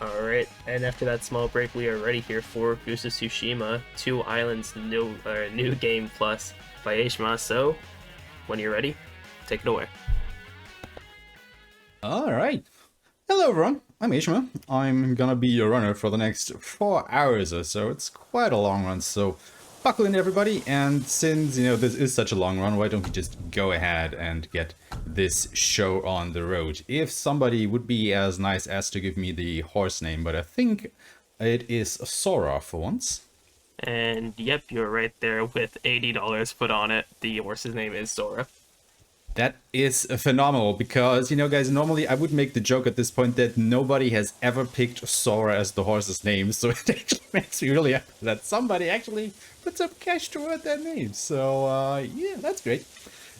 Alright, and after that small break, we are ready here for Ghost of Tsushima, Two Islands New Game Plus by Aeshmah. So, when you're ready, take it away. Alright. Hello everyone, I'm Aeshmah. I'm gonna be your runner for the next 4 hours or so. It's quite a long run, so buckle in everybody. And since, this is such a long run, why don't we just go ahead and get this show on the road? If somebody would be as nice as to give me the horse name, but I think it is Sora for once. And yep, you're right there with $80 put on it. The horse's name is Sora. That is phenomenal because, guys, normally I would make the joke at this point that nobody has ever picked Sora as the horse's name. So it actually makes me really happy that somebody actually put some cash toward that name. So, yeah, that's great.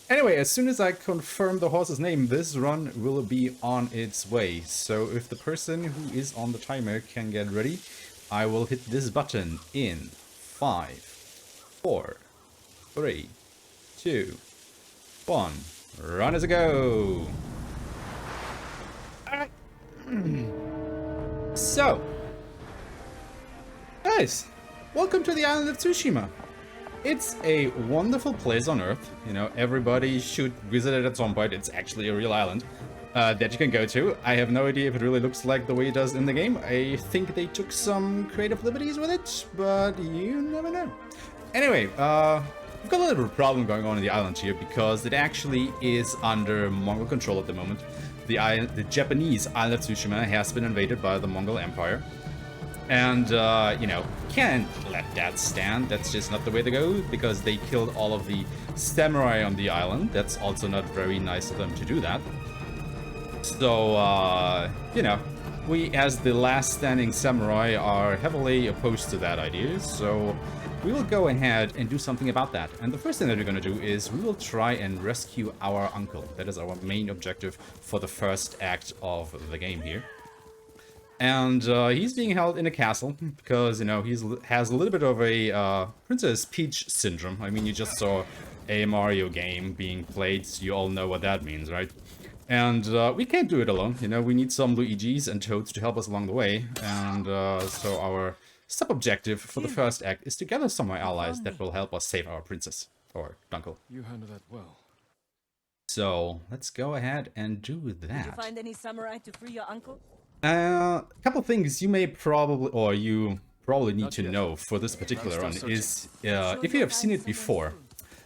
Anyway, as soon as I confirm the horse's name, this run will be on its way. So if the person who is on the timer can get ready, I will hit this button in 5, 4, 3, 2, 1. Run as a go! Alright. So, guys, welcome to the island of Tsushima. It's a wonderful place on Earth. Everybody should visit it at some point. It's actually a real island that you can go to. I have no idea if it really looks like the way it does in the game. I think they took some creative liberties with it, but you never know. Anyway, we've got a little problem going on in the island here because it actually is under Mongol control at the moment. The Japanese island of Tsushima has been invaded by the Mongol Empire. And, can't let that stand. That's just not the way to go because they killed all of the samurai on the island. That's also not very nice of them to do that. So, we as the last standing samurai are heavily opposed to that idea. So we will go ahead and do something about that. And the first thing that we're going to do is we will try and rescue our uncle. That is our main objective for the first act of the game here. And he's being held in a castle because, he has a little bit of a Princess Peach syndrome. I mean, you just saw a Mario game being played, so you all know what that means, right? And we can't do it alone. We need some Luigis and Toads to help us along the way. And so our sub-objective for the first act is to gather some more allies that will help us save our princess, or uncle. You handle that well. So, let's go ahead and do that. Did you find any samurai to free your uncle? A couple things you may probably, or you probably need to know for this particular run is, if you have seen it before.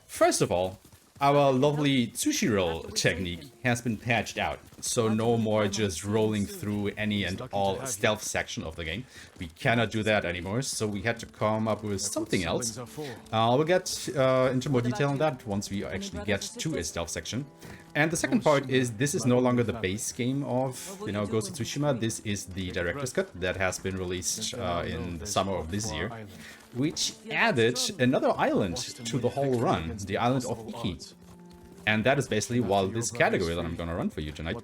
First of all, our lovely sushi roll technique has been patched out, so no more just rolling through any and all stealth section of the game. We cannot do that anymore, so we had to come up with something else. We'll get into more detail on that once we actually get to a stealth section. And the second part is this is no longer the base game of, Ghost of Tsushima. This is the director's cut that has been released in the summer of this year, which added another island to the whole run, the island of Iki. And that is basically what this category that I'm going to run for you tonight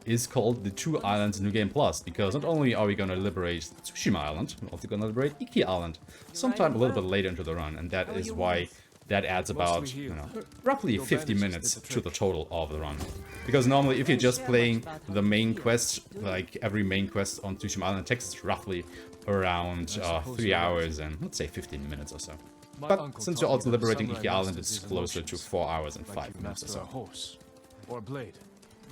is called the Two Islands New Game Plus, because not only are we going to liberate Tsushima Island, we're also going to liberate Iki Island sometime a little bit later into the run, and that is why that adds about, roughly 50 minutes to the total of the run. Because normally if you're just playing the main quest, like every main quest on Tsushima Island takes roughly around 3 hours and let's say 15 minutes or so. But since you're also liberating Iki Island, it's closer to 4 hours and 5 minutes or so.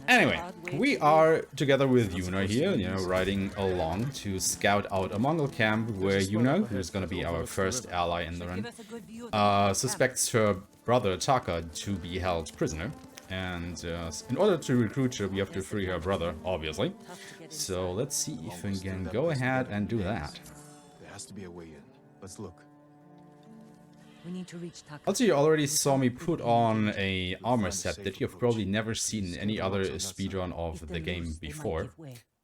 Anyway, we are together with Yuna here, riding along to scout out a Mongol camp where Yuna, who's going to be our first ally in the run, suspects her brother Taka to be held prisoner. And in order to recruit her, we have to free her brother, obviously. So let's see if we can go ahead and do that. There has to be a way in. Let's look. We need to reach Taka. Also, you already saw me put on a armor set that you've probably never seen in any other speedrun of the game before.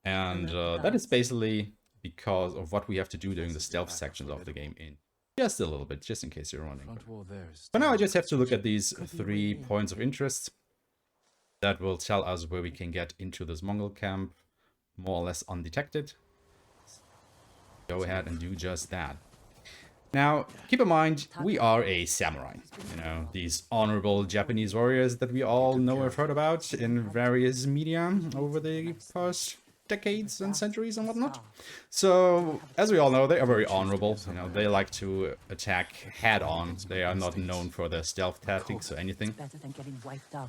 And that is basically because of what we have to do during the stealth sections of the game in just a little bit, just in case you're wondering. For now, I just have to look at these 3 points of interest that will tell us where we can get into this Mongol camp more or less undetected. Go ahead and do just that. Now, keep in mind, we are a samurai. These honorable Japanese warriors that we all know and have heard about in various media over the past decades and centuries and whatnot. So, as we all know, they are very honorable. You know, they like to attack head-on. They are not known for their stealth tactics or anything.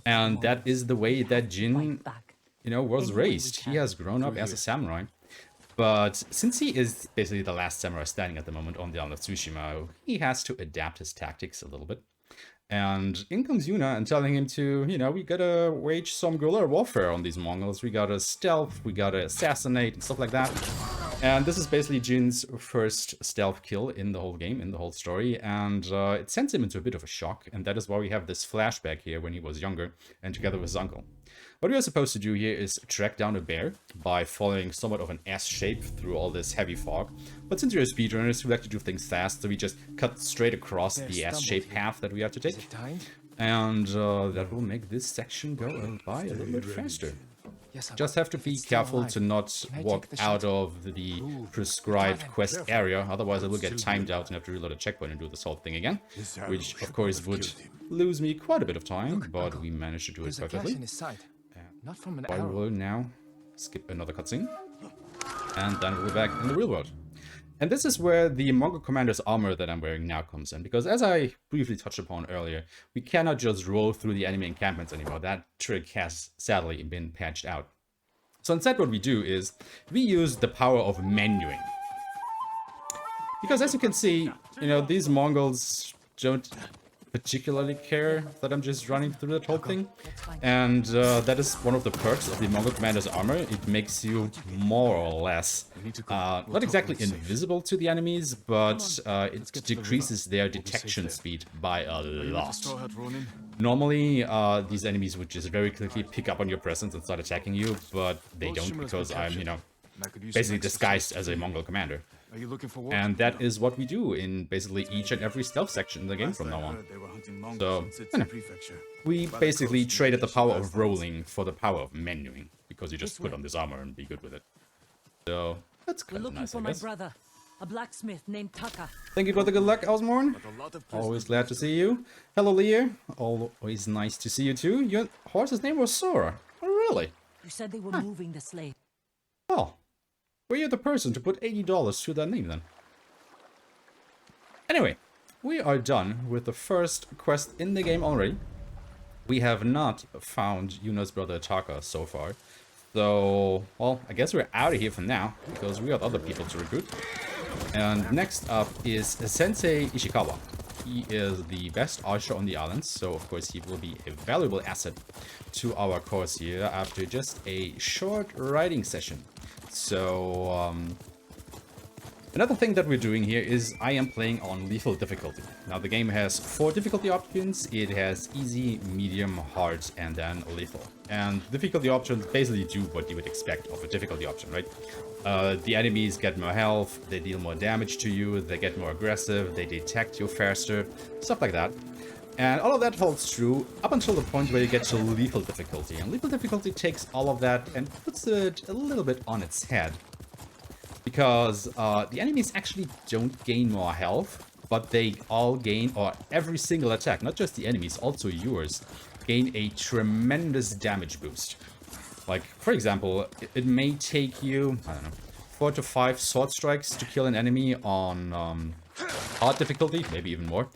And that is the way that Jin, you know, was raised. He has grown up as a samurai. But since he is basically the last samurai standing at the moment on the island of Tsushima, he has to adapt his tactics a little bit. And in comes Yuna and telling him to, you know, we gotta wage some guerrilla warfare on these Mongols. We gotta stealth, we gotta assassinate and stuff like that. And this is basically Jin's first stealth kill in the whole game, in the whole story. And it sends him into a bit of a shock. And that is why we have this flashback here when he was younger and together with his uncle. What we are supposed to do here is track down a bear by following somewhat of an S shape through all this heavy fog. But since we're speedrunners, we like to do things fast, so we just cut straight across the S-shaped path that we have to take. And that will make this section go by a little bit faster. Just have to be careful to not walk out of the prescribed quest area, otherwise I will get timed out and have to reload a checkpoint and do this whole thing again. Which, of course, would lose me quite a bit of time, but we managed to do it perfectly. I will now skip another cutscene, and then we'll be back in the real world. And this is where the Mongol commander's armor that I'm wearing now comes in, because as I briefly touched upon earlier, we cannot just roll through the enemy encampments anymore. That trick has sadly been patched out. So instead what we do is, we use the power of menuing. Because as you can see, you know, these Mongols don't particularly care that I'm just running through that whole thing. And that is one of the perks of the Mongol commander's armor. It makes you more or less, not exactly invisible to the enemies, but it decreases their detection speed by a lot. Normally, these enemies would just very quickly pick up on your presence and start attacking you, but they don't because I'm, you know, basically disguised as a Mongol commander. And that is what we do in basically each and every stealth section in the game from now on. So, you know, we basically traded the power of rolling for the power of menuing, because you just put on this armor and be good with it. So, that's kind of nice, I guess. My brother, a blacksmith named Taka. Thank you for the good luck, Osmorn. Always glad to see you. Hello, Lear. Always nice to see you too. Your horse's name was Sora. Oh, really? You said they were moving the slave. Well, were you the person to put $80 through that name then? Anyway, we are done with the first quest in the game already. We have not found Yuna's brother Taka so far. So, well, I guess we're out of here for now, because we got other people to recruit. And next up is Sensei Ishikawa. He is the best archer on the island, so of course he will be a valuable asset to our course here after just a short riding session. So, another thing that we're doing here is I am playing on lethal difficulty. Now the game has 4 difficulty options. It has easy, medium, hard, and then lethal. And difficulty options basically do what you would expect of a difficulty option, right? The enemies get more health, they deal more damage to you, they get more aggressive, they detect you faster, stuff like that. And all of that holds true up until the point where you get to lethal difficulty. And lethal difficulty takes all of that and puts it a little bit on its head. Because the enemies actually don't gain more health, but they all gain, or every single attack, not just the enemies, also yours, gain a tremendous damage boost. Like, for example, it may take you, I don't know, 4 to 5 sword strikes to kill an enemy on hard difficulty, maybe even more.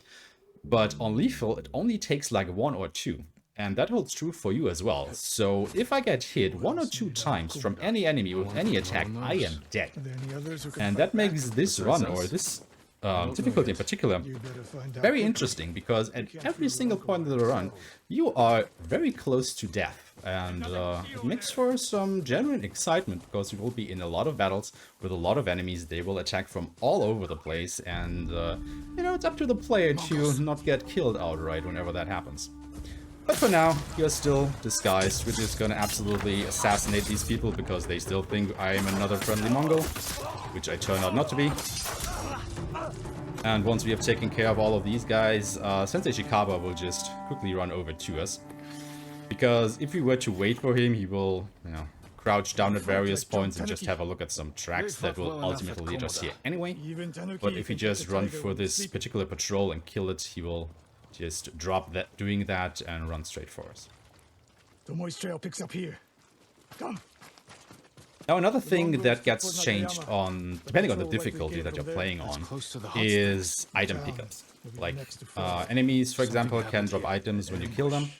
But on lethal, it only takes like 1 or 2. And that holds true for you as well. So if I get hit 1 or 2 times from any enemy with any attack, I am dead. And that makes this run, or this difficulty in particular, very interesting, because at every single point of the run, you are very close to death. And it makes for some genuine excitement, because you will be in a lot of battles with a lot of enemies. They will attack from all over the place, and you know, it's up to the player to not get killed outright whenever that happens. But for now, you're still disguised. We're just gonna absolutely assassinate these people because they still think I am another friendly Mongol, which I turn out not to be. And once we have taken care of all of these guys, Sensei Ishikawa will just quickly run over to us. Because if we were to wait for him, he will, you know, crouch down at various points and just have a look at some tracks that will ultimately lead us here anyway. But if we just run for this particular patrol and kill it, he will just drop that, doing that, and run straight for us. Tomoe's trail picks up here. Come. Now another thing that gets changed on, depending on the difficulty that you're playing on, is item pickups. Like enemies, for example, can drop items when you kill them.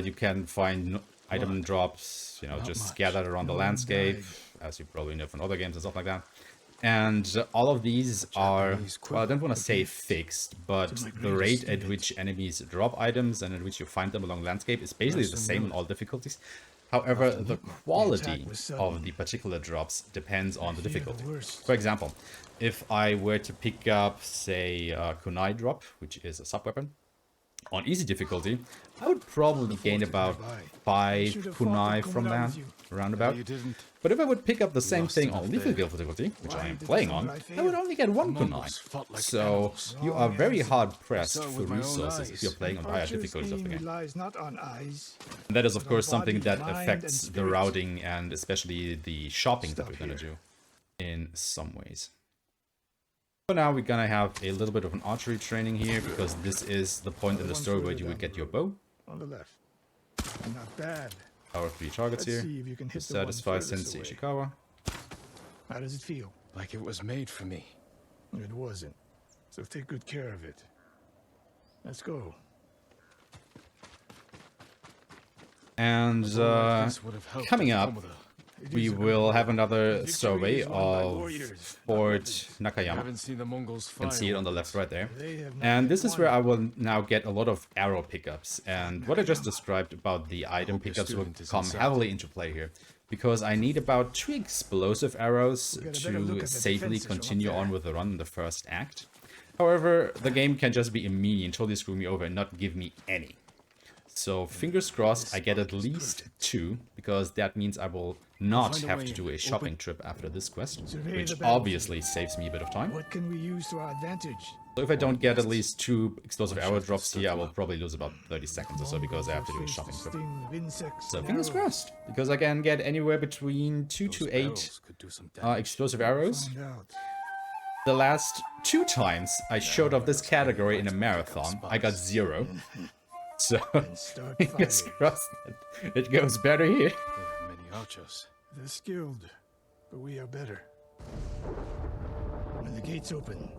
You can find item drops, you know, just scattered around the landscape, as you probably know from other games and stuff like that. And all of these are, well, I don't want to say fixed, but the rate at which enemies drop items and at which you find them along the landscape is basically the same in all difficulties. However, the quality of the particular drops depends on the difficulty. For example, if I were to pick up, say, a kunai drop, which is a sub-weapon, on easy difficulty, I would probably gain about 5 kunai from that, roundabout. But if I would pick up the same thing on lethal difficulty, which I am playing on, I would only get 1 kunai. So you are very hard pressed for resources if you're playing on higher difficulties of the game. And that is of course something that affects the routing and especially the shopping that we're gonna do in some ways. For now, we're gonna have a little bit of an archery training here, because this is the point in the story where you would get your bow. On the left. Not bad. Our 3 targets here. To satisfy Sensei Ishikawa. How does it feel? Like it was made for me. It wasn't. So take good care of it. Let's go. And coming up, we will have another survey of Fort Nakayama. You can see it on the left right there. And this is where I will now get a lot of arrow pickups. And what I just described about the item pickups will come heavily into play here. Because I need about 2 explosive arrows to safely continue on with the run in the first act. However, the game can just be mean and totally screw me over and not give me any. So fingers crossed I get at least 2, because that means I will not have to do a shopping trip after this quest, which obviously saves me a bit of time. What can we use to our advantage? So if I don't get at least 2 explosive arrow drops here, I will probably lose about 30 seconds or so, because I have to do a shopping trip. So fingers crossed, because I can get anywhere between 2 to 8 explosive arrows. The last 2 times I showed off this category in a marathon, I got 0. So, fingers crossed that it goes better here. They're skilled, but we are better. When the gates open.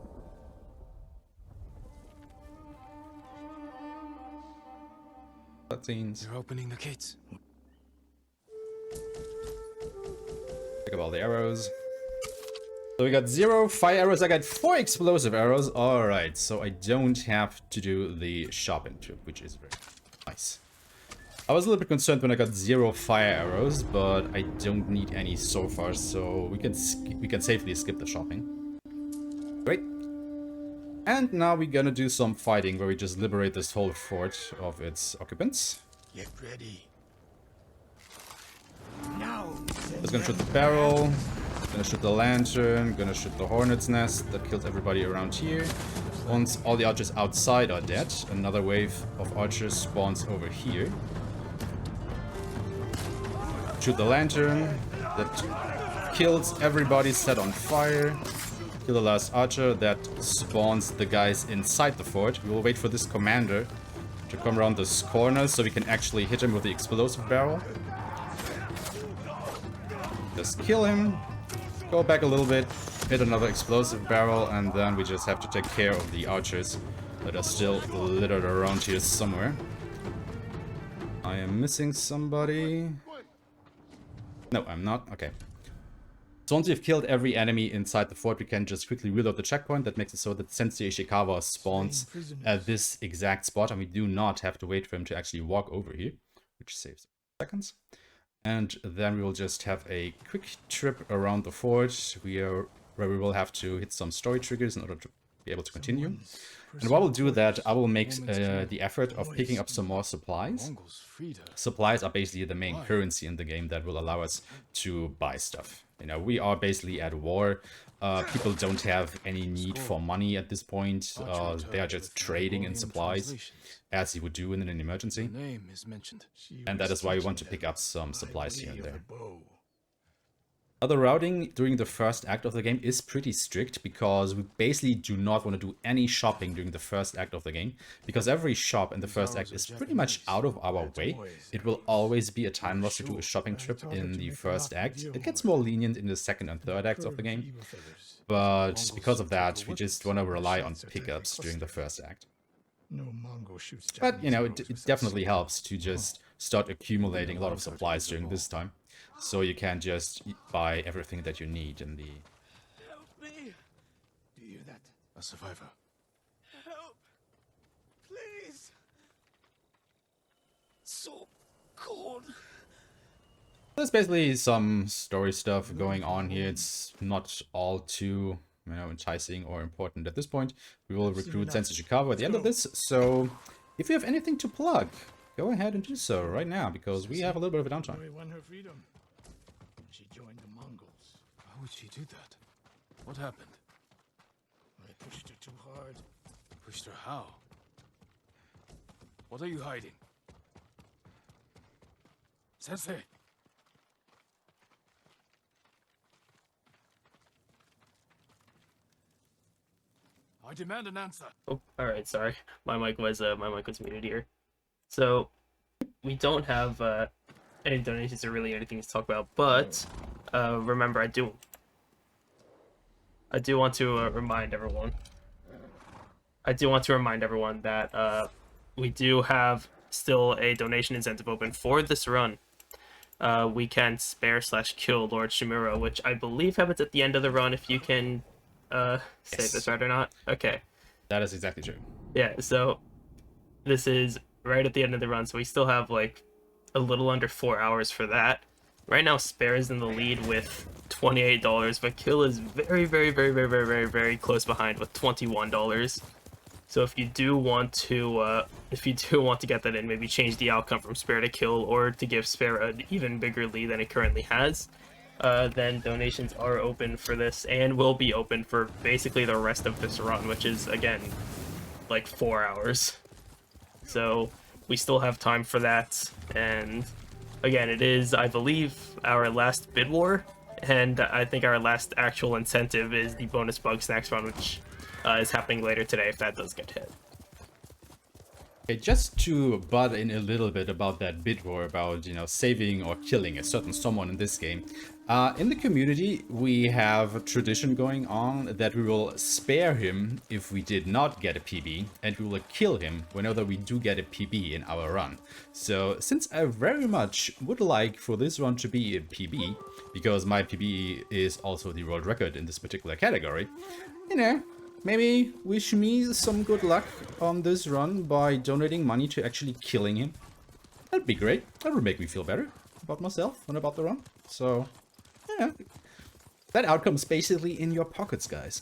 Cutscenes. They're opening the gates. Pick up all the arrows. So we got 0 fire arrows, I got 4 explosive arrows. Alright, so I don't have to do the shopping trip, which is very nice. I was a little bit concerned when I got 0 fire arrows, but I don't need any so far, so we can safely skip the shopping. Great. And now we're gonna do some fighting where we just liberate this whole fort of its occupants. Get ready. Just gonna shoot the barrel. Gonna shoot the lantern, gonna shoot the hornet's nest that kills everybody around here. Once all the archers outside are dead, another wave of archers spawns over here. Shoot the lantern that kills everybody set on fire. Kill the last archer that spawns the guys inside the fort. We will wait for this commander to come around this corner so we can actually hit him with the explosive barrel. Just kill him. Go back a little bit, hit another explosive barrel, and then we just have to take care of the archers that are still littered around here somewhere. I am missing somebody. No, I'm not. Okay. So once we've killed every enemy inside the fort, we can just quickly reload the checkpoint. That makes it so that Sensei Ishikawa spawns at this exact spot, and we do not have to wait for him to actually walk over here, which saves seconds. And then we will just have a quick trip around the fort where we will have to hit some story triggers in order to be able to continue. And while we'll do that, I will make the effort of picking up some more supplies. Supplies are basically the main currency in the game that will allow us to buy stuff. You know, we are basically at war. People don't have any need for money at this point. They are just trading in supplies, as you would do in an emergency. And that is why we want to pick up some supplies here and there. The routing during the first act of the game is pretty strict because we basically do not want to do any shopping during the first act of the game, because every shop in the first act is pretty much out of our way. It will always be a time loss to do a shopping trip in the first act. It gets more lenient in the second and third acts of the game, but because of that, we just want to rely on pickups during the first act. But, you know, it definitely helps to just start accumulating a lot of supplies during this time, so you can just buy everything that you need in the... Help me! Do you hear that? A survivor. Help! Please! So cold. There's basically some story stuff going on here. It's not all too, you know, enticing or important at this point. We will recruit Sensei Ishikawa at the end of this, so if you have anything to plug, go ahead and do so right now, because we have a little bit of a downtime. She won her freedom. She joined the Mongols. How would she do that? What happened? I pushed her too hard. Pushed her how? What are you hiding? Sensei! I demand an answer. Oh, all right. Sorry, my mic was muted here. So we don't have any donations or really anything to talk about, but remember, I do want to remind everyone. I do want to remind everyone that we do have still a donation incentive open for this run. We can spare/kill Lord Shimura, which I believe happens at the end of the run if you can say this right or not. Okay. That is exactly true. Yeah, so this is right at the end of the run, so we still have like a little under 4 hours for that. Right now, Spare is in the lead with $28, but Kill is very, very, very, very, very, very, very close behind with $21. So if you do want to get that in, maybe change the outcome from Spare to Kill, or to give Spare an even bigger lead than it currently has, then donations are open for this and will be open for basically the rest of this run, which is, again, like 4 hours. So we still have time for that, and again, it is, I believe, our last bid war, and I think our last actual incentive is the bonus bug snacks run, which is happening later today if that does get hit. Okay, just to butt in a little bit about that bid war, about, you know, saving or killing a certain someone in this game. In the community, we have a tradition going on that we will spare him if we did not get a PB, and we will kill him whenever we do get a PB in our run. So, since I very much would like for this run to be a PB, because my PB is also the world record in this particular category, you know, maybe wish me some good luck on this run by donating money to actually killing him. That'd be great. That would make me feel better about myself and about the run. So, yeah, that outcome's basically in your pockets, guys.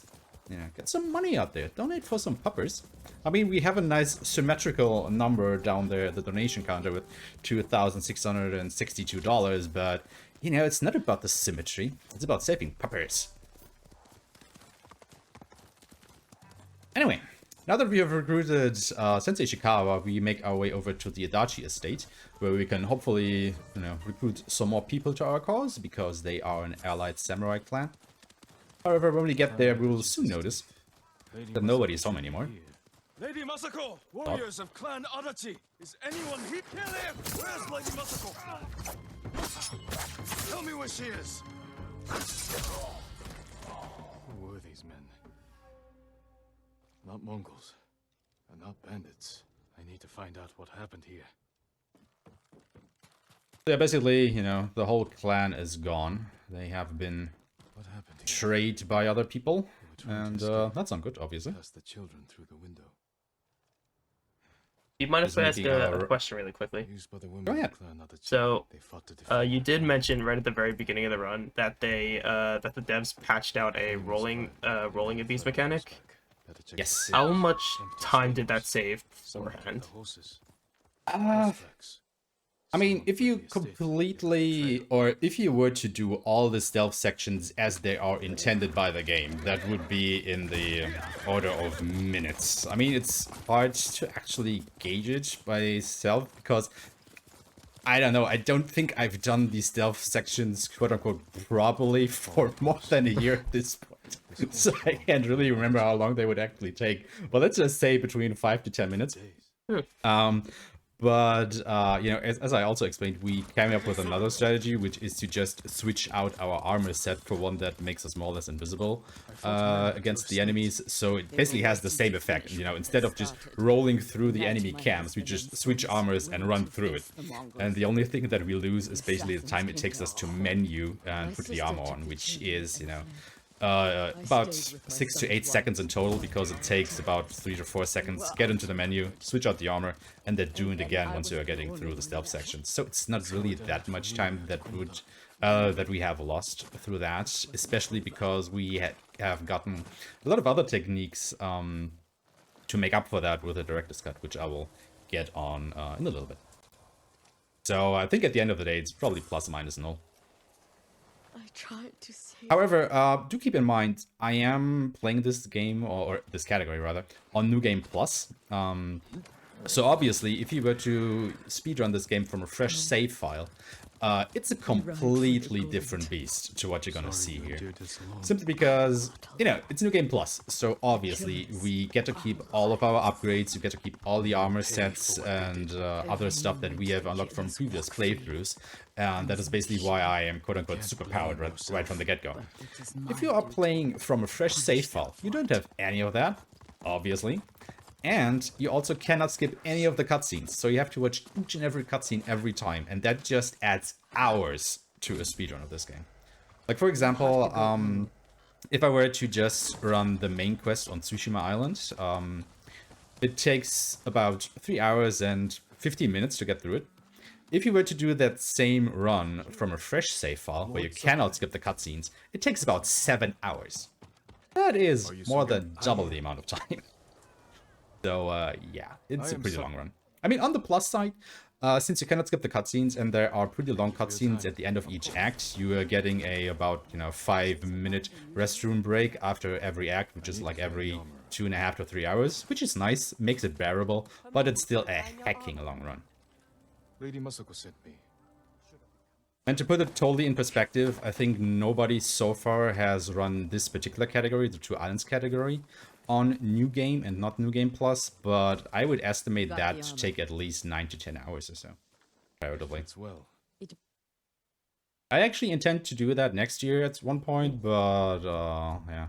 Yeah, get some money out there. Donate for some puppers. I mean, we have a nice symmetrical number down there, the donation counter, with $2,662, but, you know, it's not about the symmetry. It's about saving puppers. Anyway, now that we have recruited Sensei Ishikawa, we make our way over to the Adachi estate, where we can hopefully, you know, recruit some more people to our cause, because they are an allied samurai clan. However, when we get there, we will soon notice that nobody is home anymore. Lady Masako! Warriors of Clan Adachi! Is anyone here? Kill him! Where's Lady Masako? Tell me where she is! Who were these men? Not Mongols, and not bandits. I need to find out what happened here. Yeah, basically, you know, the whole clan is gone. They have been betrayed by other people, and that's not good, obviously. The children through the window. You mind if I ask a question really quickly? Go ahead. So, you did mention right at the very beginning of the run that they that the devs patched out a rolling abuse mechanic. Yes. How much time did that save beforehand? I mean, if you completely, or if you were to do all the stealth sections as they are intended by the game, that would be in the order of minutes. I mean, it's hard to actually gauge it by stealth, because I don't know. I don't think I've done these stealth sections, quote-unquote, properly for more than a year at this point. So I can't really remember how long they would actually take. But let's just say between 5 to 10 minutes. But, you know, as I also explained, we came up with another strategy, which is to just switch out our armor set for one that makes us more or less invisible against the enemies. So it basically has the same effect. You know, instead of just rolling through the enemy camps, we just switch armors and run through it. And the only thing that we lose is basically the time it takes us to menu and put the armor on, which is, you know, about 6 to 8 seconds in total, because it takes about 3 to 4 seconds, get into the menu, switch out the armor, and then do it again once you're getting through the stealth sections. So it's not really that much time that we have lost through that, especially because we have gotten a lot of other techniques to make up for that with the director's cut, which I will get on in a little bit. So I think at the end of the day, it's probably plus or minus null. I tried to save. However, do keep in mind, I am playing this game, or this category rather, on New Game Plus. So obviously, if you were to speedrun this game from a fresh save file, it's a completely different beast to what you're gonna see here. Simply because, you know, it's New Game Plus, so obviously we get to keep all of our upgrades, you get to keep all the armor sets and other stuff that we have unlocked from previous playthroughs. And that is basically why I am quote-unquote superpowered right from the get-go. If you are playing from a fresh save file, you don't have any of that, obviously. And you also cannot skip any of the cutscenes, so you have to watch each and every cutscene every time, and that just adds hours to a speedrun of this game. Like, for example, if I were to just run the main quest on Tsushima Island, it takes about 3 hours and 15 minutes to get through it. If you were to do that same run from a fresh save file, where you cannot skip the cutscenes, it takes about 7 hours. That is more than double the amount of time. So, yeah, it's a pretty long run. I mean, on the plus side, since you cannot skip the cutscenes, and there are pretty long cutscenes at the end of each act, you are getting a about, 5-minute restroom break after every act, which is like every 2.5 to 3 hours, which is nice, makes it bearable, but it's still a hecking long run. Lady Masako sent me. And to put it totally in perspective, I think nobody so far has run this particular category, the Two Islands category, on New Game and not New Game Plus, but I would estimate that to take at least 9 to 10 hours or so, comparatively. Well. I actually intend to do that next year at one point, but yeah.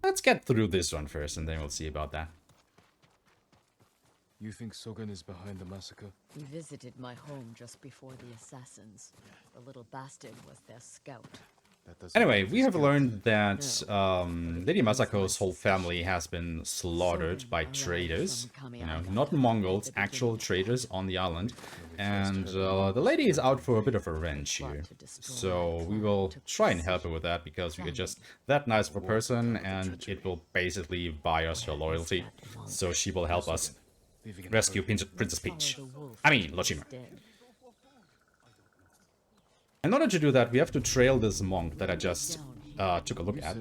Let's get through this one first, and then we'll see about that. You think Sogen is behind the massacre? He visited my home just before the assassins. The little bastard was their scout. Anyway, we have learned that Lady Masako's whole family has been slaughtered by traders. You know, not Mongols, actual traders on the island. And the lady is out for a bit of revenge here. So we will try and help her with that, because we are just that nice of a person, and it will basically buy us her loyalty. So she will help us rescue Princess Peach. I mean, Loshima. In order to do that, we have to trail this monk that I just took a look at.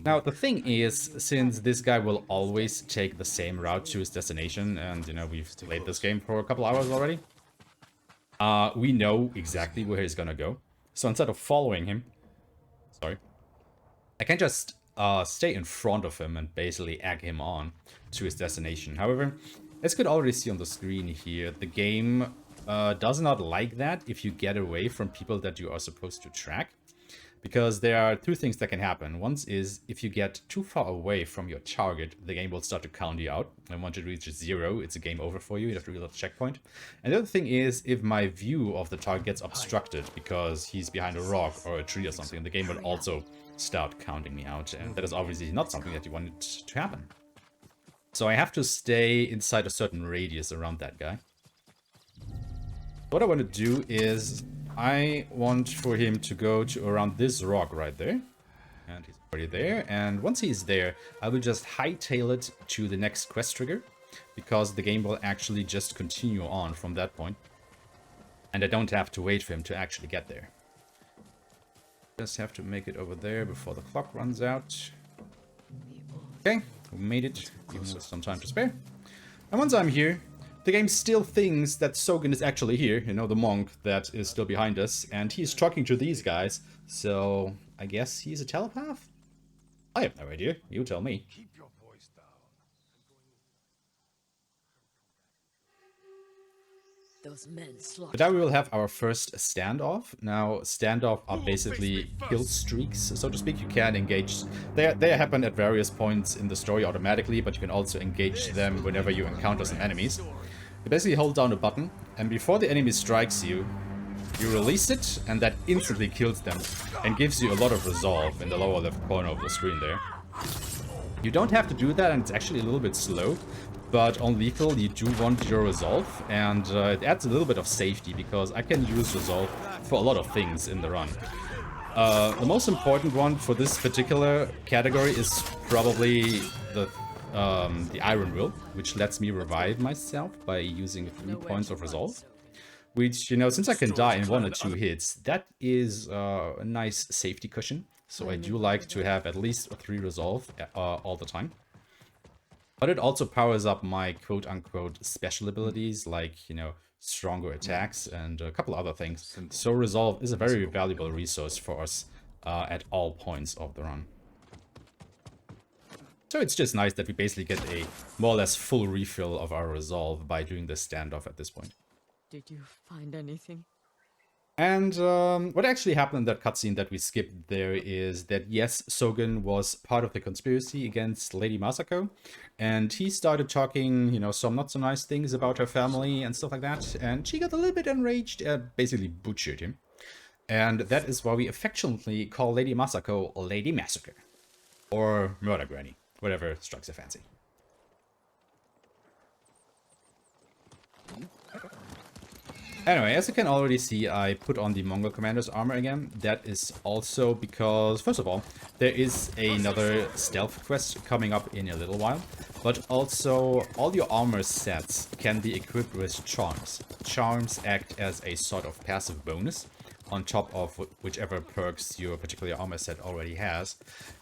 Now, the thing is, since this guy will always take the same route to his destination, and, we've played this game for a couple hours already, we know exactly where he's gonna go. So instead of following him, I can just stay in front of him and basically egg him on to his destination. However, as you could already see on the screen here, the game does not like that if you get away from people that you are supposed to track, because there are two things that can happen. One is, if you get too far away from your target, the game will start to count you out, and once it reaches 0, it's a game over for you. You have to reload the checkpoint. And the other thing is, if my view of the target gets obstructed because he's behind a rock or a tree or something, the game will also start counting me out, and that is obviously not something that you want it to happen. So I have to stay inside a certain radius around that guy. What I want to do is, I want for him to go to around this rock right there. And he's already there. And once he's there, I will just hightail it to the next quest trigger, because the game will actually just continue on from that point. And I don't have to wait for him to actually get there. Just have to make it over there before the clock runs out. Okay, we made it, even with some time to spare. And once I'm here, the game still thinks that Sogen is actually here, you know, the monk that is still behind us, and he's talking to these guys, so I guess he's a telepath? I have no idea, you tell me. Keep your voice down. Those men slaughtered. But now we will have our first standoff. Now, standoff are basically kill streaks, so to speak. You can engage. They happen at various points in the story automatically, but you can also engage them whenever you encounter some enemies. You basically hold down a button, and before the enemy strikes you, you release it, and that instantly kills them, and gives you a lot of resolve in the lower left corner of the screen there. You don't have to do that, and it's actually a little bit slow. But on lethal, you do want your resolve, and it adds a little bit of safety, because I can use resolve for a lot of things in the run. The most important one for this particular category is probably the Iron Will, which lets me revive myself by using 3 points of resolve. Which, you know, since I can die in 1 or 2 hits, that is a nice safety cushion. So I do like to have at least 3 resolve all the time. But it also powers up my quote-unquote special abilities, like, you know, stronger attacks and a couple other things. So resolve is a very valuable resource for us at all points of the run. So it's just nice that we basically get a more or less full refill of our resolve by doing this standoff at this point. Did you find anything? And what actually happened in that cutscene that we skipped there is that, yes, Sogen was part of the conspiracy against Lady Masako, and he started talking, you know, some not so nice things about her family and stuff like that, and she got a little bit enraged and basically butchered him. And that is why we affectionately call Lady Masako Lady Massacre, or Murder Granny, whatever strikes a fancy. Anyway, as you can already see, I put on the Mongol commander's armor again. That is also because, first of all, there is another stealth quest coming up in a little while. But also, all your armor sets can be equipped with charms. Charms act as a sort of passive bonus on top of whichever perks your particular armor set already has.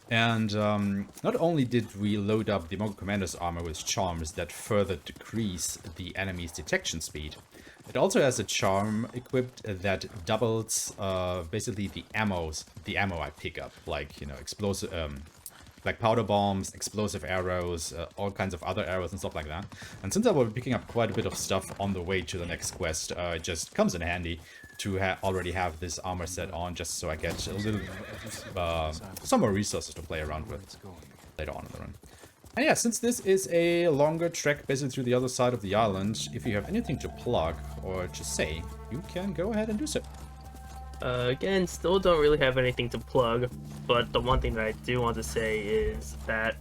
And not only did we load up the Mongol commander's armor with charms that further decrease the enemy's detection speed, it also has a charm equipped that doubles basically the ammo I pick up, like, you know, explosive, like powder bombs, explosive arrows, all kinds of other arrows and stuff like that. And since I will be picking up quite a bit of stuff on the way to the next quest, it just comes in handy to already have this armor set on, just so I get a little some more resources to play around with later on in the run. And yeah, since this is a longer trek basically through the other side of the island, if you have anything to plug or to say, you can go ahead and do so. Again, still don't really have anything to plug, but the one thing that I do want to say is that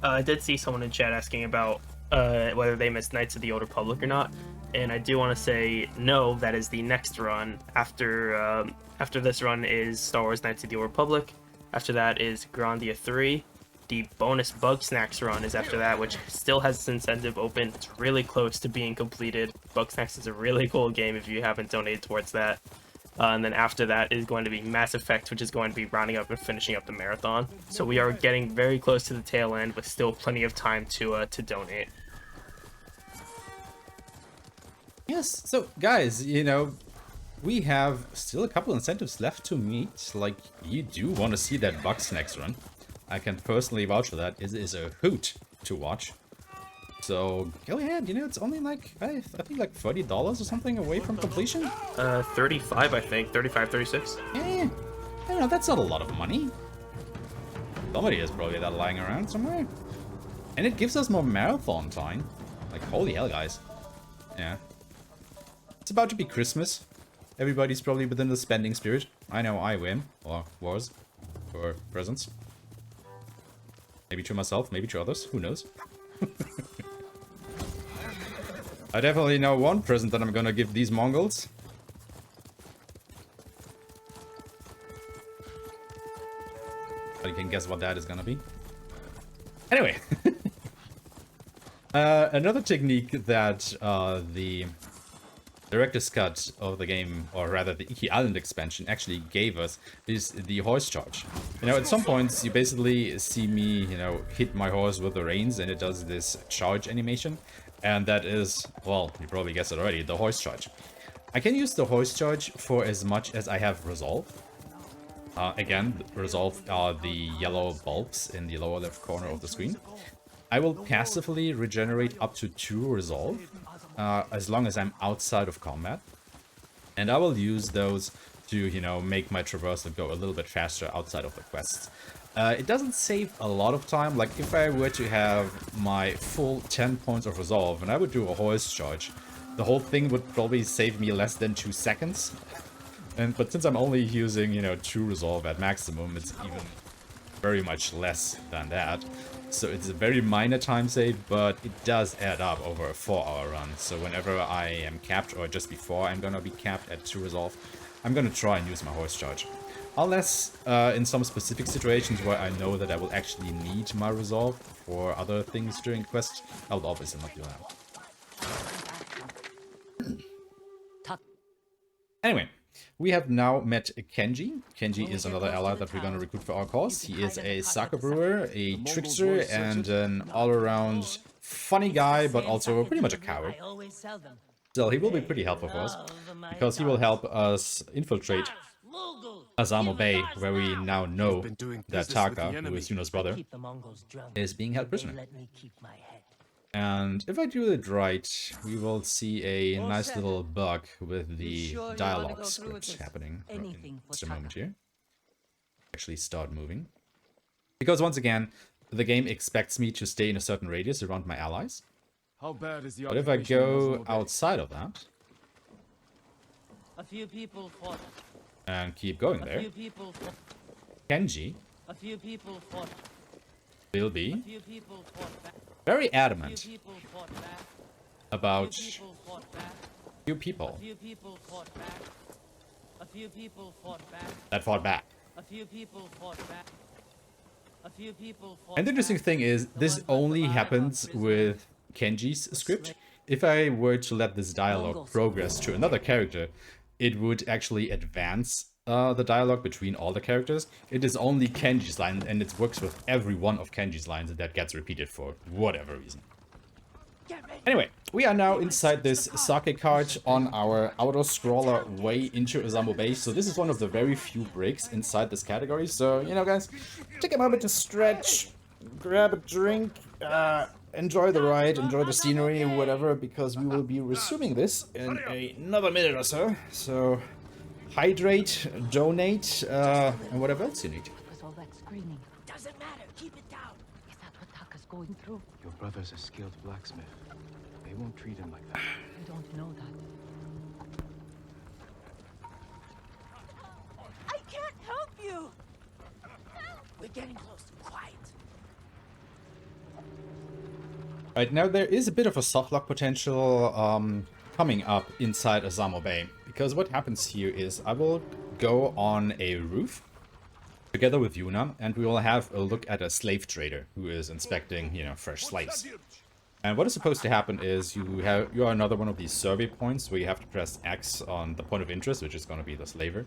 I did see someone in chat asking about whether they missed Knights of the Old Republic or not, and I do want to say no, that is the next run. After this run is Star Wars Knights of the Old Republic, after that is Grandia 3, the bonus Bug Snacks run is after that, which still has its incentive open. It's really close to being completed. Bug Snacks is a really cool game if you haven't donated towards that. And then after that is going to be Mass Effect, which is going to be rounding up and finishing up the marathon. So we are getting very close to the tail end with still plenty of time to donate. Yes, so guys, you know, we have still a couple incentives left to meet. Like, you do want to see that Bug Snacks run. I can personally vouch for that. It is a hoot to watch. So go ahead, you know, it's only like, I think like $30 or something away from completion. 35, I think. 35, 36. Yeah, I don't know, that's not a lot of money. Somebody has probably that lying around somewhere. And it gives us more marathon time. Like, holy hell, guys. Yeah. It's about to be Christmas. Everybody's probably within the spending spirit. I know I am, or was, for presents. Maybe to myself, maybe to others, who knows? I definitely know one present that I'm gonna give these Mongols. But you can guess what that is gonna be. Anyway. Another technique that the director's cut of the game, or rather the Iki Island expansion, actually gave us is the horse charge. You know, at some points you basically see me, you know, hit my horse with the reins and it does this charge animation. And that is, well, you probably guessed it already, the hoist charge. I can use the hoist charge for as much as I have resolve. Again, resolve are the yellow bulbs in the lower left corner of the screen. I will passively regenerate up to 2 resolve, as long as I'm outside of combat. And I will use those to, you know, make my traversal go a little bit faster outside of the quests. It doesn't save a lot of time. Like, if I were to have my full 10 points of resolve and I would do a hoist charge, the whole thing would probably save me less than 2 seconds. But since I'm only using, you know, 2 resolve at maximum, it's even very much less than that. So it's a very minor time save, but it does add up over a 4-hour run. So whenever I am capped, or just before I'm gonna be capped at 2 resolve, I'm gonna try and use my hoist charge. Unless in some specific situations where I know that I will actually need my resolve for other things during the quest, I will obviously not do that. Anyway, we have now met Kenji. Kenji is another ally that we're going to recruit for our cause. He is a sake brewer, a trickster, and an all-around funny guy, but also pretty much a coward. So he will be pretty helpful for us, because he will help us infiltrate Azamo Bay, where we now know that Taka, who is Yuno's brother, is being held prisoner. And if I do it right, we will see a nice little bug with the dialogue script happening in just a moment here. Actually start moving. Because once again, the game expects me to stay in a certain radius around my allies. But if I go outside of that, and keep going there, Kenji will be very adamant about few people that fought back. And the interesting thing is, this only happens with Kenji's script. If I were to let this dialogue progress to another character, it would actually advance the dialogue between all the characters. It is only Kenji's line, and it works with every one of Kenji's lines that gets repeated for whatever reason. Anyway, we are now inside this sake cart on our auto-scroller way into Azamo Bay. So this is one of the very few breaks inside this category. So, you know, guys, take a moment to stretch, grab a drink, enjoy the ride, enjoy the scenery, whatever, because we will be resuming this in another minute or so. So hydrate, donate, and whatever else you need. All that screaming. Doesn't matter. Keep it down. Is that what Taka's going through? Your brother's a skilled blacksmith. They won't treat him like that. You don't know that. I can't help you! We're getting close. Quiet. Right now, there is a bit of a softlock potential coming up inside Azamo Bay. Because what happens here is I will go on a roof together with Yuna, and we will have a look at a slave trader who is inspecting, you know, fresh slaves. And what is supposed to happen is you are another one of these survey points where you have to press X on the point of interest, which is going to be the slaver.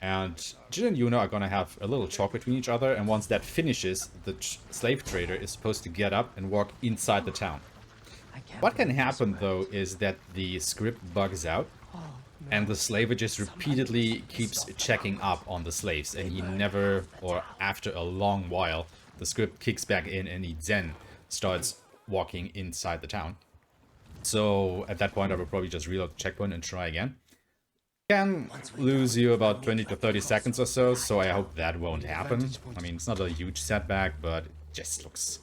And Jin and Yuna are going to have a little talk between each other, and once that finishes, the slave trader is supposed to get up and walk inside the town. What can happen, though, is that the script bugs out, and the slaver just repeatedly keeps checking up on the slaves, and he never, or after a long while, the script kicks back in and he then starts walking inside the town. So at that point I will probably just reload the checkpoint and try again. Can lose you about 20 to 30 seconds or so, so I hope that won't happen. I mean, it's not a huge setback, but it just looks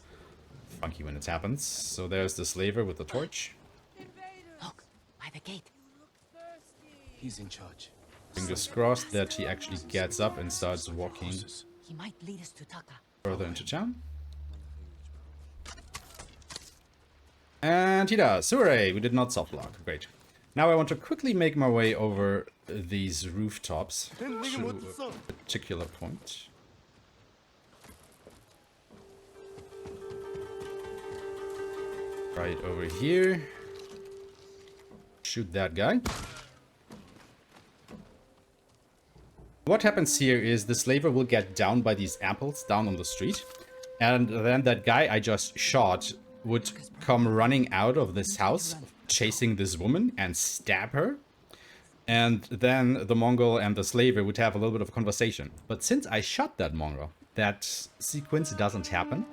funky when it happens. So there's the slaver with the torch. Look, by the gate. He's in charge. Fingers crossed that he actually gets up and starts walking He might lead us to Taka. further into town. And he does. Hooray! We did not soft lock. Great. Now I want to quickly make my way over these rooftops to a particular point. Right over here. Shoot that guy. What happens here is the slaver will get down by these apples down on the street, and then that guy I just shot would come running out of this house, chasing this woman, and stab her. And then the Mongol and the slaver would have a little bit of a conversation. But since I shot that Mongol, that sequence doesn't happen.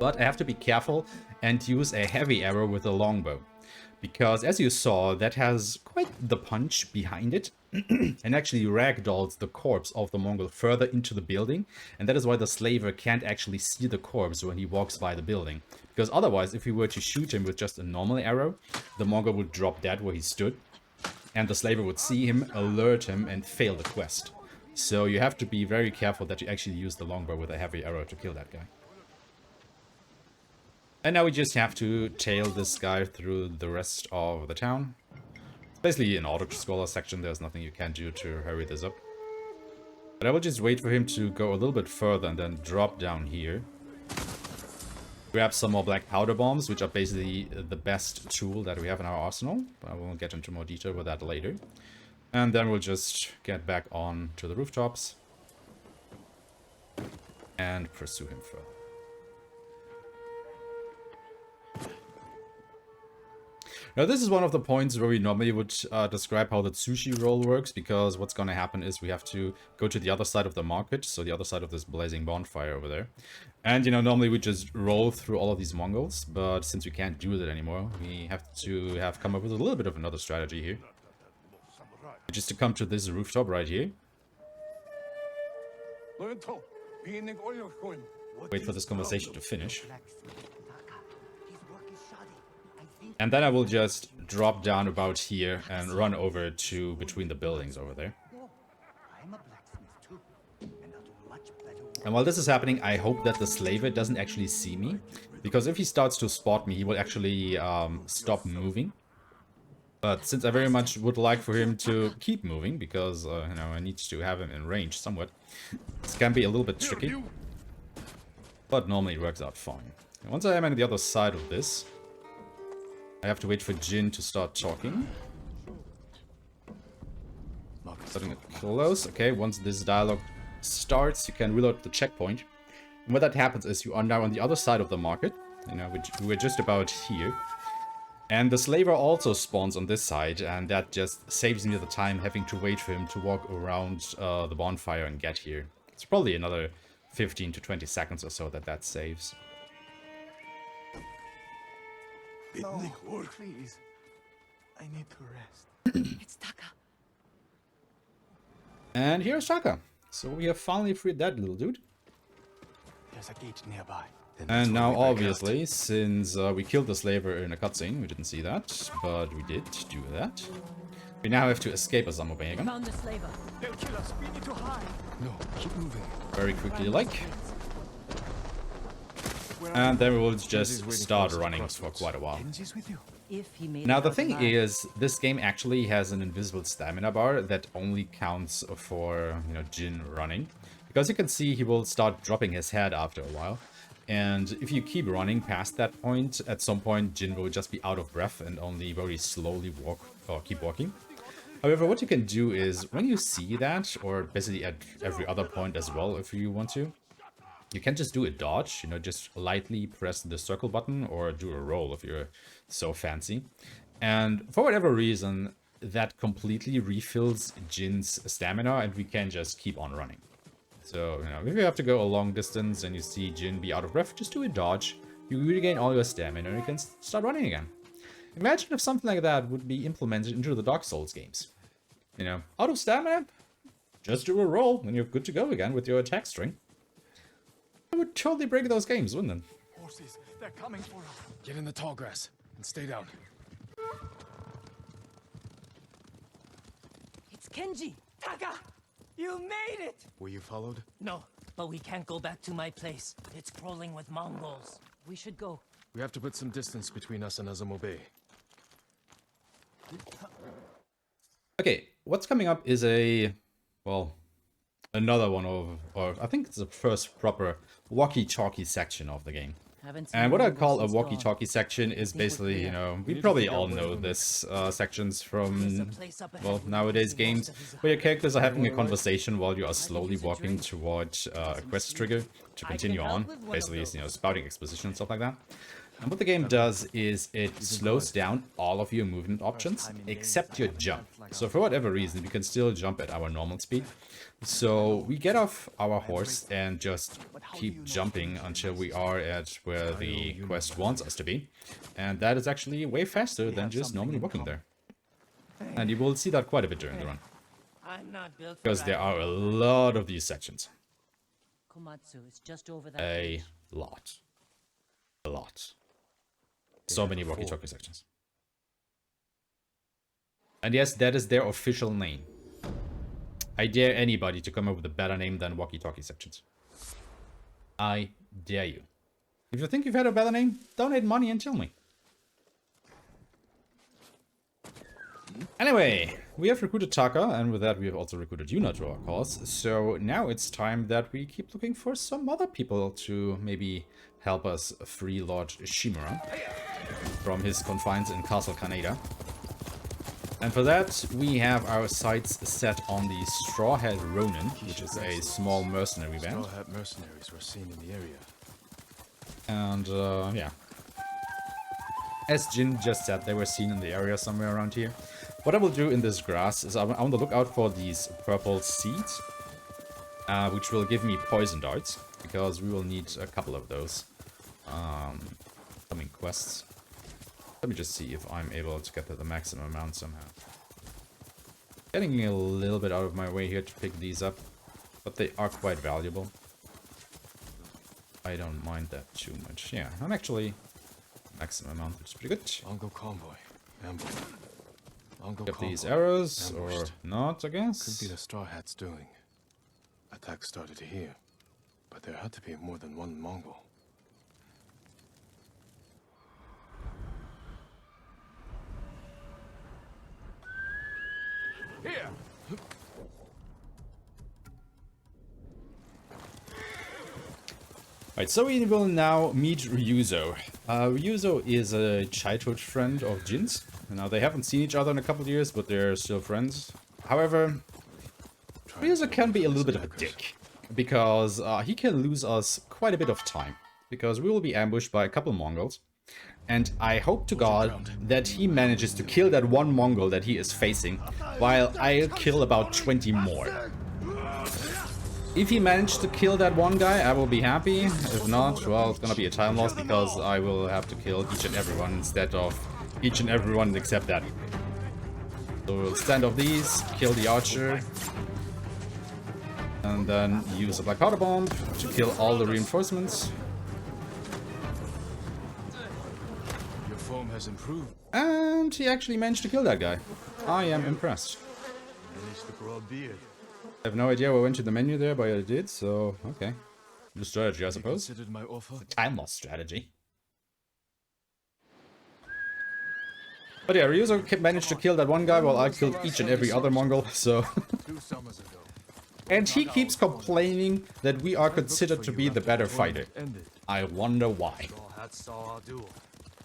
But I have to be careful and use a heavy arrow with a longbow. Because as you saw, that has quite the punch behind it. And actually ragdolls the corpse of the Mongol further into the building. And that is why the slaver can't actually see the corpse when he walks by the building. Because otherwise, if we were to shoot him with just a normal arrow, the Mongol would drop dead where he stood. And the slaver would see him, alert him, and fail the quest. So you have to be very careful that you actually use the longbow with a heavy arrow to kill that guy. And now we just have to tail this guy through the rest of the town. It's basically an auto-scroller section, there's nothing you can do to hurry this up. But I will just wait for him to go a little bit further and then drop down here. Grab some more black powder bombs, which are basically the best tool that we have in our arsenal. But I will get into more detail with that later. And then we'll just get back on to the rooftops and pursue him further. Now this is one of the points where we normally would describe how the sushi roll works, because what's going to happen is we have to go to the other side of the market, so the other side of this blazing bonfire over there. And, you know, normally we just roll through all of these Mongols, but since we can't do that anymore, we have to come up with a little bit of another strategy here. Which is to come to this rooftop right here. Wait for this conversation to finish. And then I will just drop down about here and run over to between the buildings over there. And while this is happening, I hope that the slaver doesn't actually see me. Because if he starts to spot me, he will actually stop moving. But since I very much would like for him to keep moving, because you know, I need to have him in range somewhat, this can be a little bit tricky. But normally it works out fine. And once I am on the other side of this, I have to wait for Jin to start talking. Starting it close. Okay, once this dialogue starts, you can reload the checkpoint. And what that happens is you are now on the other side of the market. You know, we're just about here. And the slaver also spawns on this side, and that just saves me the time having to wait for him to walk around the bonfire and get here. It's probably another 15 to 20 seconds or so that saves. No, please. I need to rest. It's Taka. And here's Taka. So we have finally freed that little dude. There's a gate nearby. And now, obviously, since we killed the slaver in a cutscene, we didn't see that, but we did do that. We now have to escape Asamobe again. Found the slaver. They'll kill us. We need to hide. No, keep moving. Very quickly, like. And then we will just start running for quite a while. Now the thing is, this game actually has an invisible stamina bar that only counts for, you know, Jin running. Because you can see he will start dropping his head after a while. And if you keep running past that point, at some point Jin will just be out of breath and only very slowly walk or keep walking. However, what you can do is, when you see that, or basically at every other point as well if you want to, you can just do a dodge, you know, just lightly press the circle button or do a roll if you're so fancy. And for whatever reason, that completely refills Jin's stamina and we can just keep on running. So, you know, if you have to go a long distance and you see Jin be out of breath, just do a dodge. You regain all your stamina and you can start running again. Imagine if something like that would be implemented into the Dark Souls games. You know, out of stamina, just do a roll and you're good to go again with your attack string. It would totally break those games, wouldn't it? Horses, they're coming for us. Get in the tall grass and stay down. It's Kenji. Taka! You made it! Were you followed? No, but we can't go back to my place. It's crawling with Mongols. We should go. We have to put some distance between us and Asamobe. Okay, what's coming up is well, another one of, or I think it's the first proper walkie-talkie section of the game. And what I call a walkie-talkie section is basically, you know, we probably all know this sections from, well, nowadays games, where your characters are having a conversation while you are slowly walking toward a quest trigger to continue on. Basically, you know, spouting exposition and stuff like that. And what the game does is it slows down all of your movement options except your jump. So for whatever reason, we can still jump at our normal speed. So we get off our horse and just keep jumping until we are at where the quest wants us to be. And that is actually way faster than just normally walking there. And you will see that quite a bit during the run. I'm not built for Because there are a lot of these sections. Komatsu is just over that A bridge. lot. A lot. So many walkie-talkie sections. And yes, that is their official name. I dare anybody to come up with a better name than walkie-talkie sections. I dare you. If you think you've had a better name, donate money and tell me. Anyway, we have recruited Taka, and with that we have also recruited Yuna to our cause. So now it's time that we keep looking for some other people to maybe help us free Lord Shimura from his confines in Castle Kaneda. And for that, we have our sights set on the Straw Hat Ronin, which is a small mercenary band. Straw Hat mercenaries were seen in the area. And, yeah. As Jin just said, they were seen in the area somewhere around here. What I will do in this grass is I want to look out for these purple seeds, which will give me poison darts, because we will need a couple of those coming quests. Let me just see if I'm able to get to the maximum amount somehow. Getting a little bit out of my way here to pick these up, but they are quite valuable. I don't mind that too much. Yeah, I'm actually maximum amount, which is pretty good. Mongol convoy. Ambush. Mongol Get these convoy. arrows, or Ambushed. not, I guess. Could be the Straw Hats doing. Attack started here, but there had to be more than one Mongol. Here! Right, so we will now meet Ryuzo. Ryuzo is a childhood friend of Jin's. Now, they haven't seen each other in a couple of years, but they're still friends. However, Ryuzo can be a little bit of a dick, because he can lose us quite a bit of time, because we will be ambushed by a couple Mongols. And I hope to God that he manages to kill that one Mongol that he is facing, while I kill about 20 more. If he managed to kill that one guy, I will be happy. If not, well, it's gonna be a time loss, because I will have to kill each and everyone instead of each and everyone except that. So we'll stand off these, kill the archer, and then use a black powder bomb to kill all the reinforcements. Your form has improved. And he actually managed to kill that guy. I am impressed. Managed to grow a beard. I have no idea what went to the menu there, but I did, so okay. The strategy, I suppose. Considered my offer? Time loss strategy. But yeah, Ryuzo managed to kill that one guy while I killed each and every other Mongol, so... 2 summers ago. And he keeps complaining that we are considered to be the better fighter. Ended. I wonder why. Straw Hats saw our duel.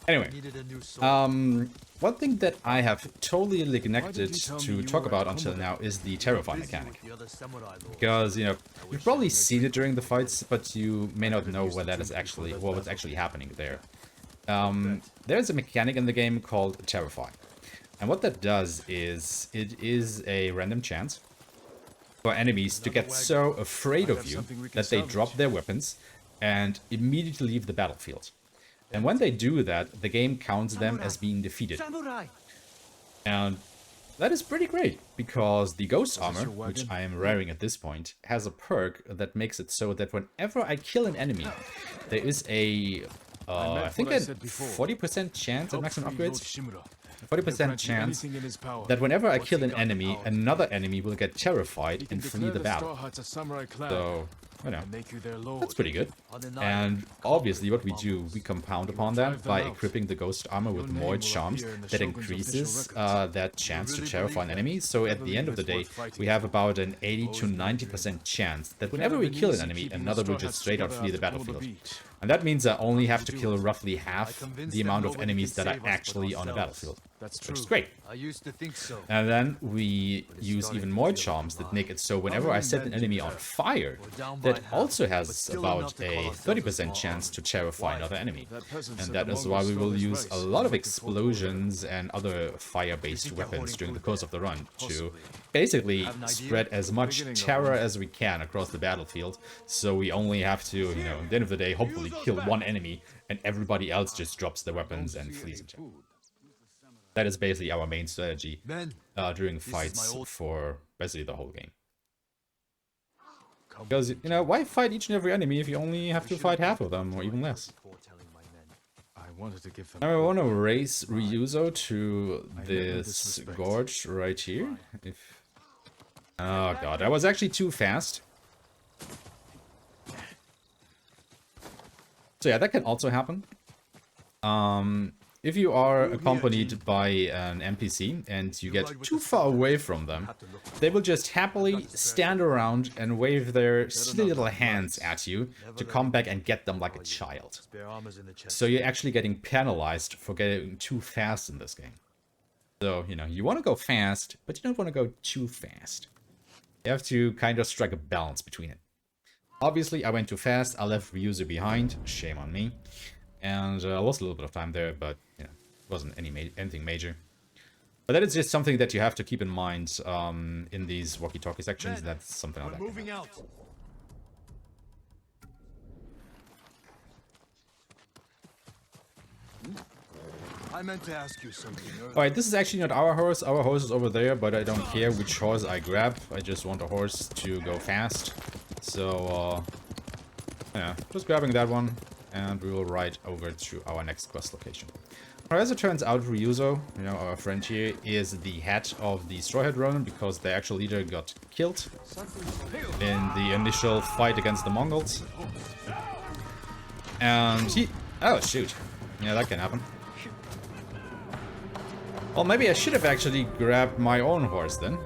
Anyway, Needed a new sword. one thing that I have totally neglected to talk about until now is the terrify mechanic. The other samurai lords. Because, you know, you've probably seen it during the fights, but you may not know what that is actually, what was actually happening there. There's a mechanic in the game called Terrify. And what that does is, it is a random chance for enemies to get so afraid of you that they drop their weapons and immediately leave the battlefield. And when they do that, the game counts them as being defeated. Samurai! And that is pretty great, because the ghost armor, which I am wearing at this point, has a perk that makes it so that whenever I kill an enemy, there is a, I think a 40% chance at maximum upgrades, 40% chance that whenever I kill an enemy, another enemy will get terrified and flee the battle. So, you know, that's pretty good. And obviously what we do, we compound upon that by equipping the ghost armor with more charms that increases that chance to terrify an enemy. So at the end of the day, we have about an 80 to 90% chance that whenever we kill an enemy, another will just straight out flee the battlefield. And that means I only have to kill roughly half the amount of enemies that are actually on the battlefield. That's Which is great. I used to think so. And then we use even more charms that make it so whenever I set an enemy on fire, that also has about a 30% chance to terrify another enemy. And that is why we will use a lot of explosions and other fire-based weapons during the course of the run to basically spread as much terror as we can across the battlefield. So we only have to, you know, at the end of the day, hopefully kill one enemy and everybody else just drops their weapons and flees in terror. That is basically our main strategy during fights for basically the whole game. Because, you know, why fight each and every enemy if you only have to fight half of them or even less? Now I want to race Ryuzo to this gorge right here. Oh god, that was actually too fast. So yeah, that can also happen. If you are accompanied by an NPC and you get too far away from them, they will just happily stand around and wave their silly little hands at you to come back and get them like a child. So you're actually getting penalized for getting too fast in this game. So, you know, you want to go fast, but you don't want to go too fast. You have to kind of strike a balance between it. Obviously, I went too fast, I left Ryuzo behind, shame on me. And I lost a little bit of time there, but you know, it wasn't anything major. But that is just something that you have to keep in mind in these walkie-talkie sections. That's something like that. Moving out. I meant to ask you something. Alright, this is actually not our horse. Our horse is over there, but I don't care which horse I grab. I just want a horse to go fast. So, yeah, just grabbing that one. And we will ride over to our next quest location. As it turns out, Ryuzo, you know, our friend here, is the head of the Straw Hat Ronin because the actual leader got killed in the initial fight against the Mongols. And he... Oh, shoot. Yeah, that can happen. Well, maybe I should have actually grabbed my own horse then.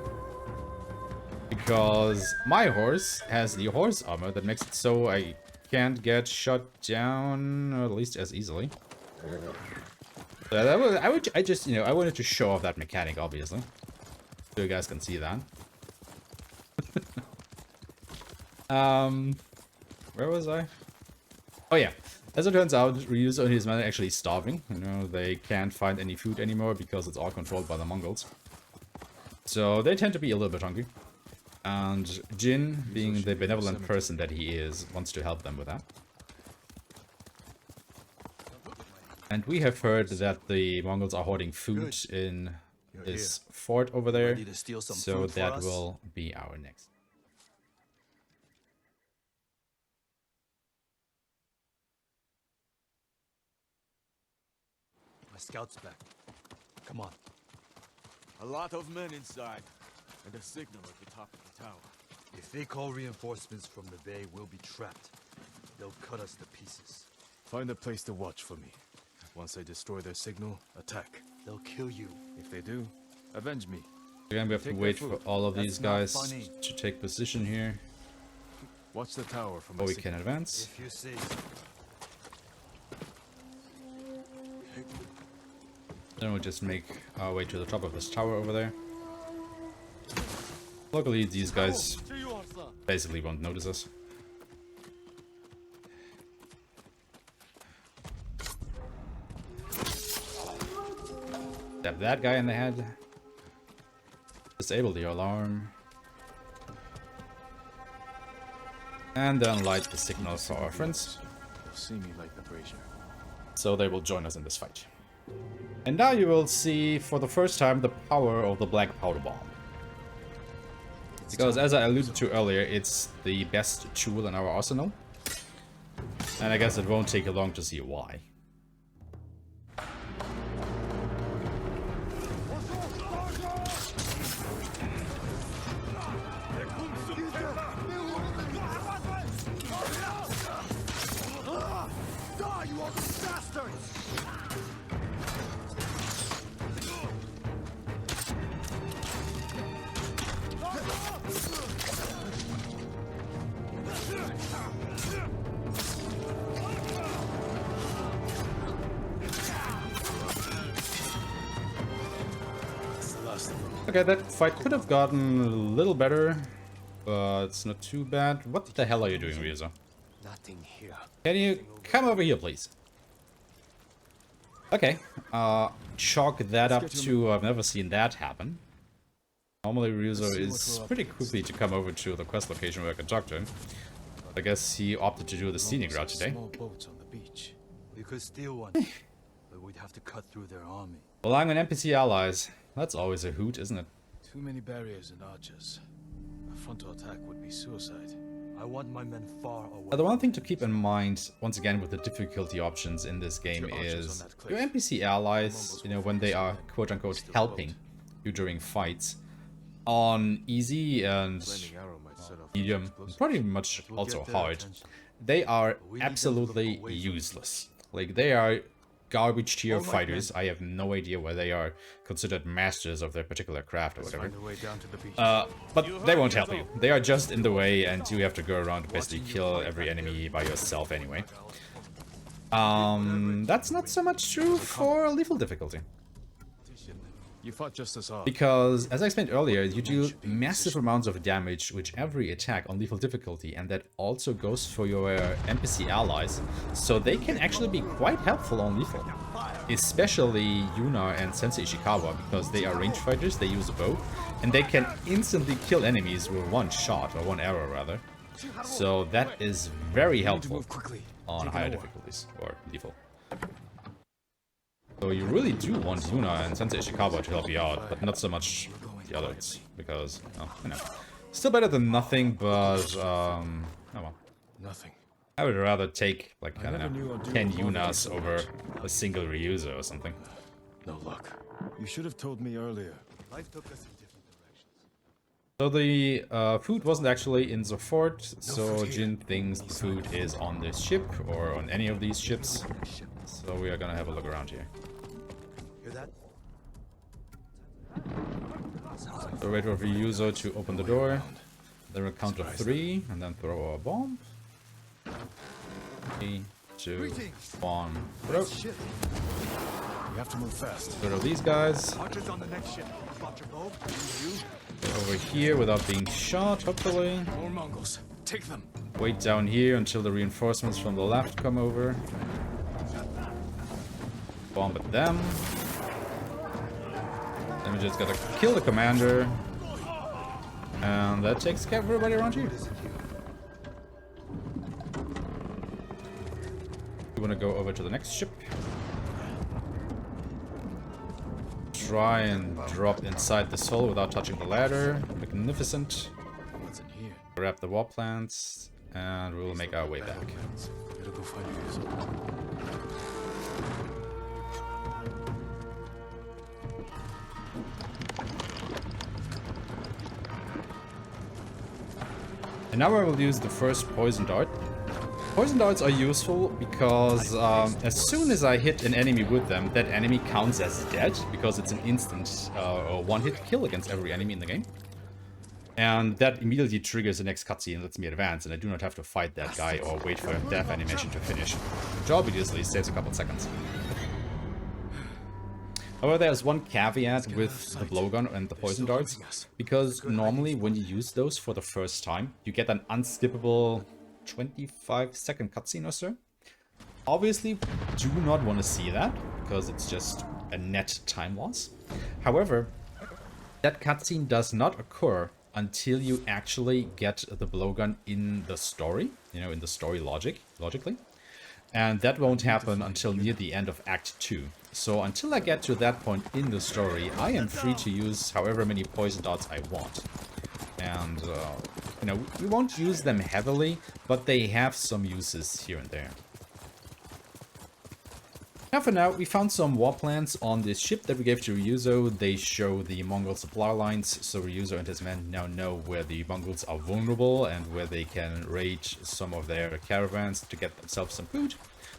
Because my horse has the horse armor that makes it so I can't get shot down, or at least as easily. So I just, you know, I wanted to show off that mechanic, obviously. So you guys can see that. Where was I? Oh yeah. As it turns out, Ryuzo and his men are actually starving. You know, they can't find any food anymore because it's all controlled by the Mongols. So they tend to be a little bit hungry. And Jin, being the benevolent person that he is, wants to help them with that. And we have heard that the Mongols are hoarding food in this fort over there, so that will be our next. My scout's back. Come on. A lot of men inside. And a signal at the top of the tower. If they call reinforcements from the bay, we'll be trapped. They'll cut us to pieces. Find a place to watch for me. Once I destroy their signal, attack. They'll kill you. If they do, avenge me. Again, we have to wait for all of these guys to take position here. Watch the tower from before we can advance. If you say Then we'll just make our way to the top of this tower over there. Luckily, these guys basically won't notice us. Stab that guy in the head. Disable the alarm. And then light the signal for our friends. see me like the brazier. So they will join us in this fight. And now you will see for the first time the power of the black powder bomb. Because as I alluded to earlier, it's the best tool in our arsenal. And I guess it won't take long to see why. Okay, that fight could have gotten a little better, but it's not too bad. What the hell are you doing, Ryuzo? Nothing here. Can you come over here, please? Okay, chalk that up to I've never seen that happen. Normally Ryuzo is pretty quickly to come over to the quest location where I can talk to him. I guess he opted to do the scenic route today. Small boats on the beach. We could steal one, but we'd have to cut through their army. Relying on NPC allies. That's always a hoot, isn't it? Too many barriers and archers. A frontal attack would be suicide. I want my men far away. The one thing to keep in mind, once again, with the difficulty options in this game is your NPC allies, you know, when they are quote-unquote helping you during fights, on easy and medium, pretty much also hard, they are absolutely useless. Like, they are garbage tier fighters. I have no idea why they are considered masters of their particular craft or whatever. But they won't help you. They are just in the way, and you have to go around to basically kill every enemy by yourself anyway. That's not so much true for lethal difficulty. You fought just as hard. Because, as I explained earlier, you do massive amounts of damage with every attack on lethal difficulty, and that also goes for your NPC allies, so they can actually be quite helpful on lethal. Especially Yuna and Sensei Ishikawa, because they are range fighters, they use a bow, and they can instantly kill enemies with one shot, or one arrow rather. So that is very helpful on higher difficulties, or lethal. So you really do want Yuna and Sensei Ishikawa to help you out, but not so much the others, because, well, you know, still better than nothing, but, oh well. Nothing. I would rather take, like, I don't know, 10 Yunas over a single Ryuzo or something. No luck. You should have told me earlier. Life took us in different directions. So the food wasn't actually in the fort, so Jin thinks the food is on this ship, or on any of these ships. So we are gonna have a look around here. Hear that? So wait for Ryuzo to open the door. Then we'll count to 3, and then throw a bomb. 3, 2, 1, throw. We have to move fast. Throw these guys. Archers on the next ship. Got your bow? Get over here without being shot, hopefully. More Mongols. Take them. Wait down here until the reinforcements from the left come over. Bomb at them. Then we just gotta kill the commander. And that takes care of everybody around here. We wanna go over to the next ship. Try and drop inside this hole without touching the ladder. Magnificent. What's in here? Grab the war plants, and we will make our way back. Better go find Ryuzo. And now I will use the first poison dart. Poison darts are useful because as soon as I hit an enemy with them, that enemy counts as dead, because it's an instant or one-hit kill against every enemy in the game. And that immediately triggers the next cutscene and lets me advance, and I do not have to fight that guy or wait for a death animation to finish, which obviously saves a couple seconds. However, there's one caveat with the blowgun and the poison darts, because normally when you use those for the first time, you get an unskippable 25-second cutscene or so. Obviously, do not want to see that, because it's just a net time loss. However, that cutscene does not occur until you actually get the blowgun in the story, you know, in the story logically. And that won't happen until near the end of Act 2. So until I get to that point in the story, I am free to use however many poison darts I want. And, you know, we won't use them heavily, but they have some uses here and there. Now for now, we found some war plants on this ship that we gave to Ryuzo. They show the Mongol supply lines, so Ryuzo and his men now know where the Mongols are vulnerable and where they can raid some of their caravans to get themselves some food.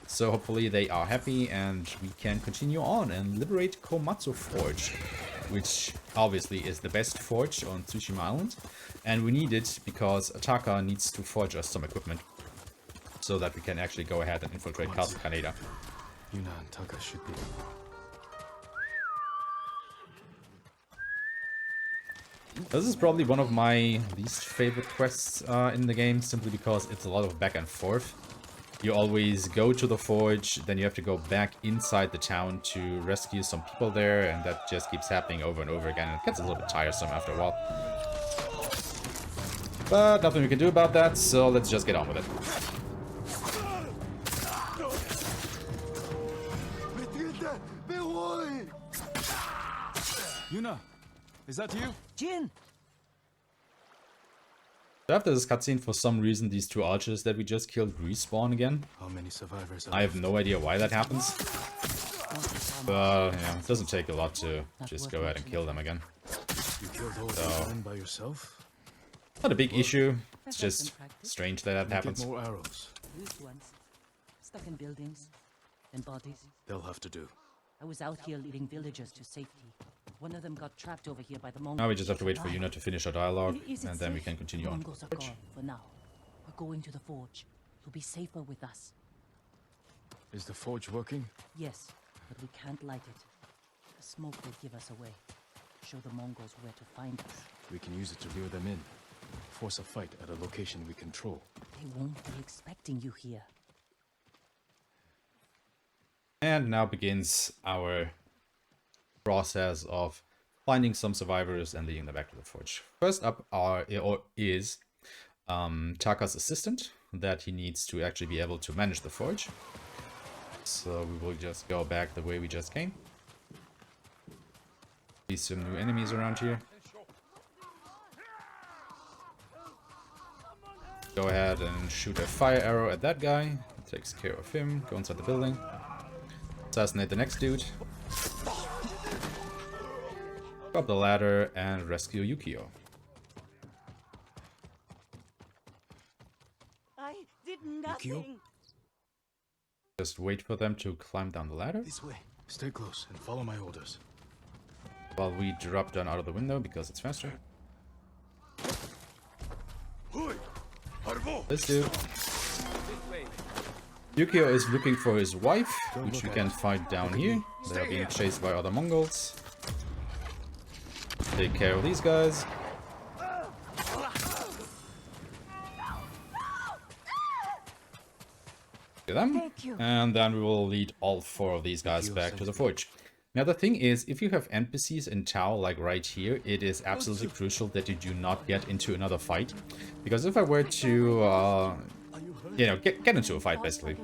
So hopefully they are happy and we can continue on and liberate Komatsu Forge, which obviously is the best forge on Tsushima Island. And we need it because Ataka needs to forge us some equipment so that we can actually go ahead and infiltrate Castle Kaneda. Yuna and Taka should be. This is probably one of my least favorite quests in the game, simply because it's a lot of back and forth. You always go to the forge, then you have to go back inside the town to rescue some people there, and that just keeps happening over and over again. And it gets a little bit tiresome after a while. But nothing we can do about that, so let's just get on with it. Yuna, is that you? Jin! After this cutscene, for some reason, these two archers that we just killed respawn again. How many survivors? I have no idea why that happens. But yeah, it doesn't take a lot to just go ahead and kill them again. You killed all of them by yourself? Not a big issue. It's just strange that that happens. Get more arrows. Used ones. Stuck in buildings. And bodies. They'll have to do. I was out here leading villagers to safety. One of them got trapped over here by the Mongols. Now we just have to wait for Yuna to finish her dialogue, and then we can continue on. Mongols are gone for now. We're going to the forge. You'll be safer with us. Is the forge working? Yes, but we can't light it. The smoke will give us away. Show the Mongols where to find us. We can use it to lure them in. Force a fight at a location we control. They won't be expecting you here. And now begins our process of finding some survivors and leading them back to the forge. First up is Taka's assistant, that he needs to actually be able to manage the forge. So we will just go back the way we just came. See some new enemies around here. Go ahead and shoot a fire arrow at that guy. Takes care of him. Go inside the building. Assassinate the next dude. Go up the ladder and rescue Yukio. I did nothing. Just wait for them to climb down the ladder. This way. Stay close and follow my orders. While we drop down out of the window because it's faster. This dude. Yukio is looking for his wife, which we can find down here. They are being chased by other Mongols. Take care of these guys. Get them. And then we will lead all four of these guys back to the forge. Now the thing is, if you have NPCs in Tau, like right here, it is absolutely crucial that you do not get into another fight. Because if I were to, you know, get into a fight basically,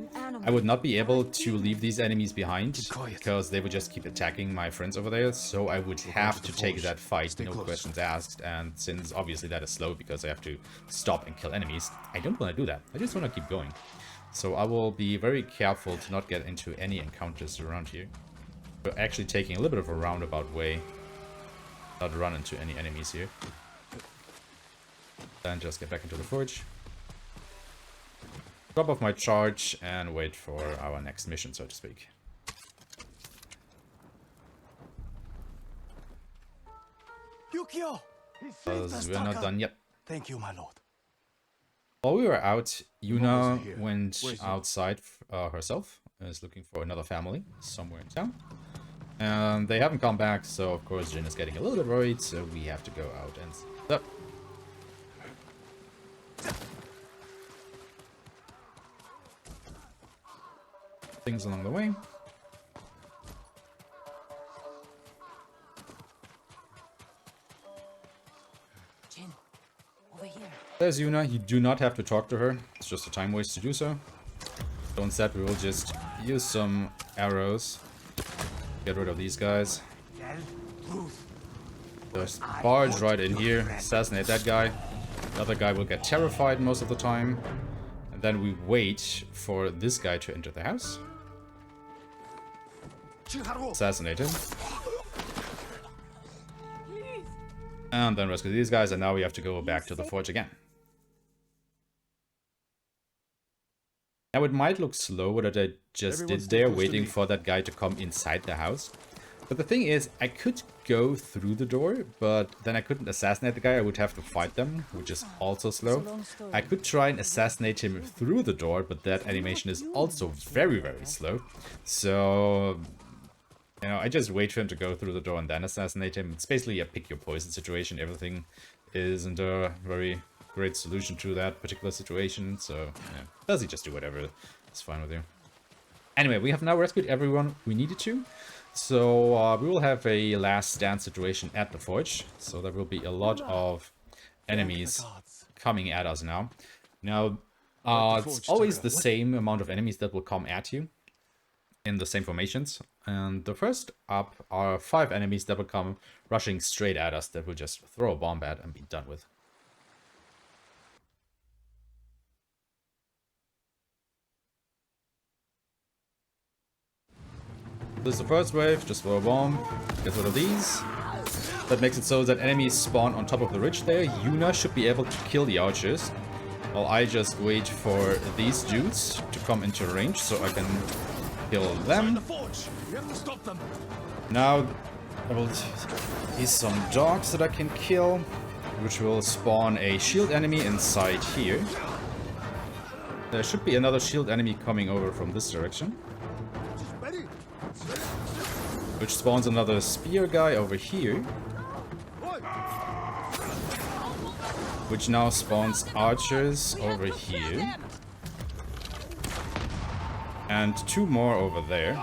I would not be able to leave these enemies behind, because they would just keep attacking my friends over there, so I would have to take that fight, no questions asked, and since obviously that is slow because I have to stop and kill enemies, I don't want to do that, I just want to keep going. So I will be very careful to not get into any encounters around here. We're actually taking a little bit of a roundabout way, not run into any enemies here. Then just get back into the forge. Drop off my charge and wait for our next mission, so to speak. Yukio! Because we're not done yet. Thank you, my lord. While we were out, Yuna went outside herself, is looking for another family somewhere in town. And they haven't come back, so of course Jin is getting a little bit worried, so we have to go out and stop. Things along the way. Jin, over here. There's Yuna. You do not have to talk to her. It's just a time waste to do so. So instead we will just use some arrows. Get rid of these guys. There's barge right in here. Assassinate that guy. The other guy will get terrified most of the time. And then we wait for this guy to enter the house. Assassinate him. And then rescue these guys, and now we have to go back to the forge again. Now it might look slow what I just did there, waiting for that guy to come inside the house. But the thing is, I could go through the door, but then I couldn't assassinate the guy, I would have to fight them, which is also slow. I could try and assassinate him through the door, but that animation is also very, very slow. So You know, I just wait for him to go through the door and then assassinate him. It's basically a pick your poison situation. Everything isn't a very great solution to that particular situation. So, yeah. Does he just do whatever is fine with you. Anyway, we have now rescued everyone we needed to. So, we will have a last stand situation at the forge. So, there will be a lot of enemies coming at us now. Now, it's always the same amount of enemies that will come at you in the same formations. And the first up are 5 enemies that will come rushing straight at us that we'll just throw a bomb at and be done with. This is the first wave, just throw a bomb, get rid of these. That makes it so that enemies spawn on top of the ridge there. Yuna should be able to kill the archers, while I just wait for these dudes to come into range so I can kill them. Now there will be some dogs that I can kill, which will spawn a shield enemy inside here. There should be another shield enemy coming over from this direction, which spawns another spear guy over here, which now spawns archers over here, and 2 more over there.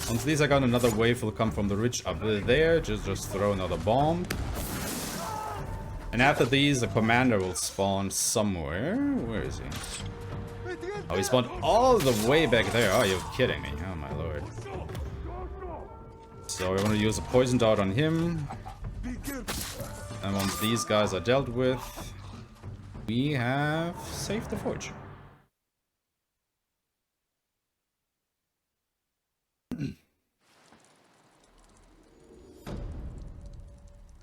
Once these are gone, another wave will come from the ridge up there. Just throw another bomb. And after these, the commander will spawn somewhere. Where is he? Oh, he spawned all the way back there. Are you kidding me? Oh my lord. So we want to use a poison dart on him. And once these guys are dealt with, we have saved the forge.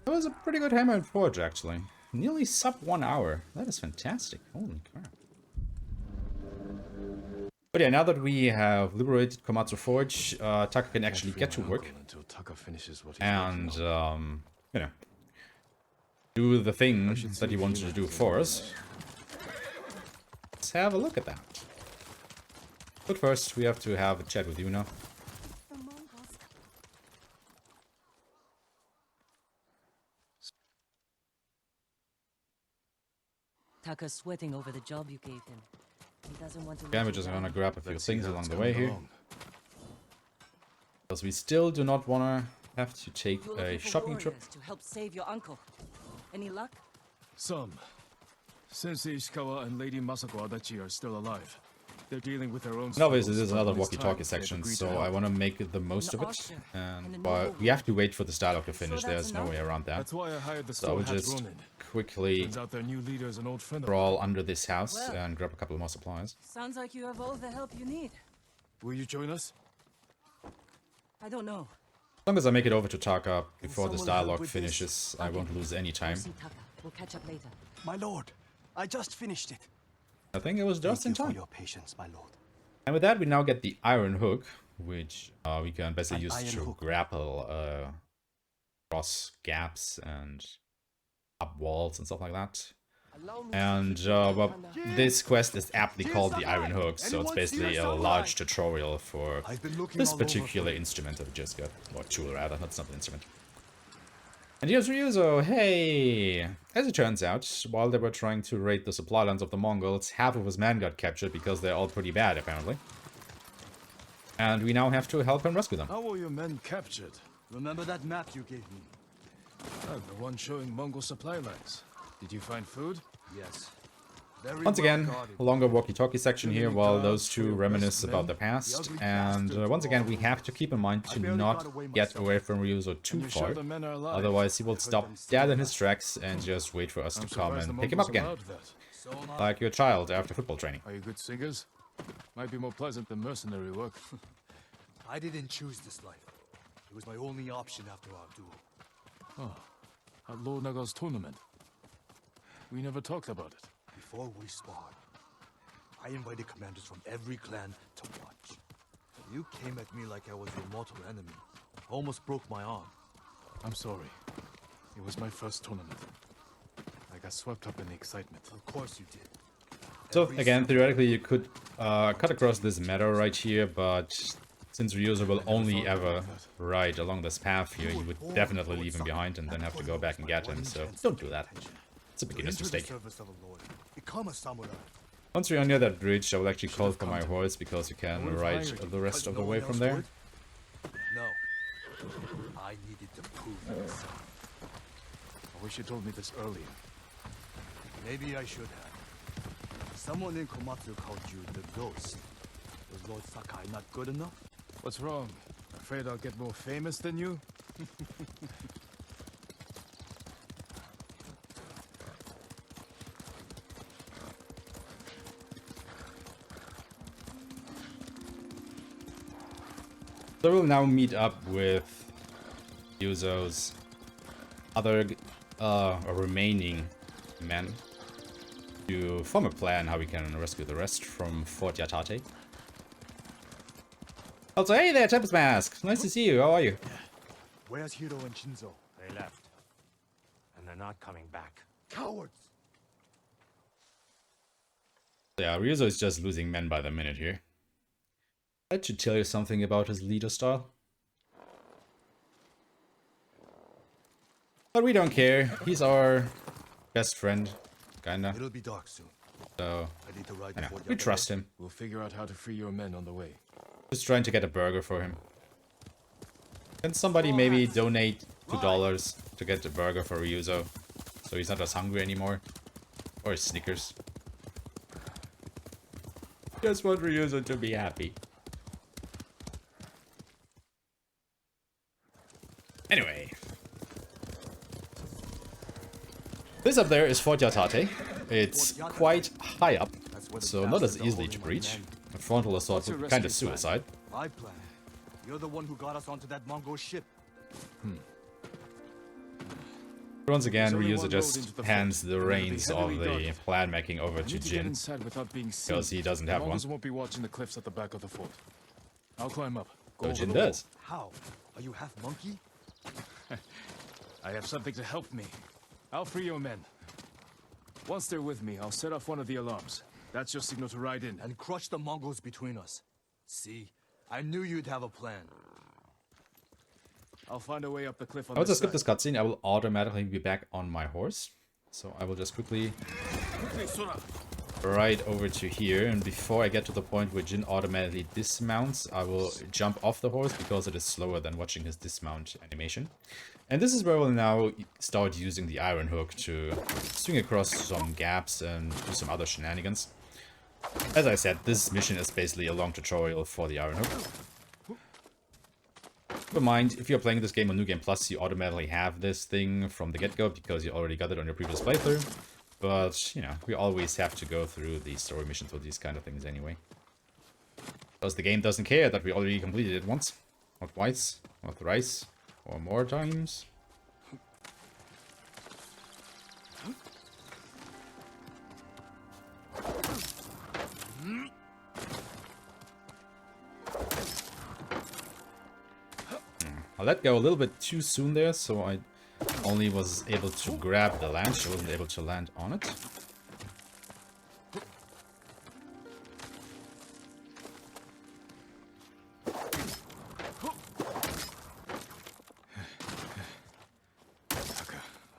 That was a pretty good hammer and forge, actually. Nearly sub 1 hour. That is fantastic. Holy crap. But yeah, now that we have liberated Komatsu Forge, Taka can actually get to work. And, you know, do the thing that he wanted to do for us. Let's have a look at that. But first, we have to have a chat with Yuna. Taka's sweating over the job you gave him. He doesn't want to. Again, we're just gonna grab a few things along the way here. Because we still do not wanna have to take a shopping trip. To help save your uncle. Any luck? Some. Sensei Ishikawa and Lady Masako Adachi are still alive. They're dealing with their own. And obviously, there's another walkie-talkie section, so I want to make the most of it. But we have to wait for this dialogue to finish. There's no way around that. So I will just quickly crawl under this house and grab a couple more supplies. Sounds like you have all the help you need. Will you join us? I don't know. As long as I make it over to Taka before this dialogue finishes, I won't lose any time. We'll catch up later. My lord, I just finished it. I think it was just in time. For your patience, my lord. And with that, we now get the iron hook, which we can basically use to grapple across gaps and up walls and stuff like that. And well, this quest is aptly called the Iron Hook, so it's basically a large tutorial for this particular instrument that we just got. Or tool, rather. That's not an instrument. And here's Ryuzo. Hey! As it turns out, while they were trying to raid the supply lines of the Mongols, half of his men got captured because they're all pretty bad, apparently. And we now have to help him rescue them. How were your men captured? Remember that map you gave me? The one showing Mongol supply lines. Did you find food? Yes. Once again, a longer walkie-talkie section here while those two reminisce about the past. And once again, we have to keep in mind to not get away from Ryuzo too far. Otherwise, he will stop dead in his tracks and just wait for us to come and pick him up again. Like your child after football training. Are you good singers? Might be more pleasant than mercenary work. I didn't choose this life. It was my only option after our duel. Oh, at Lord Naga's tournament. We never talked about it. Before we sparred, I invited commanders from every clan to watch. You came at me like I was your mortal enemy. Almost broke my arm. I'm sorry. It was my first tournament. I got swept up in the excitement. Of course you did. So again, theoretically, you could cut across this meadow right here, but since Ryuzo will only ever ride along this path here, you would definitely leave him behind and then have to go back and get him, so don't do that. It's a beginner's mistake. Become a samurai. Once you're near that bridge, I will actually call for my horse, because you can ride the rest of the way from there. No. I needed to prove myself. I wish you told me this earlier. Maybe I should have. Someone in Komatsu called you the Ghost. Was Lord Sakai not good enough? What's wrong? Afraid I'll get more famous than you? So we'll now meet up with Ryuzo's other remaining men to form a plan how we can rescue the rest from Fort Yatate. Also, hey there, Tempest Mask! Nice to see you, how are you? Where's Hiro and Shinzo? They left. And they're not coming back. Cowards! Yeah, Ryuzo is just losing men by the minute here. That should tell you something about his leader style. But we don't care. He's our best friend, kinda. It'll be dark soon. So, I need to ride yeah, before we trust him. We'll figure out how to free your men on the way. Just trying to get a burger for him. Can somebody maybe donate $2 to get a burger for Ryuzo, so he's not as hungry anymore? Or Snickers. Just want Ryuzo to be happy. Anyway. This up there is Fort Yatate. It's quite high up, so not as easily to breach. A frontal assault would be kind of suicide. My plan. You're the one who got us onto that Mongol ship. Once again, Ryuzo just hands the reins of the plan making over to Jin, because he doesn't have one. Mongols won't be watching the cliffs at the back of the fort. I'll climb up. So Jin does. How? Are you half monkey? I have something to help me. I'll free your men. Once they're with me, I'll set off one of the alarms. That's your signal to ride in. And crush the Mongols between us. See? I knew you'd have a plan. I'll find a way up the cliff on I will this just skip side. this cutscene. I will automatically be back on my horse. So I will just quickly ride over to here. And before I get to the point where Jin automatically dismounts, I will jump off the horse because it is slower than watching his dismount animation. And this is where we'll now start using the iron hook to swing across some gaps and do some other shenanigans. As I said, this mission is basically a long tutorial for the iron hook. Keep in mind, if you're playing this game on New Game Plus, you automatically have this thing from the get-go because you already got it on your previous playthrough. But, you know, we always have to go through the story missions for these kind of things anyway. Because the game doesn't care that we already completed it once, or twice, or thrice, or more times. I let go a little bit too soon there, so I only was able to grab the launch. I wasn't able to land on it.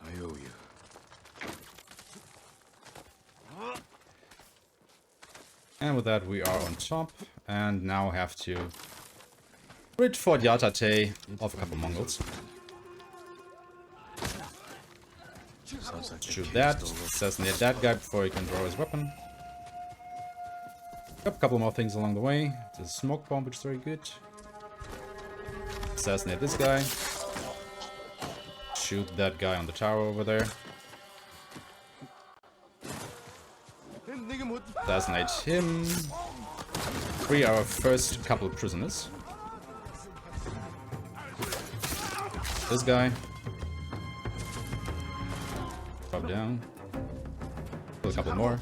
I owe you. And with that, we are on top, and now have to rid Fort Yatate of a couple Mongols. Shoot that, assassinate that guy before he can draw his weapon. Got a couple more things along the way. There's a smoke bomb, which is very good. Assassinate this guy. Shoot that guy on the tower over there. Assassinate him. Free our first couple of prisoners. This guy. Drop down. Kill a couple more.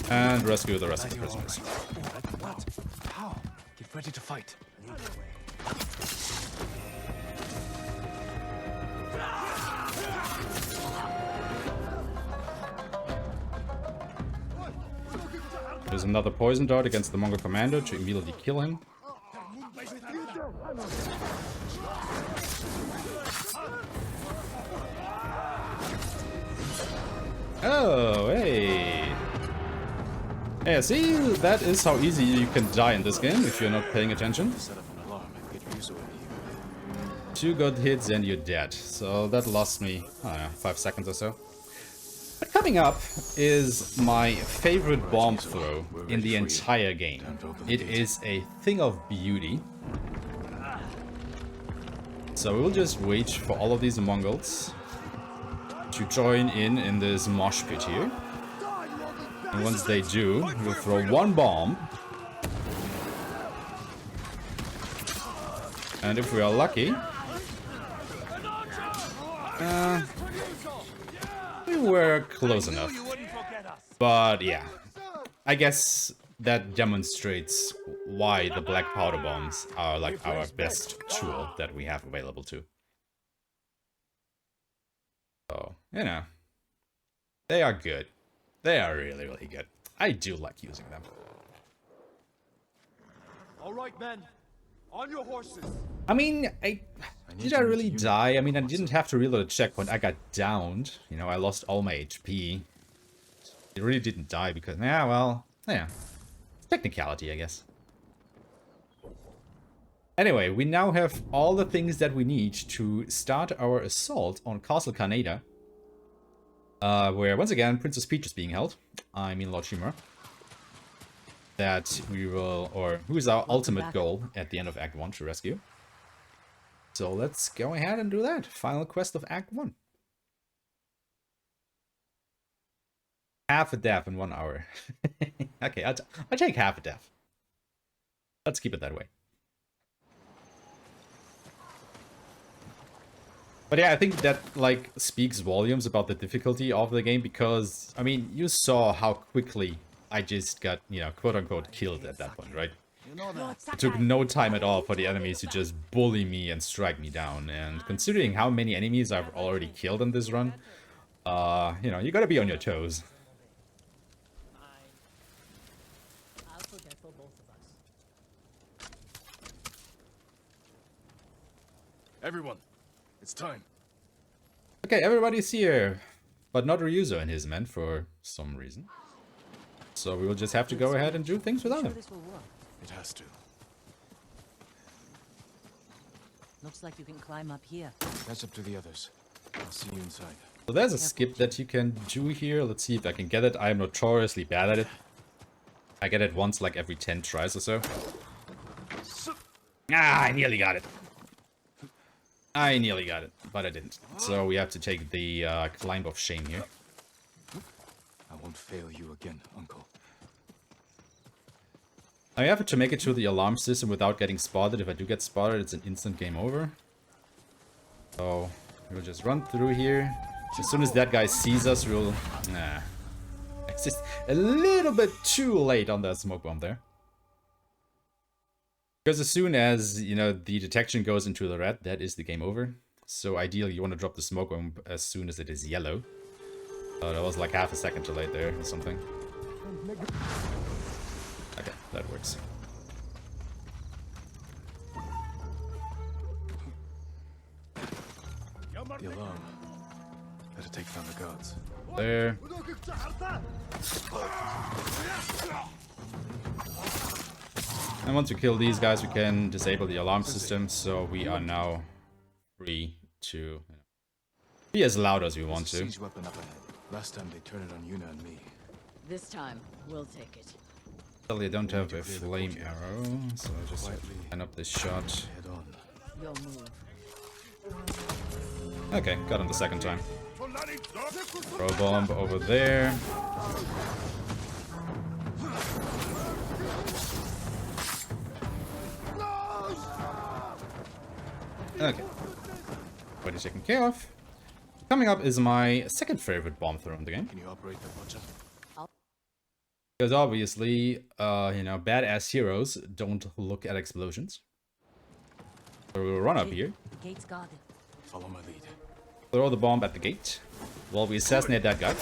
And rescue the rest of the prisoners. What? How? Get ready to fight. There's another poison dart against the Mongol commander to immediately kill him. Oh, hey. Yeah, see, that is how easy you can die in this game if you're not paying attention. Two good hits and you're dead. So that lost me, I don't know, 5 seconds or so. But coming up is my favorite bomb throw in the entire game. It is a thing of beauty. So we'll just wait for all of these Mongols to join in this mosh pit here. And once they do, we'll throw one bomb. And if we are lucky, we were close enough. But yeah, I guess that demonstrates why the black powder bombs are like our best tool that we have available to. So, you know, they are good. They are really, really good. I do like using them. All right, men. On your horses. I mean, did I really die? I mean, I didn't have to reload a checkpoint. I got downed. You know, I lost all my HP. It really didn't die because, yeah, well, yeah. Technicality, I guess. Anyway, we now have all the things that we need to start our assault on Castle Kaneda. Where, once again, Princess Peach is being held. I mean Lord Shimura. That we will, or who is our ultimate goal at the end of Act 1 to rescue. So let's go ahead and do that. Final quest of Act 1. Half a death in 1 hour. Okay, I'll take half a death. Let's keep it that way. But yeah, I think that, like, speaks volumes about the difficulty of the game, because, I mean, you saw how quickly I just got, you know, quote-unquote killed at that point, right? It took no time at all for the enemies to just bully me and strike me down, and considering how many enemies I've already killed in this run, you know, you gotta be on your toes. Everyone, it's time. Okay, everybody's here, but not Ryuzo and his men for some reason. So we will just have to go ahead and do things without him. It has to. Looks like you can climb up here. Catch up to the others. I'll see you inside. So there's a skip that you can do here. Let's see if I can get it. I am notoriously bad at it. I get it once like every 10 tries or so. Ah, I nearly got it. I nearly got it, but I didn't. So we have to take the climb of shame here. I won't fail you again, Uncle. I have to make it to the alarm system without getting spotted. If I do get spotted, it's an instant game over. So we'll just run through here. As soon as that guy sees us, we'll... Nah. It's just a little bit too late on that smoke bomb there. Because as soon as, you know, the detection goes into the red, that is the game over. So ideally you want to drop the smoke bomb as soon as it is yellow. That was like half a second too late there or something. Okay, that works. The alarm. Better take down the guards. There. And once we kill these guys, we can disable the alarm system, so we are now free to be as loud as we want to. Siege weapon up ahead. Last time they turned it on Yuna and me. This time, we'll take it. Sadly, I don't have a flame arrow, so I'll just line up this shot. Head on. Your move. Okay, got him the second time. Throw a bomb over there. Okay. Already taken care of. Coming up is my second favorite bomb throw in the game. Can you operate the butcher? Because obviously, you know, badass heroes don't look at explosions. So we'll run up here. Gate's guarded. Follow my lead. Throw the bomb at the gate while we assassinate that guy.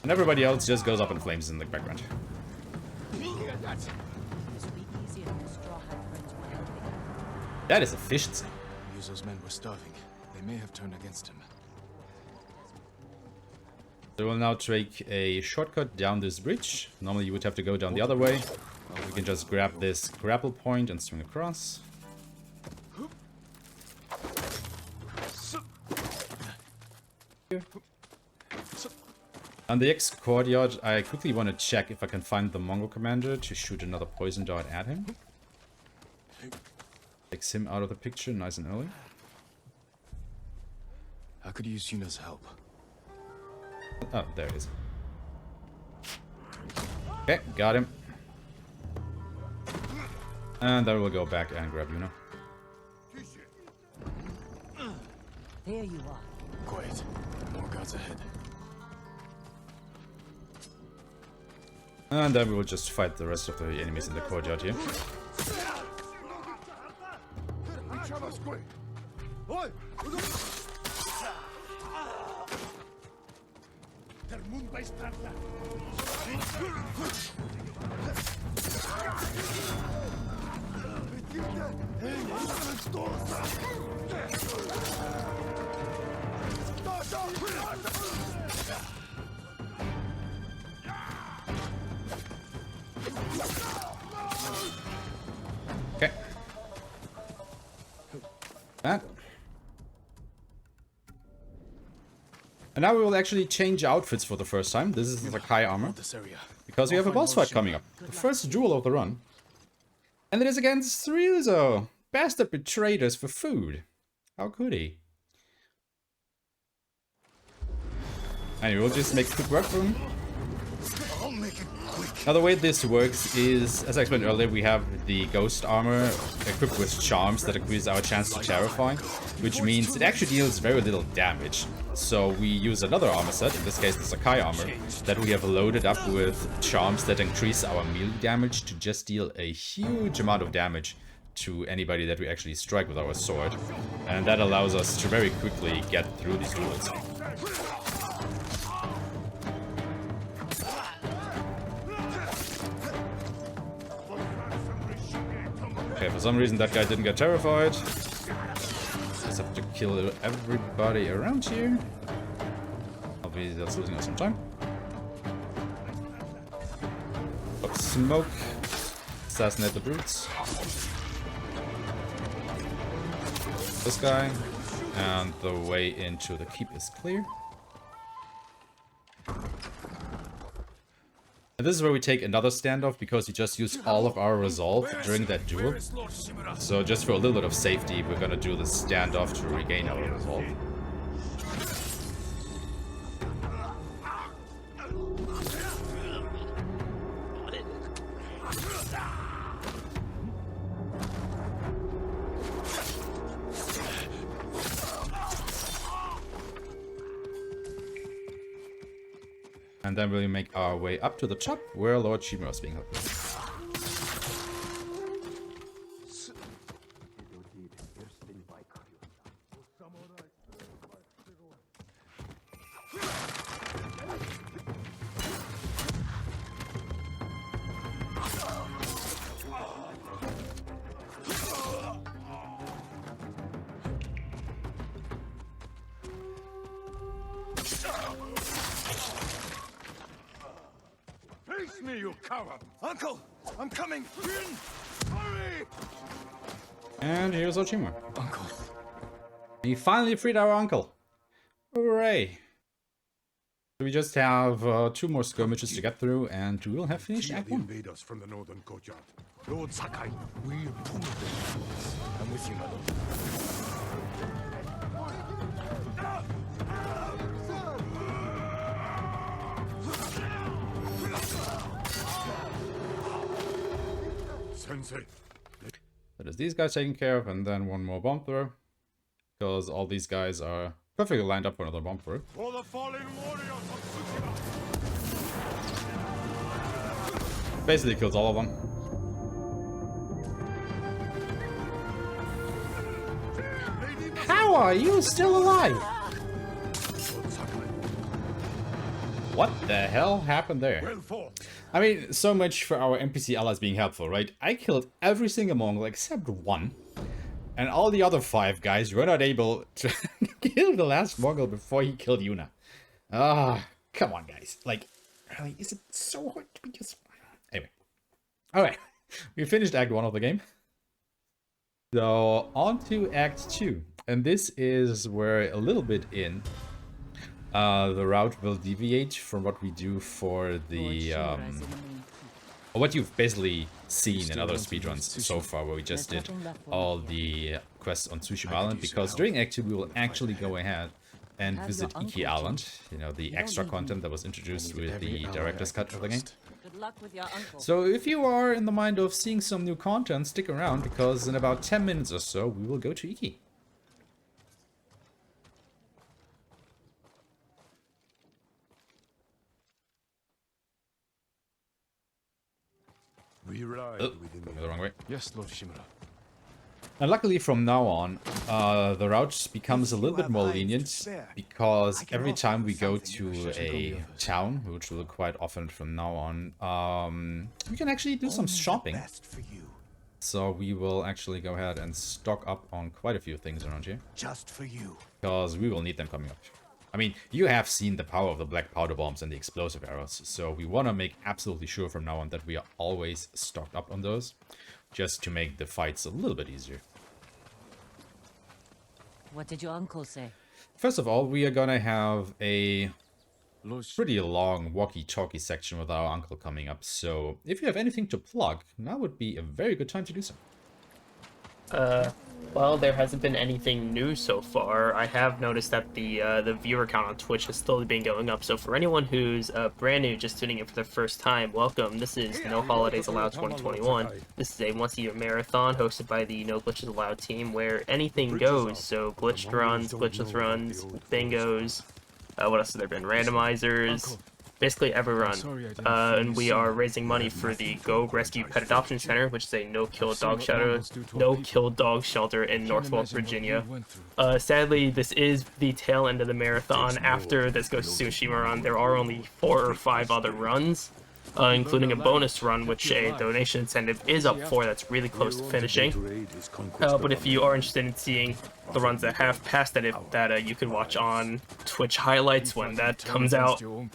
And everybody else just goes up in flames in the background. This will be easier if the Straw Hat friends were helping. That is efficiency. Yuzo's men were starving. They may have turned against him. So we'll now take a shortcut down this bridge. Normally you would have to go down the other way. We can just grab this grapple point and swing across. On the ex-courtyard, I quickly want to check if I can find the Mongol commander to shoot another poison dart at him. Takes him out of the picture nice and early. I could use Yuna's help. Oh, there it is. Okay, got him. And then we'll go back and grab Yuna. There you are. Quiet. More guards ahead. And then we will just fight the rest of the enemies in the courtyard here. Okay. That. And now we will actually change outfits for the first time. This is the Sakai armor. Because we have a boss fight coming up. The first duel of the run. And it is against Ryuzo. Bastard betrayed us for food. How could he? Anyway, we'll just make quick work for him. Now the way this works is, as I explained earlier, we have the ghost armor equipped with charms that increase our chance to terrify, which means it actually deals very little damage. So we use another armor set, in this case the Sakai armor, that we have loaded up with charms that increase our melee damage to just deal a huge amount of damage to anybody that we actually strike with our sword. And that allows us to very quickly get through these duels. Okay, for some reason that guy didn't get terrified. Just have to kill everybody around here. Obviously that's losing us some time. Pop smoke. Assassinate the brutes. This guy. And the way into the keep is clear. And this is where we take another standoff because we just used all of our resolve during that duel. So just for a little bit of safety, we're gonna do the standoff to regain our resolve. And then we'll make our way up to the top, where Lord Shimura is being held. Me, you coward! Uncle! I'm coming! Jin! Hurry! And here's Oshima. Uncle. We finally freed our uncle. Hooray! So we just have 2 more skirmishes to get through, and we will have finished Act 1. Invaders from the northern courtyard. Lord Sakai, we pulled them. I'm with you, my lord. Sensei. That is these guys taken care of, and then 1 more bomb throw. Because all these guys are perfectly lined up for another bomb throw. For the fallen warriors of Tsushima! Basically kills all of them. How are you still alive? What the hell happened there? Well fought. I mean, so much for our NPC allies being helpful, right? I killed every single Mongol except one. And all the other 5 guys were not able to kill the last Mongol before he killed Yuna. Ah, come on, guys. Like, really, is it so hard to be just... Anyway. Alright, we finished Act 1 of the game. So, on to Act 2. And this is where a little bit in the route will deviate from what we do for the... what you've basically seen in other speedruns so far, where we just did all the quests on Tsushima Island, because during Act 2 we will actually go ahead and visit Iki Island, you know, the extra content that was introduced with the director's cut of the game. So if you are in the mind of seeing some new content, stick around, because in about 10 minutes or so we will go to Iki. We ride Oh, within the wrong way. Yes, Lord Shimura. And luckily from now on, the route becomes a little bit more lenient, because every time we go to a town, which will quite often from now on, we can actually do some shopping. So we will actually go ahead and stock up on quite a few things around here. Just for you. Because we will need them coming up. I mean, you have seen the power of the black powder bombs and the explosive arrows, so we want to make absolutely sure from now on that we are always stocked up on those, just to make the fights a little bit easier. What did your uncle say? First of all, we are gonna have a pretty long walkie-talkie section with our uncle coming up, so if you have anything to plug, now would be a very good time to do so. Well, there hasn't been anything new so far. I have noticed that the viewer count on Twitch has slowly been going up. So for anyone who's brand new, just tuning in for the first time, welcome. This is No Holidays Allowed 2021. This is a once-a-year marathon hosted by the No Glitches Allowed team, where anything goes. So glitched runs, glitchless runs, bingos. What else has there been? Randomizers. Basically every run. And we are raising money for the Go Rescue Pet Adoption Center, which is a no-kill dog shelter in Norfolk, Virginia. Sadly, this is the tail end of the marathon. After this goes to Tsushima run, there are only 4 or 5 other runs, including a bonus run, which a donation incentive is up for. That's really close to finishing. But if you are interested in seeing the runs that have passed that you can watch on Twitch highlights when that comes out, or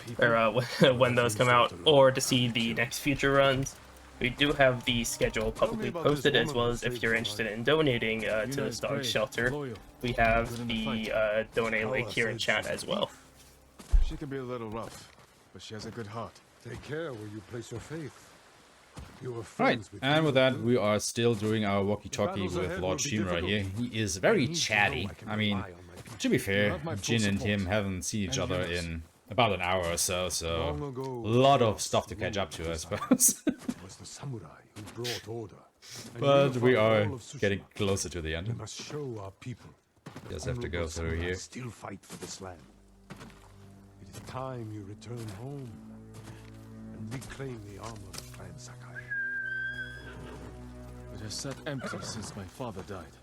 when those come out, or to see the next future runs, we do have the schedule publicly posted, as well as if you're interested in donating to this dog shelter, we have the donate link here in chat as well. She can be a little rough, but she has a good heart. Take care where you place your faith. Right, and with that, we are still doing our walkie-talkie with Lord Shimura here. He is very chatty. I mean, to be fair, Jin and him haven't seen each other in about an hour or so, a lot of stuff to catch up to, I suppose. But we are getting closer to the end. We must show our people. Just have to go through here. Still fight for this land. It is time you return home and reclaim the armor of Clan Sakai. It has sat empty since my father died.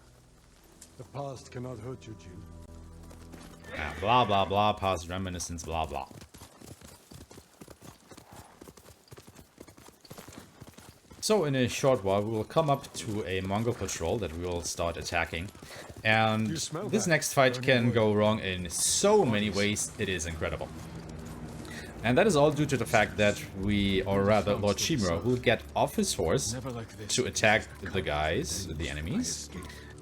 The past cannot hurt you, Jin. Ah, blah blah blah, past reminiscence, blah blah. So in a short while, we will come up to a Mongol patrol that we will start attacking. And this next fight can go wrong in so many ways, it is incredible. And that is all due to the fact that we, or rather Lord Shimura, will get off his horse to attack the guys, the enemies.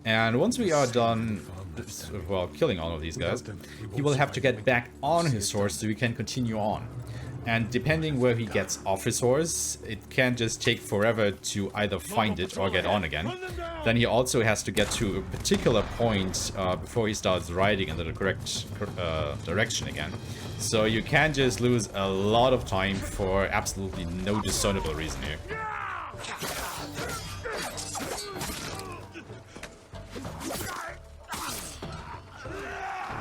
And once we are done, well, killing all of these guys, he will have to get back on his horse so he can continue on. And depending where he gets off his horse, it can just take forever to either find it or get on again. Then he also has to get to a particular point before he starts riding in the correct direction again. So you can just lose a lot of time for absolutely no discernible reason here.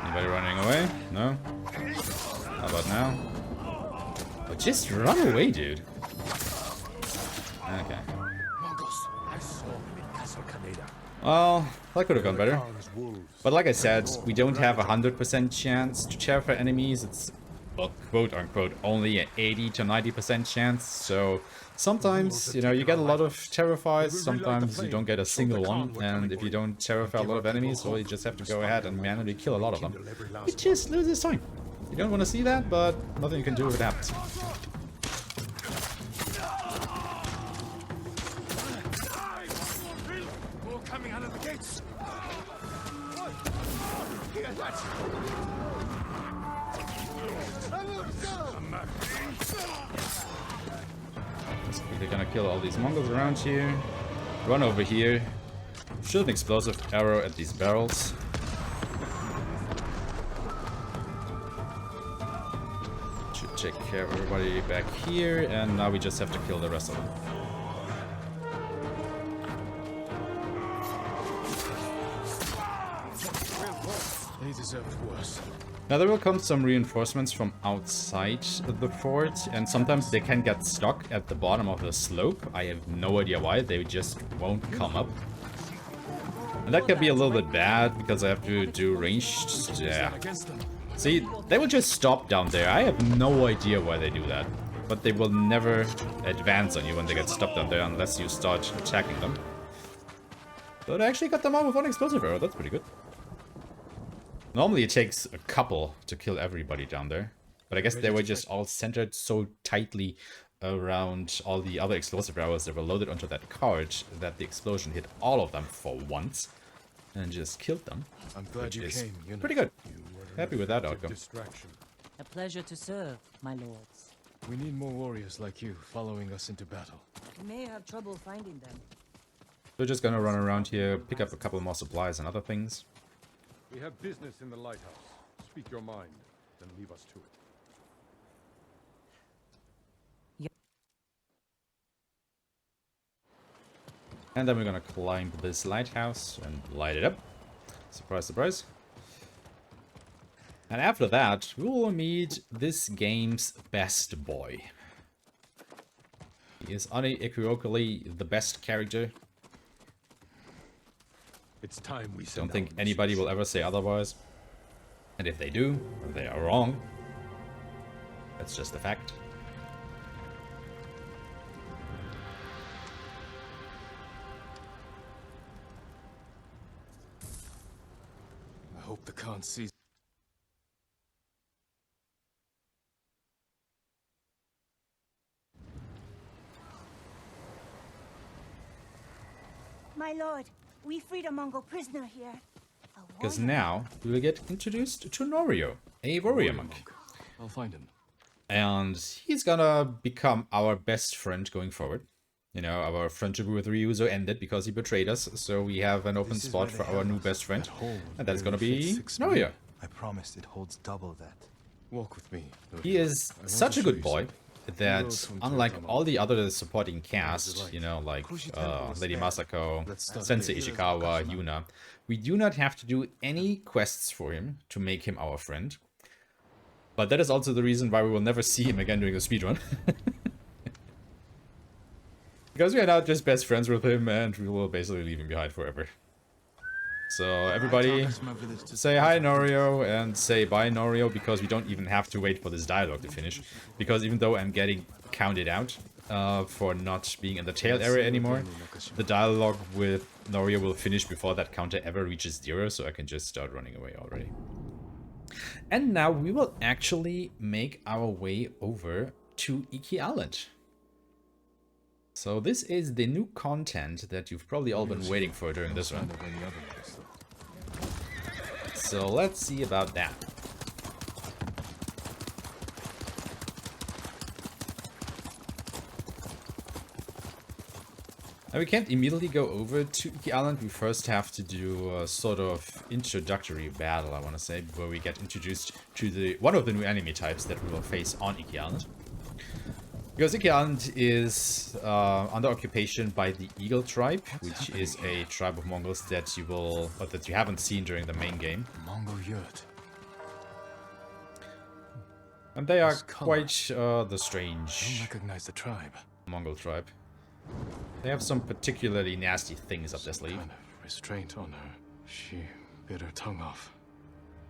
Anybody running away? No? How about now? Oh, just run away, dude. Okay. Well, that could have gone better. But like I said, we don't have 100% chance to chair for enemies. It's well, quote-unquote, only an 80 to 90% chance, so sometimes, you know, you get a lot of terrifies, sometimes you don't get a single one, and if you don't terrify a lot of enemies, well, you just have to go ahead and manually kill a lot of them. It just loses time. You don't want to see that, but nothing you can do if it happens. More coming out of the gates. They're gonna kill all these Mongols around here. Run over here. Shoot an explosive arrow at these barrels. Should take care of everybody back here, and now we just have to kill the rest of them. They deserved worse. Now there will come some reinforcements from outside the fort, and sometimes they can get stuck at the bottom of the slope. I have no idea why, they just won't come up. And that can be a little bit bad, because I have to do ranged... yeah. See, they will just stop down there. I have no idea why they do that. But they will never advance on you when they get stuck down there, unless you start attacking them. But I actually got them out with one explosive arrow, that's pretty good. Normally it takes a couple to kill everybody down there. But I guess they were just all centered so tightly around all the other explosive arrows that were loaded onto that cart that the explosion hit all of them for once. And just killed them. I'm glad you came, you know. Pretty good. Happy with that outcome. A pleasure to serve, my lords. We need more warriors like you following us into battle. We may have trouble finding them. We're just gonna run around here, pick up a couple more supplies and other things. We have business in the lighthouse. Speak your mind, then leave us to it. And then we're gonna climb this lighthouse and light it up. Surprise, surprise. And after that, we will meet this game's best boy. He is unequivocally the best character. It's time we don't think anybody will ever say otherwise. And if they do, they are wrong. That's just a fact. I hope the Khan sees. My lord, we freed a Mongol prisoner here. Because now we will get introduced to Norio, a warrior monk. I'll find him. And he's gonna become our best friend going forward. You know, our friendship with Ryuzo ended because he betrayed us, so we have an open spot for our new best friend. And that's gonna be Norio. I promised it holds double that. Walk with me. He is such a good boy that, unlike all the other supporting cast, you know, like Lady Masako, Sensei Ishikawa, Yuna, we do not have to do any quests for him to make him our friend. But that is also the reason why we will never see him again during the speedrun. Because we are now just best friends with him and we will basically leave him behind forever. So everybody say hi Norio and say bye Norio, because we don't even have to wait for this dialogue to finish. Because even though I'm getting counted out for not being in the tail area anymore, the dialogue with Norio will finish before that counter ever reaches 0, so I can just start running away already. And now we will actually make our way over to Iki Island. So this is the new content that you've probably all been waiting for during this run. So let's see about that. Now we can't immediately go over to Iki Island. We first have to do a sort of introductory battle, I want to say, where we get introduced to one of the new enemy types that we will face on Iki Island. Because Iki Island is under occupation by the Eagle tribe, which is a tribe of Mongols that you haven't seen during the main game. Mongol yurt. And they are quite the strange. I don't recognize the tribe. Mongol tribe. They have some particularly nasty things up their sleeve. Kind of restraint on her. She bit her tongue off.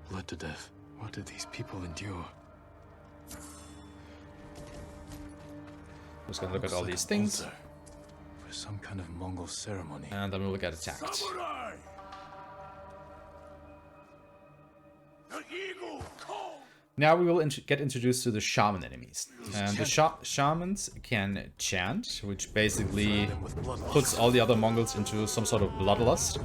Bled to death. What did these people endure? Just gonna look at all these things. For some kind of Mongol ceremony. And then we'll get attacked. Samurai! The eagle! Now we will get introduced to the shaman enemies. And the shamans can chant, which basically puts all the other Mongols into some sort of bloodlust.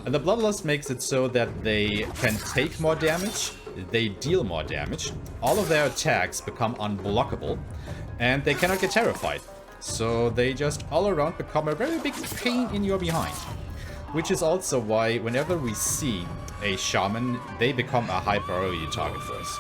And the bloodlust makes it so that they can take more damage, they deal more damage, all of their attacks become unblockable, and they cannot get terrified. So they just all around become a very big pain in your behind. Which is also why whenever we see a shaman, they become a high priority target for us.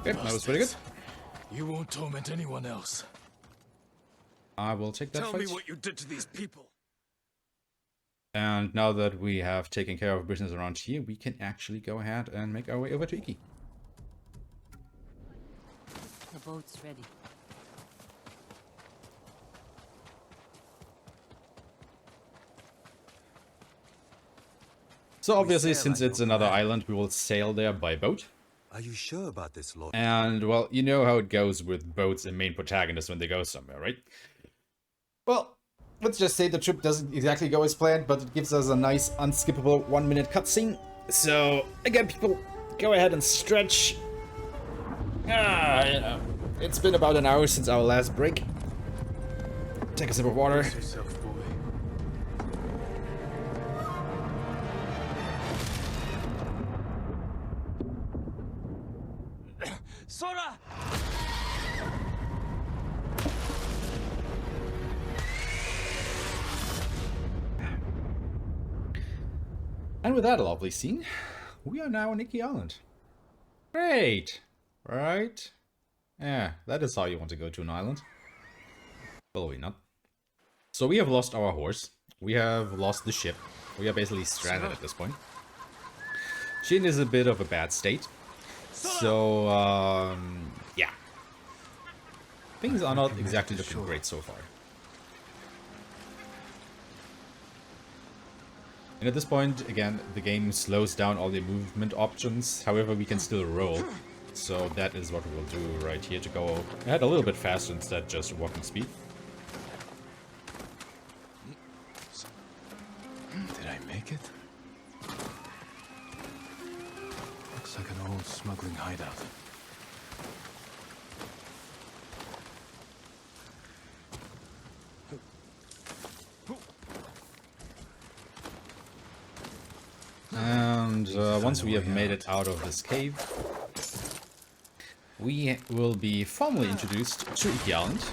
Okay, that was pretty good. You won't torment anyone else. I will take that Tell fight. me what you did to these people. And now that we have taken care of business around here, we can actually go ahead and make our way over to Iki. The boat's ready. So obviously, since it's another island, we will sail there by boat. Are you sure about this, Lord? And, well, you know how it goes with boats and main protagonists when they go somewhere, right? Well, let's just say the trip doesn't exactly go as planned, but it gives us a nice, unskippable 1-minute cutscene. So, again, people, go ahead and stretch. You know, it's been about an hour since our last break. Take a sip of water. Sora! And with that lovely scene, we are now on Iki Island. Great! Right? Yeah, that is how you want to go to an island. Probably not. So we have lost our horse. We have lost the ship. We are basically stranded at this point. Jin is a bit of a bad state. So, yeah. Things are not exactly looking great so far. And at this point, again, the game slows down all the movement options. However, we can still roll. So that is what we will do right here to go ahead a little bit faster instead of just walking speed. Did I make it? Looks like an old smuggling hideout. And once we have made it out of this cave, we will be formally introduced to Iki Island.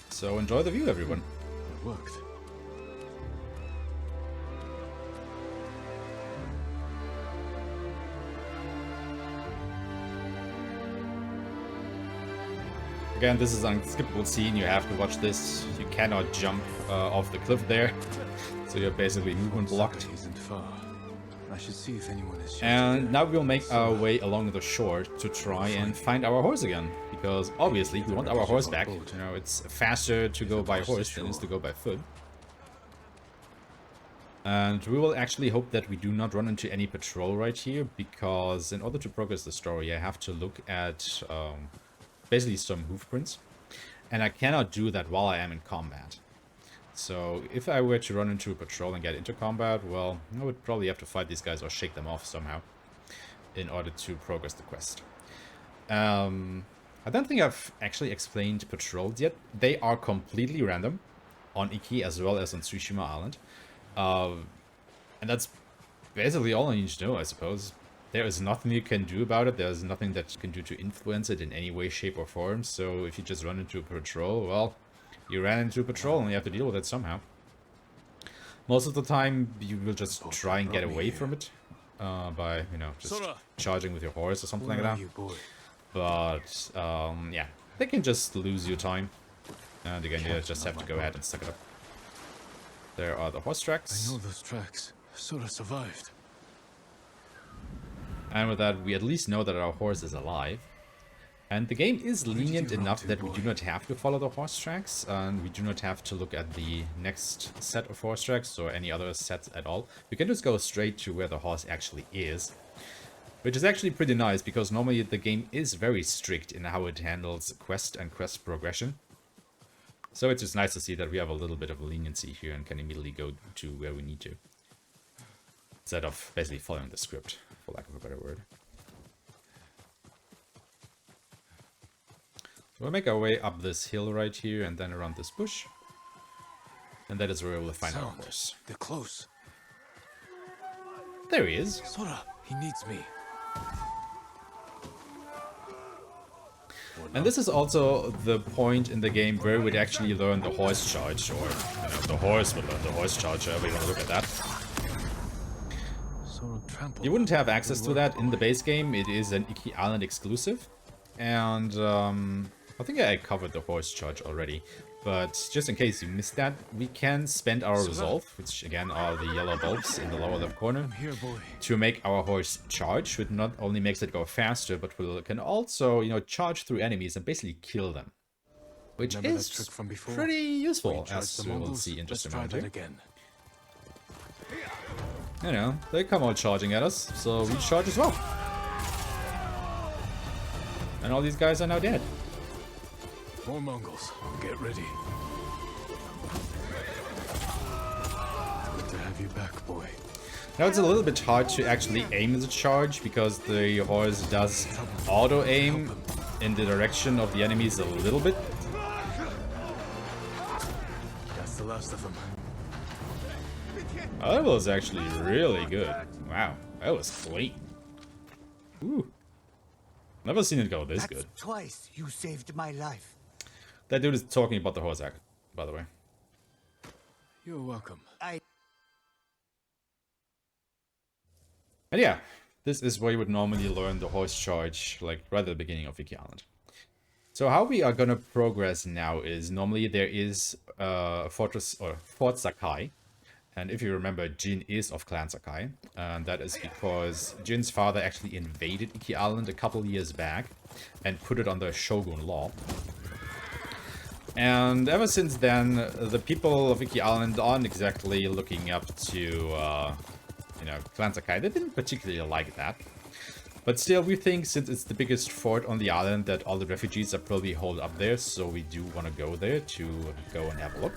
So enjoy the view, everyone. It worked. Again, this is an unskippable scene. You have to watch this. You cannot jump off the cliff there. So you're basically movement blocked. Isn't far. I should see if anyone is. And now we'll make our way along the shore to try and find our horse again. Because obviously we want our horse back. You know, it's faster to go by horse than it is to go by foot. And we will actually hope that we do not run into any patrol right here. Because in order to progress the story, I have to look at basically some hoof prints. And I cannot do that while I am in combat. So if I were to run into a patrol and get into combat, well, I would probably have to fight these guys or shake them off somehow in order to progress the quest. I don't think I've actually explained patrols yet. They are completely random on Iki as well as on Tsushima Island. And that's basically all I need to know, I suppose. There is nothing you can do about it. There's nothing that you can do to influence it in any way, shape, or form. So if you just run into a patrol, well, you ran into a patrol and you have to deal with it somehow. Most of the time, you will just try and get away from it by, you know, just charging with your horse or something like that. But, yeah, they can just lose your time. And again, you just have to go ahead and suck it up. There are the horse tracks. I know those tracks. Sora survived. And with that, we at least know that our horse is alive. And the game is lenient enough that we do not have to follow the horse tracks, and we do not have to look at the next set of horse tracks or any other sets at all. We can just go straight to where the horse actually is, which is actually pretty nice, because normally the game is very strict in how it handles quest and quest progression. So it's just nice to see that we have a little bit of leniency here and can immediately go to where we need to, instead of basically following the script, for lack of a better word. We'll make our way up this hill right here and then around this bush. And that is where we'll find our horse. They're close. There he is. Sora, he needs me. And this is also the point in the game where we'd actually learn the horse charge, or the horse would learn the horse charge, however you want to look at that. You wouldn't have access to that in the base game. It is an Iki Island exclusive. And I think I covered the horse charge already, but just in case you missed that, we can spend our resolve, which again are the yellow bulbs in the lower left corner, to make our horse charge, which not only makes it go faster, but can also, charge through enemies and basically kill them, which is pretty useful, as we will see in just a moment here. They come out charging at us, so we charge as well. And all these guys are now dead. More Mongols. Get ready. Good to have you back, boy. Now it's a little bit hard to actually aim as a charge, because the horse does auto-aim in the direction of the enemies a little bit. That's the last of them. Oh, that was actually really good. Wow, that was clean. Ooh. Never seen it go this good. Twice you saved my life. That dude is talking about the horse act, by the way. You're welcome. And yeah, this is where you would normally learn the horse charge, like right at the beginning of Iki Island. So how we are gonna progress now is, normally there is a fortress, or Fort Sakai. And if you remember, Jin is of Clan Sakai, and that is because Jin's father actually invaded Iki Island a couple years back and put it under shogun law. And ever since then, the people of Iki Island aren't exactly looking up to, Clan Sakai. They didn't particularly like that. But still, we think, since it's the biggest fort on the island, that all the refugees are probably holed up there, so we do want to go there to go and have a look.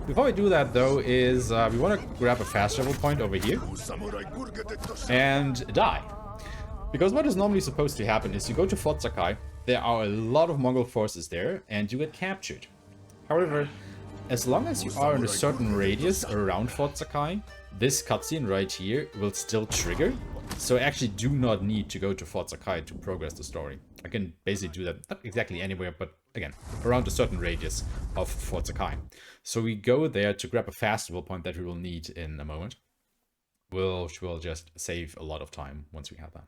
Before we do that, though, is we want to grab a fast travel point over here and die. Because what is normally supposed to happen is you go to Fort Sakai, there are a lot of Mongol forces there, and you get captured. However, as long as you are in a certain radius around Fort Sakai, this cutscene right here will still trigger. So I actually do not need to go to Fort Sakai to progress the story. I can basically do that, not exactly anywhere, but again, around a certain radius of Fort Sakai. So we go there to grab a fast travel point that we will need in a moment, which will just save a lot of time once we have that.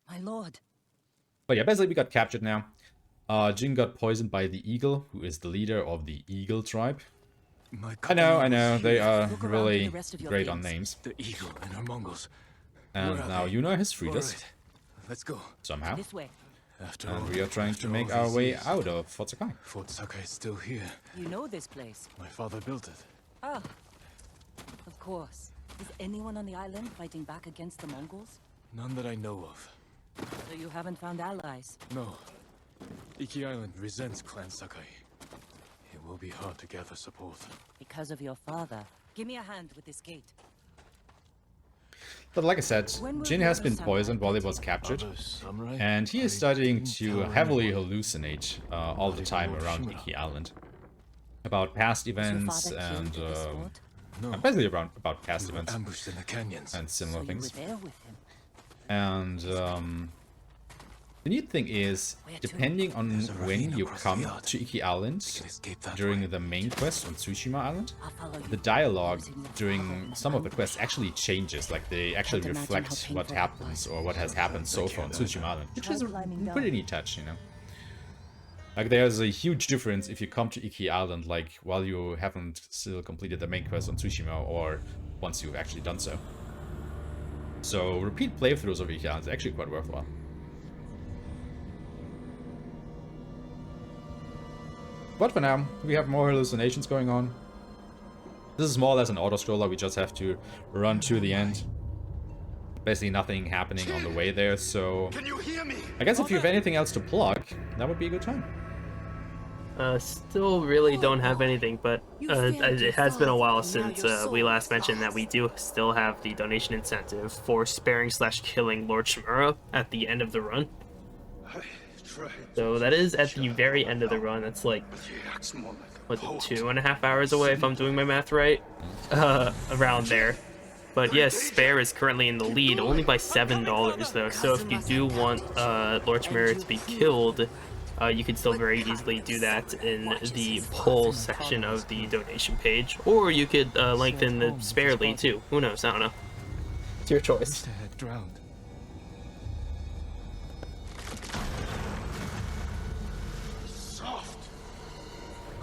My lord. But yeah, basically we got captured now. Jin got poisoned by the eagle, who is the leader of the eagle tribe. I know, they are really great on names. The eagle and her Mongols. And now Yuna has freed us. Right. Let's go. Somehow. This way. And we are trying to make our way out of Fort Sakai. Fort Sakai is still here. You know this place? My father built it. Ah, of course. Is anyone on the island fighting back against the Mongols? None that I know of. So you haven't found allies? No. Iki Island resents Clan Sakai. It will be hard to gather support. Because of your father. Give me a hand with this gate. But like I said, Jin has been poisoned while he was captured, and he is starting to heavily hallucinate all the time around Iki Island. About past events and basically about past events and similar things. And the neat thing is, depending on when you come to Iki Island during the main quest on Tsushima Island, the dialogue during some of the quests actually changes. Like, they actually reflect what happens or what has happened so far on Tsushima Island, which is a pretty neat touch, Like, there's a huge difference if you come to Iki Island, like, while you haven't still completed the main quest on Tsushima, or once you've actually done so. So, repeat playthroughs of Iki Island is actually quite worthwhile. But for now, we have more hallucinations going on. This is more or less an auto-scroller, we just have to run to the end. Basically nothing happening on the way there, so... I guess if you have anything else to plug, that would be a good time. Still really don't have anything, but it has been a while since we last mentioned that we do still have the donation incentive for sparing/killing Lord Shimura at the end of the run. So that is at the very end of the run. That's like, what's it, 2.5 hours away if I'm doing my math right? Around there. But yes, Spare is currently in the lead, only by $7 though, so if you do want Lord Shimura to be killed, you can still very easily do that in the poll section of the donation page. Or you could lengthen the Spare lead too. Who knows? I don't know. It's your choice. Soft.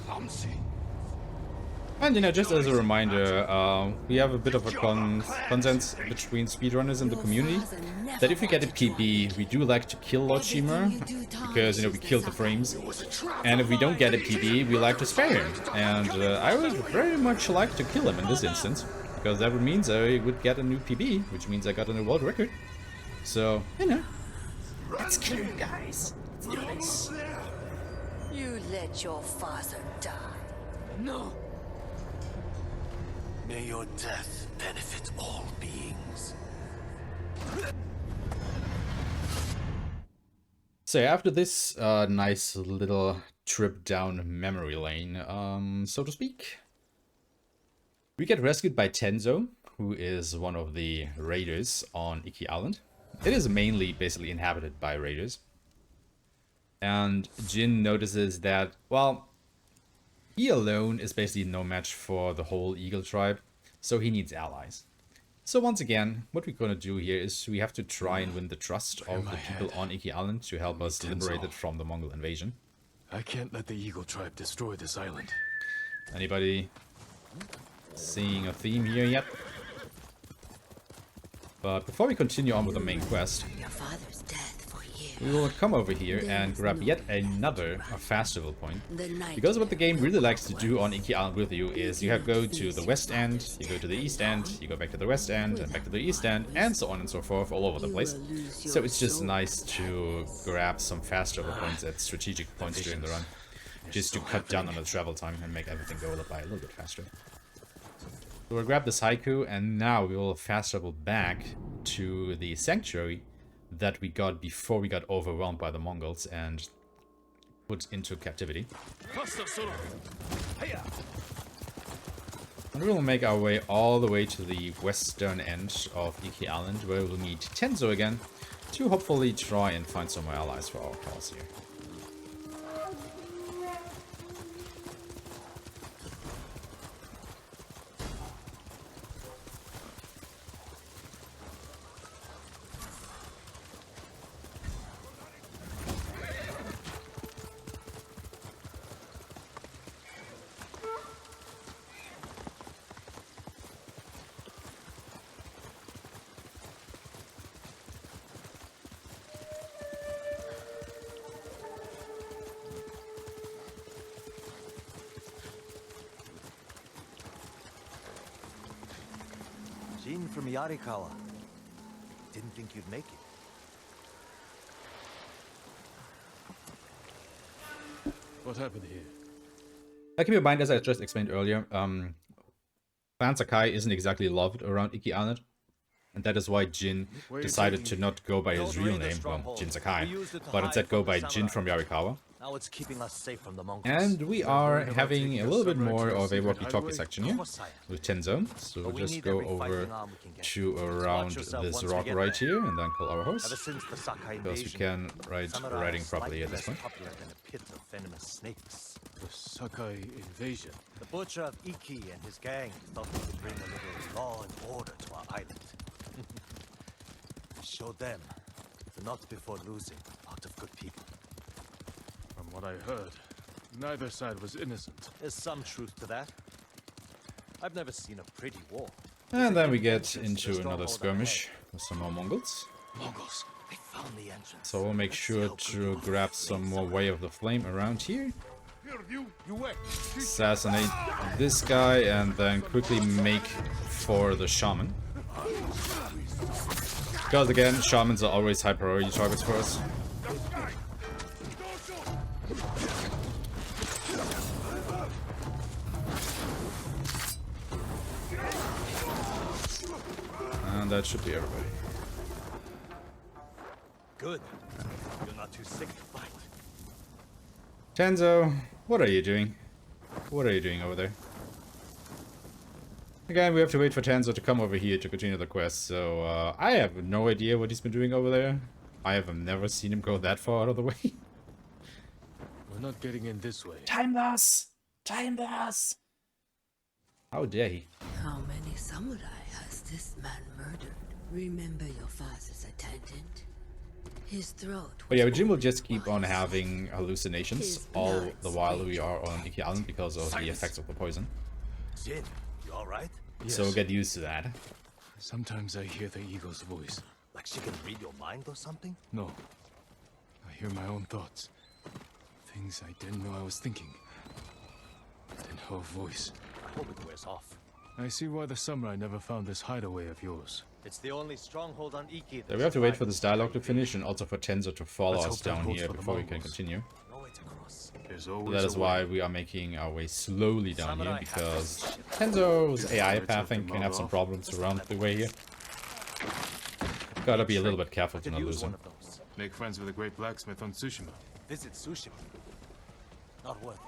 Clumsy. And, you know, just as a reminder, we have a bit of a consensus between speedrunners in the community that if we get a PB, we do like to kill Lord Shimura, because, you know, we killed the frames. And if we don't get a PB, we like to spare him. And I would very much like to kill him in this instance, because that means I would get a new PB, which means I got a new world record. So, you know, let's kill him, guys. Let's do this. You let your father die. No. May your death benefit all beings. So after this nice little trip down memory lane, so to speak, we get rescued by Tenzo, who is one of the raiders on Iki Island. It is mainly basically inhabited by raiders. And Jin notices that, well, he alone is basically no match for the whole Eagle tribe, so he needs allies. So once again, what we're gonna do here is we have to try and win the trust of the people on Iki Island to help us liberate it from the Mongol invasion. I can't let the Eagle tribe destroy this island. Anybody seeing a theme here yet? But before we continue on with the main quest, Your father's death for years. we will come over here and grab yet another festival point. Because what the game really likes to do on Iki Island with you is you go to the west end, you go to the east end, you go back to the west end, and back to the east end, and so on and so forth all over the place. So it's just nice to grab some festival points at strategic points during the run, just to cut down on the travel time and make everything go by a little bit faster. So we'll grab this haiku, and now we will fast travel back to the sanctuary that we got before we got overwhelmed by the Mongols and put into captivity. And we will make our way all the way to the western end of Iki Island, where we'll meet Tenzo again to hopefully try and find some more allies for our cause here. Jin from Yarikawa. Didn't think you'd make it. What happened here? Keep in mind, as I just explained earlier, Clan Sakai isn't exactly loved around Iki Island. And that is why Jin decided to not go by his real name, well, Jin Sakai, but instead go by Jin from Yarikawa. Now it's keeping us safe from the Mongols. And we are having a little bit more of a walkie-talkie section here with Tenzo. So we'll just go over to around this rock right here and then call our horse, because we can ride riding properly at this point. The Sakai invasion. The butcher of Iki and his gang thought they could bring a little law and order to our island. Show them to not before losing a lot of good people. From what I heard, neither side was innocent. There's some truth to that. I've never seen a pretty war. And then we get into another skirmish with some more Mongols. Mongols, they found the entrance. So we'll make sure to grab some more Way of the Flame around here. Assassinate this guy and then quickly make for the shaman. Because again, shamans are always high priority targets for us. And that should be everybody. Good. You're not too sick to fight. Tenzo, what are you doing? What are you doing over there? Again, we have to wait for Tenzo to come over here to continue the quest, so I have no idea what he's been doing over there. I have never seen him go that far out of the way. We're not getting in this way. Time loss! Time loss! How dare he? How many samurai has this man murdered? Remember your father's attendant? His throat. But yeah, Jin will just keep on having hallucinations all the while we are on Iki Island because of the effects of the poison. Jin, you alright? Yes. So get used to that. Sometimes I hear the eagle's voice. Like she can read your mind or something? No. I hear my own thoughts. Things I didn't know I was thinking. In her voice. I hope it wears off. I see why the samurai never found this hideaway of yours. It's the only stronghold on Iki. So we have to wait for this dialogue to finish and also for Tenzo to follow us down here before we can continue. So that is why we are making our way slowly down here, because Tenzo's AI pathing can have some problems around the way here. Gotta be a little bit careful to not lose him. Make friends with a great blacksmith on Tsushima. Visit Tsushima. Not worth it.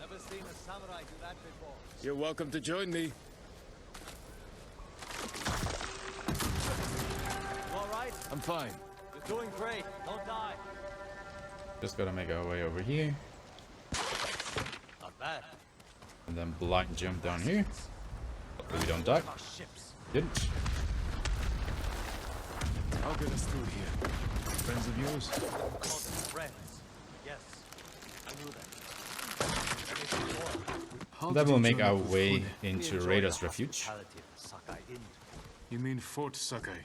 Never seen a samurai do that before. You're welcome to join me. You alright? I'm fine. You're doing great. Don't die. Just gotta make our way over here. Not bad. And then blind jump down here. Hopefully we don't die. Didn't. I'll get us through here. Friends of yours? Call them friends. Yes. I knew that. Then we'll make our way into Raider's Refuge. You mean Fort Sakai?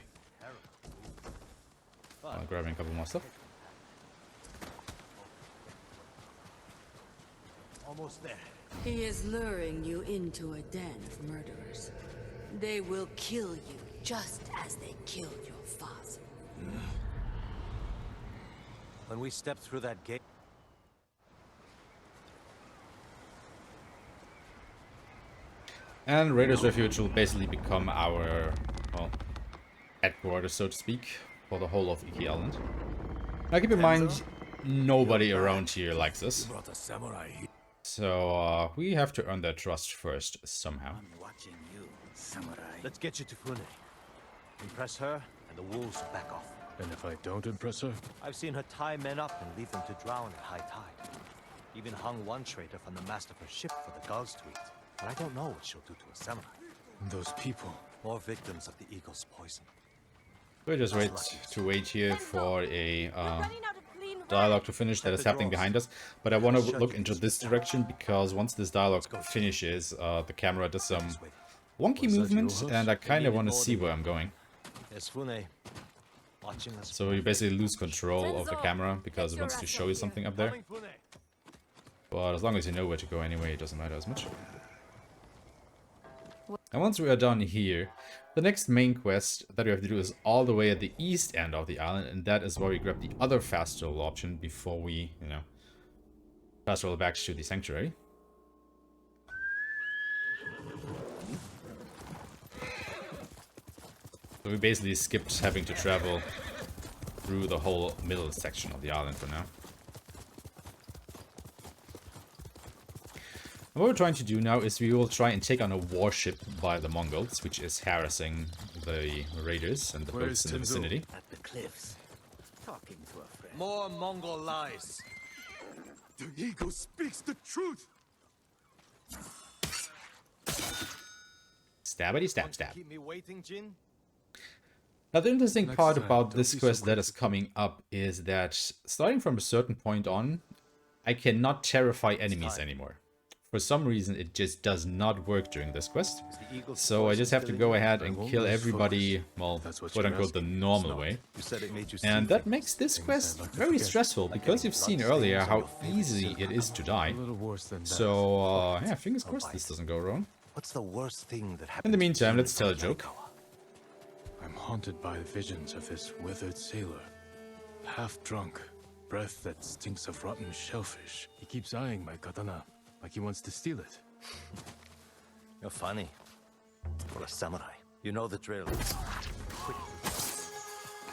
Grabbing a couple more stuff. Almost there. He is luring you into a den of murderers. They will kill you just as they killed your father. When we step through that gate. And Raider's Refuge will basically become our, well, headquarters, so to speak, for the whole of Iki Island. Now keep in mind, nobody around here likes us. So we have to earn their trust first, somehow. Watching you, samurai. Let's get you to Fune. Impress her, and the wolves will back off. And if I don't impress her? I've seen her tie men up and leave them to drown at high tide. Even hung one traitor from the mast of her ship for the gulls to eat. But I don't know what she'll do to a samurai. And those people. More victims of the eagle's poison. We'll just wait here for a dialogue to finish that is happening behind us. But I want to look into this direction because once this dialogue finishes, the camera does some wonky movement, and I kind of want to see where I'm going. There's Fune watching us. So you basically lose control of the camera because it wants to show you something up there. But as long as you know where to go anyway, it doesn't matter as much. And once we are done here, the next main quest that we have to do is all the way at the east end of the island, and that is where we grab the other fast travel option before we, you know, fast travel back to the sanctuary. So we basically skipped having to travel through the whole middle section of the island for now. And what we're trying to do now is we will try and take on a warship by the Mongols, which is harassing the raiders and the boats in the vicinity. At the cliffs. Talking to a friend. More Mongol lies. The eagle speaks the truth. Stabbity stab stab. Keep me waiting, Jin? Now, the interesting Next part time, about don't this be so quest that quick is to coming up is that starting from a certain point on, I cannot terrify enemies anymore. For some reason, it just does not work during this quest. So I just have to go ahead and kill everybody, well, quote-unquote, the normal way. And that makes this quest very stressful, because you've seen earlier how easy it is to die. So, yeah, fingers crossed this doesn't go wrong. What's the worst thing that happened? In the meantime, let's tell a joke. I'm haunted by visions of this withered sailor. Half drunk, breath that stinks of rotten shellfish. He keeps eyeing my katana, like he wants to steal it. You're funny. For a samurai, you know the drill.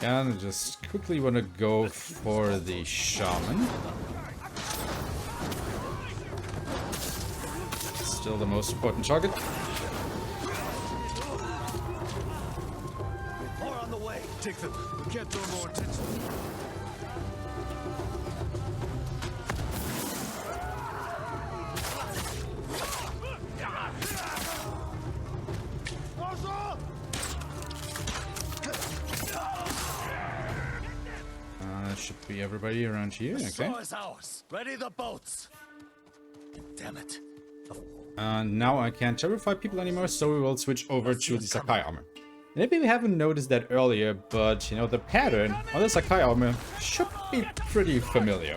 And I just quickly want to go for the shaman. Still the most important target. More on the way. Take them. We can't draw more attention. Should be everybody around here. The Okay. shore is ours. Ready the boats. Damn it. And now I can't terrify people anymore, so we will switch over to the Sakai armor. And maybe we haven't noticed that earlier, but you know, the pattern on the Sakai armor should be pretty familiar.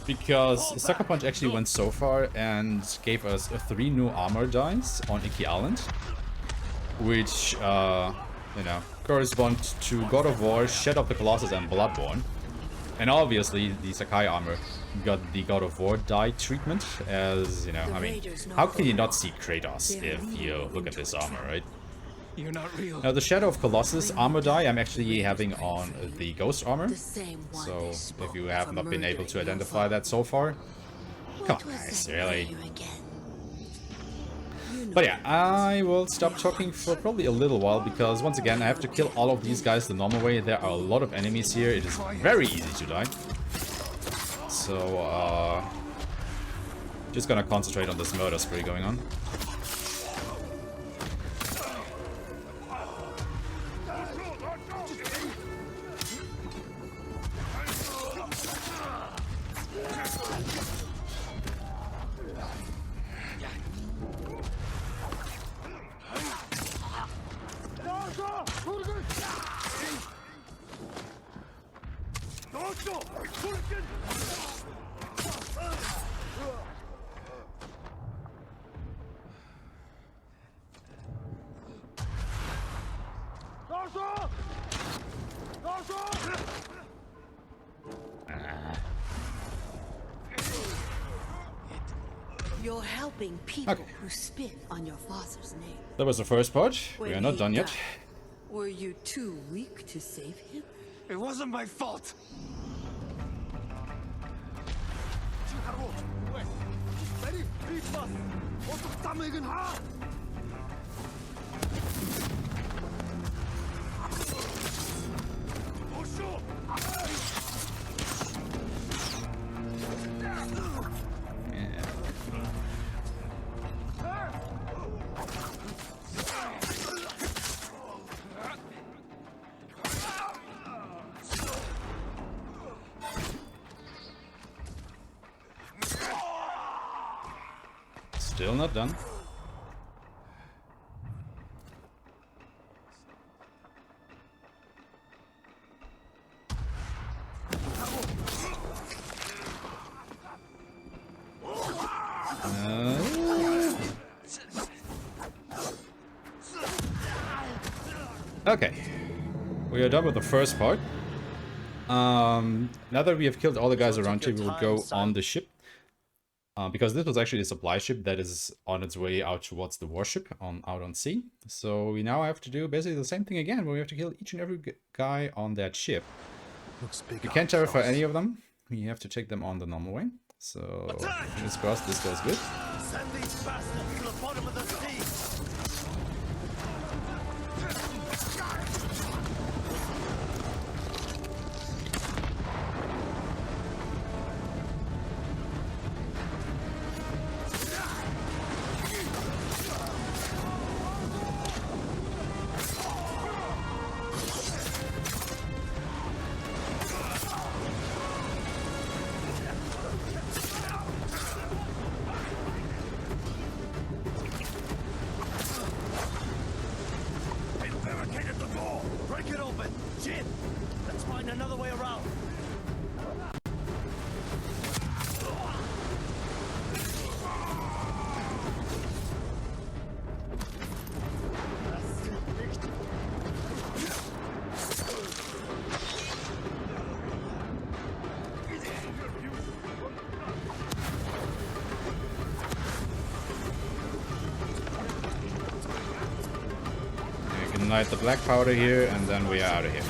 Because Sucker Punch actually went so far and gave us 3 new armor dice on Iki Island, which, you know, correspond to God of War, Shadow of the Colossus, and Bloodborne. And obviously, the Sakai armor got the God of War die treatment, as, you know, I mean, how can you not see Kratos if you look at this armor, right? You're not real. Now, the Shadow of Colossus armor die I'm actually having on the Ghost armor. So, if you have not been able to identify that so far, come on guys, really? But yeah, I will stop talking for probably a little while, because once again, I have to kill all of these guys the normal way. There are a lot of enemies here. It is very easy to die. So, just gonna concentrate on this murder spree going on. You're helping people who spit on your father's name. That was the first part. We are not done yet. Were you too weak to save him? It wasn't my fault. Still not done. Okay, we are done with the first part. Now that we have killed all the guys around here, we will go on the ship. Because this was actually a supply ship that is on its way out towards the warship out on sea. So we now have to do basically the same thing again, where we have to kill each and every guy on that ship. We can't terrify any of them. We have to take them on the normal way. So fingers crossed this goes good. Send these bastards to the bottom of the sea. ignite the black powder here, and then we are out of here.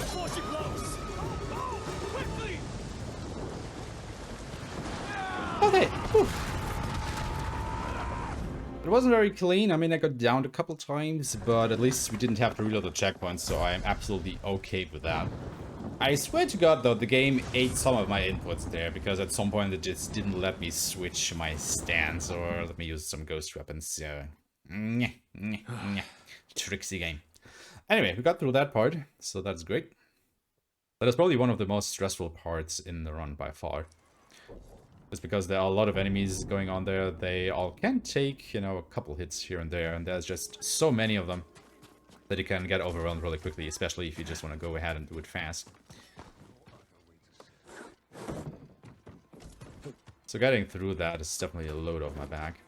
Okay. Whew. It wasn't very clean. I mean, I got downed a couple times, but at least we didn't have to reload the checkpoints, so I am absolutely okay with that. I swear to God, though, the game ate some of my inputs there, because at some point it just didn't let me switch my stance or let me use some ghost weapons. So, tricksy game. Anyway, we got through that part, so that's great. That is probably one of the most stressful parts in the run by far. Just because there are a lot of enemies going on there. They all can take, you know, a couple hits here and there, and there's just so many of them that you can get overwhelmed really quickly, especially if you just want to go ahead and do it fast. So getting through that is definitely a load off my back.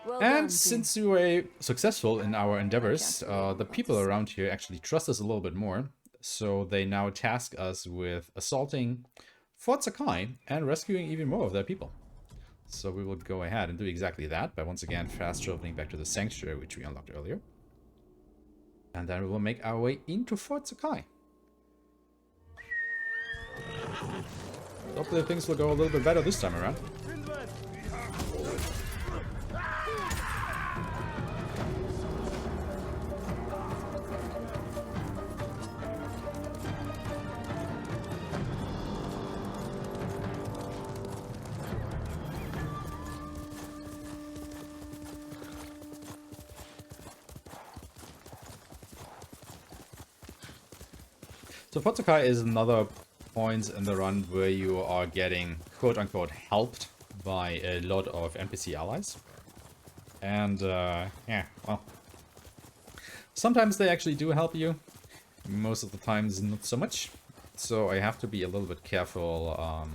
Well And done, since we were successful in our endeavors, the people around here actually trust us a little bit more. So they now task us with assaulting Fort Sakai and rescuing even more of their people. So we will go ahead and do exactly that by once again fast traveling back to the sanctuary, which we unlocked earlier. And then we will make our way into Fort Sakai. Hopefully things will go a little bit better this time around. So Fort Sakai is another point in the run where you are getting quote-unquote helped by a lot of NPC allies. And, yeah, well, sometimes they actually do help you. Most of the times, not so much. So I have to be a little bit careful,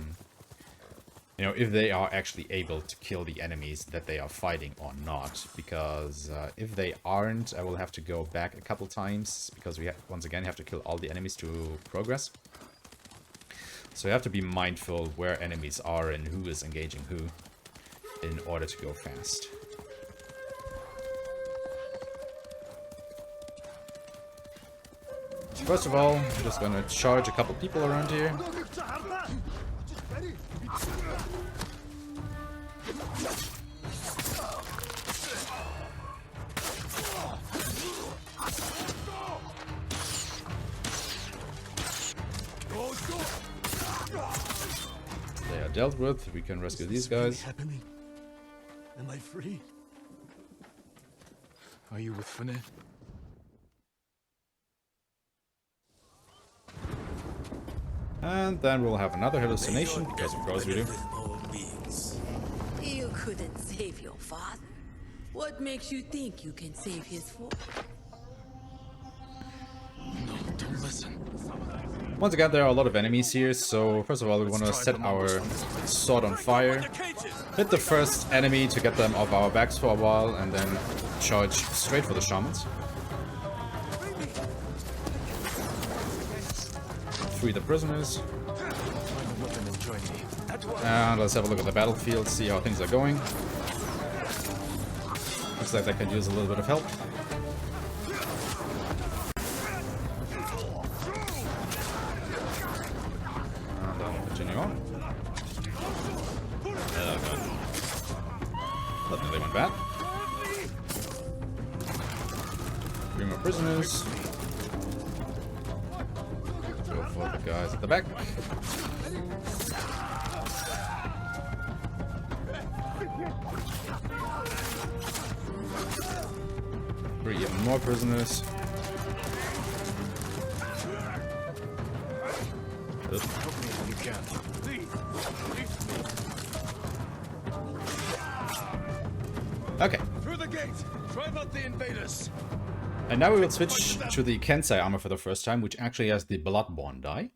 you know, if they are actually able to kill the enemies that they are fighting or not. Because if they aren't, I will have to go back a couple times, because we once again have to kill all the enemies to progress. So you have to be mindful where enemies are and who is engaging who in order to go fast. First of all, I'm just gonna charge a couple people around here. They are dealt with. We can rescue these guys. Happening? Am I free? Are you with Fune? And then we'll have another hallucination, because of course we do. You couldn't save your father. What makes you think you can save his fortune? No, don't listen. Once again, there are a lot of enemies here, so first of all, we want to set our sword on fire, hit the first enemy to get them off our backs for a while, and then charge straight for the shamans. Free the prisoners. And let's have a look at the battlefield, see how things are going. Looks like they could use a little bit of help. And then we'll continue on. But they went bad. 3 more prisoners. Go for the guys at the back. 3 even more prisoners. Okay. Through the gate! Drive out the invaders! And now we will switch to the Kensei armor for the first time, which actually has the Bloodborne die.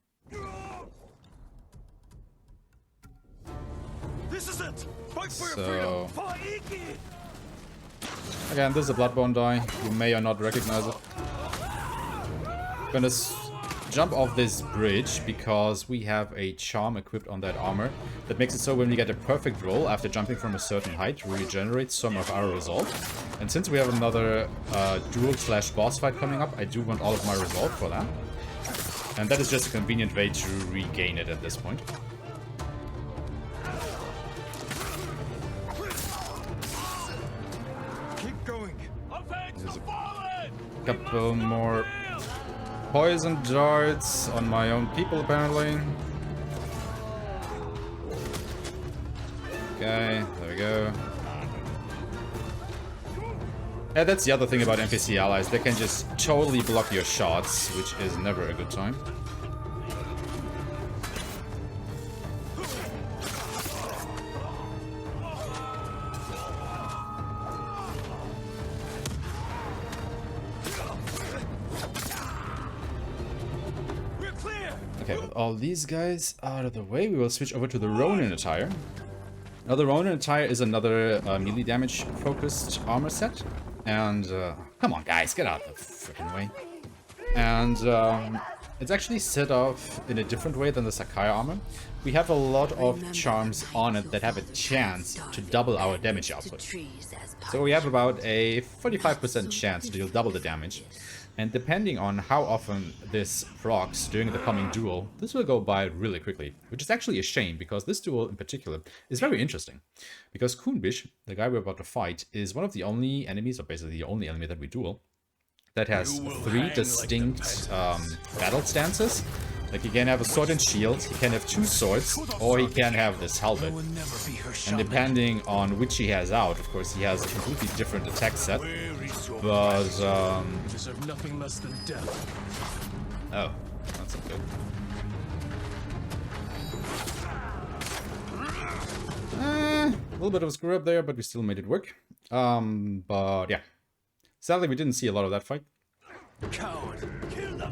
This is it! Fight for So, your freedom! again, this is a Bloodborne die. You may or not recognize it. Gonna jump off this bridge because we have a charm equipped on that armor that makes it so when we get a perfect roll after jumping from a certain height, we regenerate some of our resolve. And since we have another duel/boss fight coming up, I do want all of my resolve for that. And that is just a convenient way to regain it at this point. Keep going. There's a couple more poison darts on my own people, apparently. Okay, there we go. Yeah, that's the other thing about NPC allies. They can just totally block your shots, which is never a good time. Okay, with all these guys out of the way, we will switch over to the Ronin Attire. Now, the Ronin Attire is another melee damage focused armor set. And, come on guys, get out of the freaking way. And, it's actually set off in a different way than the Sakai armor. We have a lot of charms on it that have a chance to double our damage output. So we have about a 45% chance to deal double the damage. And depending on how often this procs during the coming duel, this will go by really quickly. Which is actually a shame, because this duel in particular is very interesting. Because Kunbish, the guy we're about to fight, is one of the only enemies, or basically the only enemy that we duel, that has 3 distinct battle stances. Like, he can have a sword and shield, he can have 2 swords, or he can have this helmet. And depending on which he has out, of course, he has a completely different attack set. But, deserve nothing less than death. oh, that's not good. A little bit of a screw up there, but we still made it work. But yeah. Sadly, we didn't see a lot of that fight.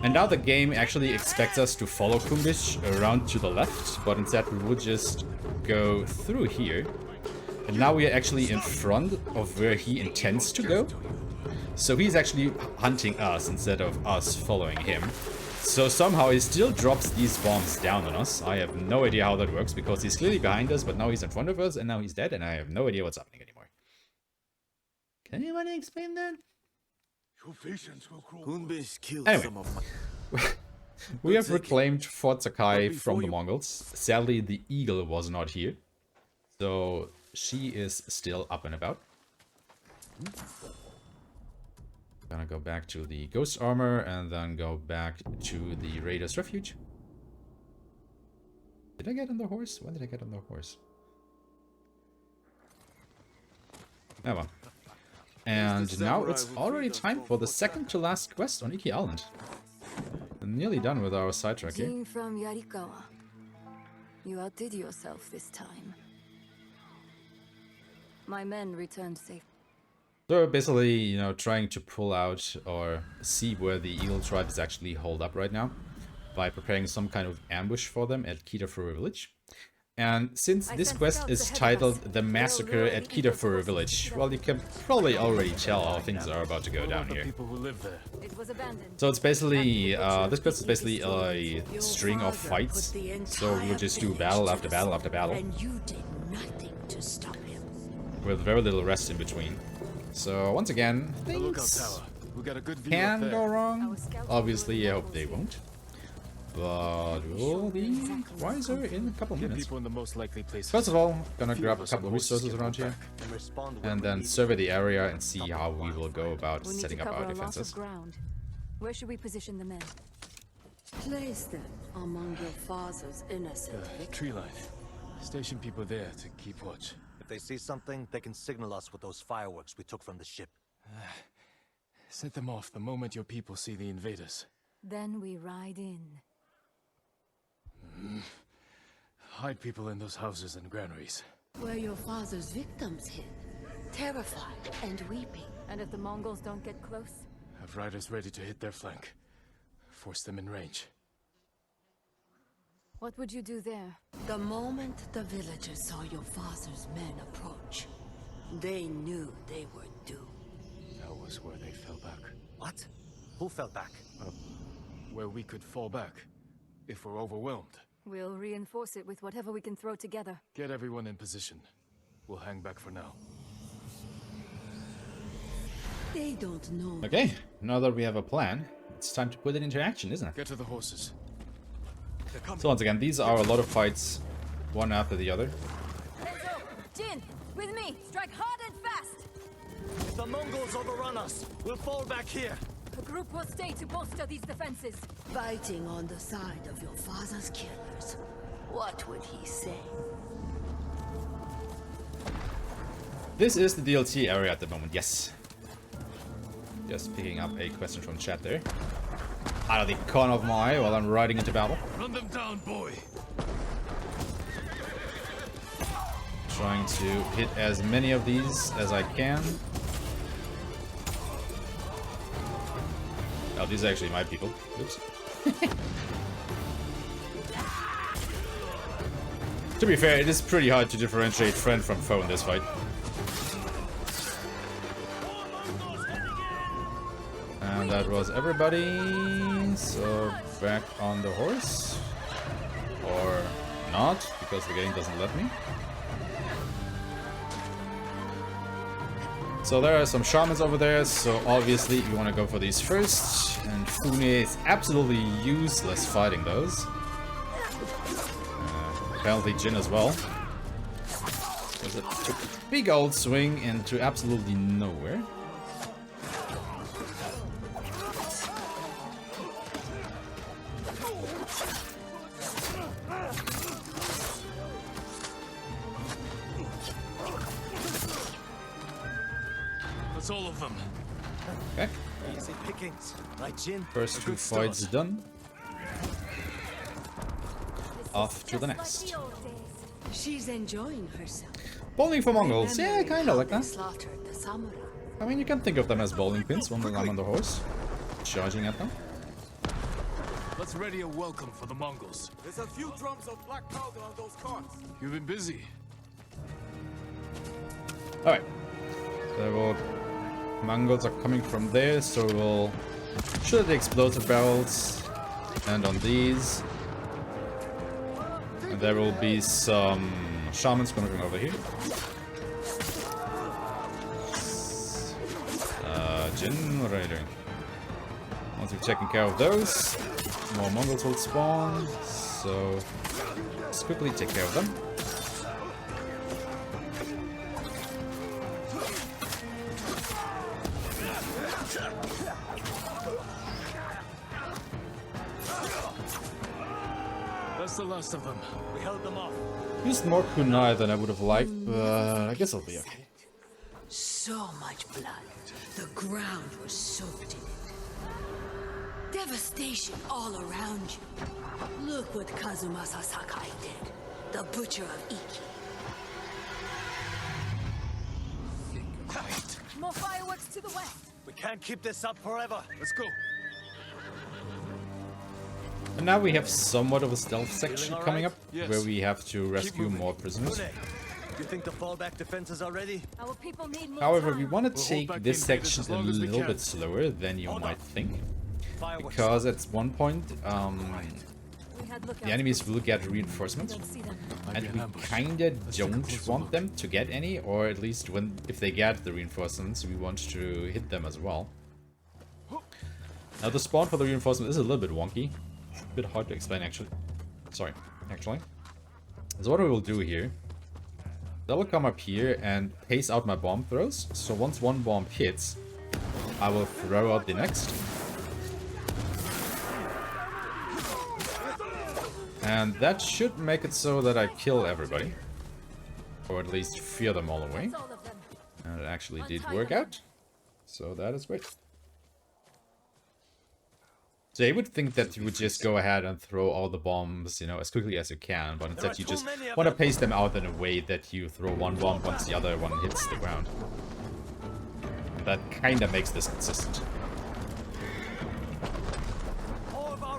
And now the game actually expects us to follow Kunbish around to the left, but instead we would just go through here. And now we are actually in front of where he intends to go. So he's actually hunting us instead of us following him. So somehow he still drops these bombs down on us. I have no idea how that works, because he's clearly behind us, but now he's in front of us, and now he's dead, and I have no idea what's happening anymore. Can anybody explain that? Anyway, we have reclaimed Fort Sakai from the Mongols. Sadly, the eagle was not here, so she is still up and about. Gonna go back to the ghost armor and then go back to the Raiders Refuge. Did I get on the horse? When did I get on the horse? Oh well. And now it's already time for the second to last quest on Iki Island. I'm nearly done with our sidetrack here. Jin from Yarikawa. You outdid yourself this time. My men returned safe. So basically, you know, trying to pull out or see where the Eagle tribe is actually holed up right now by preparing some kind of ambush for them at Kitafura Village. And since this quest is titled The Massacre at Kitafura Village, well, you can probably already tell how things are about to go down here. So it's basically, this quest is basically a string of fights, so we'll just do battle after battle after battle, with very little rest in between. So once again, things can go wrong. Obviously, I hope they won't. But we'll be wiser in a couple minutes. First of all, gonna grab a couple of resources around here, and then survey the area and see how we will go about setting up our defenses. Where should we position the men? Place them among your father's innocent Tree line. Station people there to keep watch. If they see something, they can signal us with those fireworks we took from the ship. Set them off the moment your people see the invaders. Then we ride in. Hide people in those houses and granaries. Where your father's victims hid, terrified and weeping. And if the Mongols don't get close? Have riders ready to hit their flank. Force them in range. What would you do there? The moment the villagers saw your father's men approach, they knew they were doomed. That was where they fell back. What? Who fell back? where we could fall back if we're overwhelmed. We'll reinforce it with whatever we can throw together. Get everyone in position. We'll hang back for now. They don't know. Okay, now that we have a plan, it's time to put it into action, isn't it? Get to the horses. So once again, these are a lot of fights, one after the other. Enzo, Jin, with me. Strike hard and fast. If the Mongols overrun us, we'll fall back here. A group will stay to bolster these defenses. Fighting on the side of your father's killers. What would he say? This is the DLC area at the moment, yes. Just picking up a question from chat there. Out of the corner of my eye while I'm riding into battle. Run them down, boy. Trying to hit as many of these as I can. Oh, these are actually my people. Oops. To be fair, it is pretty hard to differentiate friend from foe in this fight. And that was everybody. So back on the horse. Or not, because the game doesn't let me. So there are some shamans over there, so obviously you want to go for these first. And Fune is absolutely useless fighting those. Apparently Jin as well. Because it took a big old swing into absolutely nowhere. That's all of them. Okay. Easy pickings. Right, Jin? First two fights done. Off to the next. She's enjoying herself. Bowling for Mongols. Yeah, kinda like that. Slaughtered the samurai. I mean, you can think of them as bowling pins when I'm on the horse. Charging at them. Let's ready a welcome for the Mongols. There's a few drums of black powder on those carts. You've been busy. Alright. So Mongols are coming from there, so we'll shoot the explosive barrels. And on these. And there will be some shamans coming over here. Jin, what are you doing? Once we've taken care of those, more Mongols will spawn. So let's quickly take care of them. That's the last of them. We held them off. Used more kunai than I would have liked, but I guess I'll be okay. So much blood. The ground was soaked in it. Devastation all around you. Look what Kazumasa Sakai did. The butcher of Iki. More fireworks to the west. We can't keep this up forever. Let's go. And now we have somewhat of a stealth section coming up, Yes. where we have to rescue more prisoners. Fune, you think the fallback defenses are ready? Our people need more However, time. we want to We'll hold take back this the invaders section as a long as we little can. bit slower than you Hold might up. think. Fireworks. Because at one point, We had lookouts. the enemies will get reinforcements. Don't see them. And we kinda don't want them to get any, or at least if they get the reinforcements, we want to hit them as well. Now the spawn for the reinforcement is a little bit wonky. A bit hard to explain actually. Sorry, actually. So what we will do here, they will come up here and pace out my bomb throws. So once one bomb hits, I will throw out the next. And that should make it so that I kill everybody. Or at least fear them all away. All of them. And it actually did work out. So that is great. So you would think that you would just go ahead and throw all the bombs, you know, as quickly as you can. But instead you just want to pace them out in a way that you throw one bomb once the other one hits the ground. That kind of makes this consistent.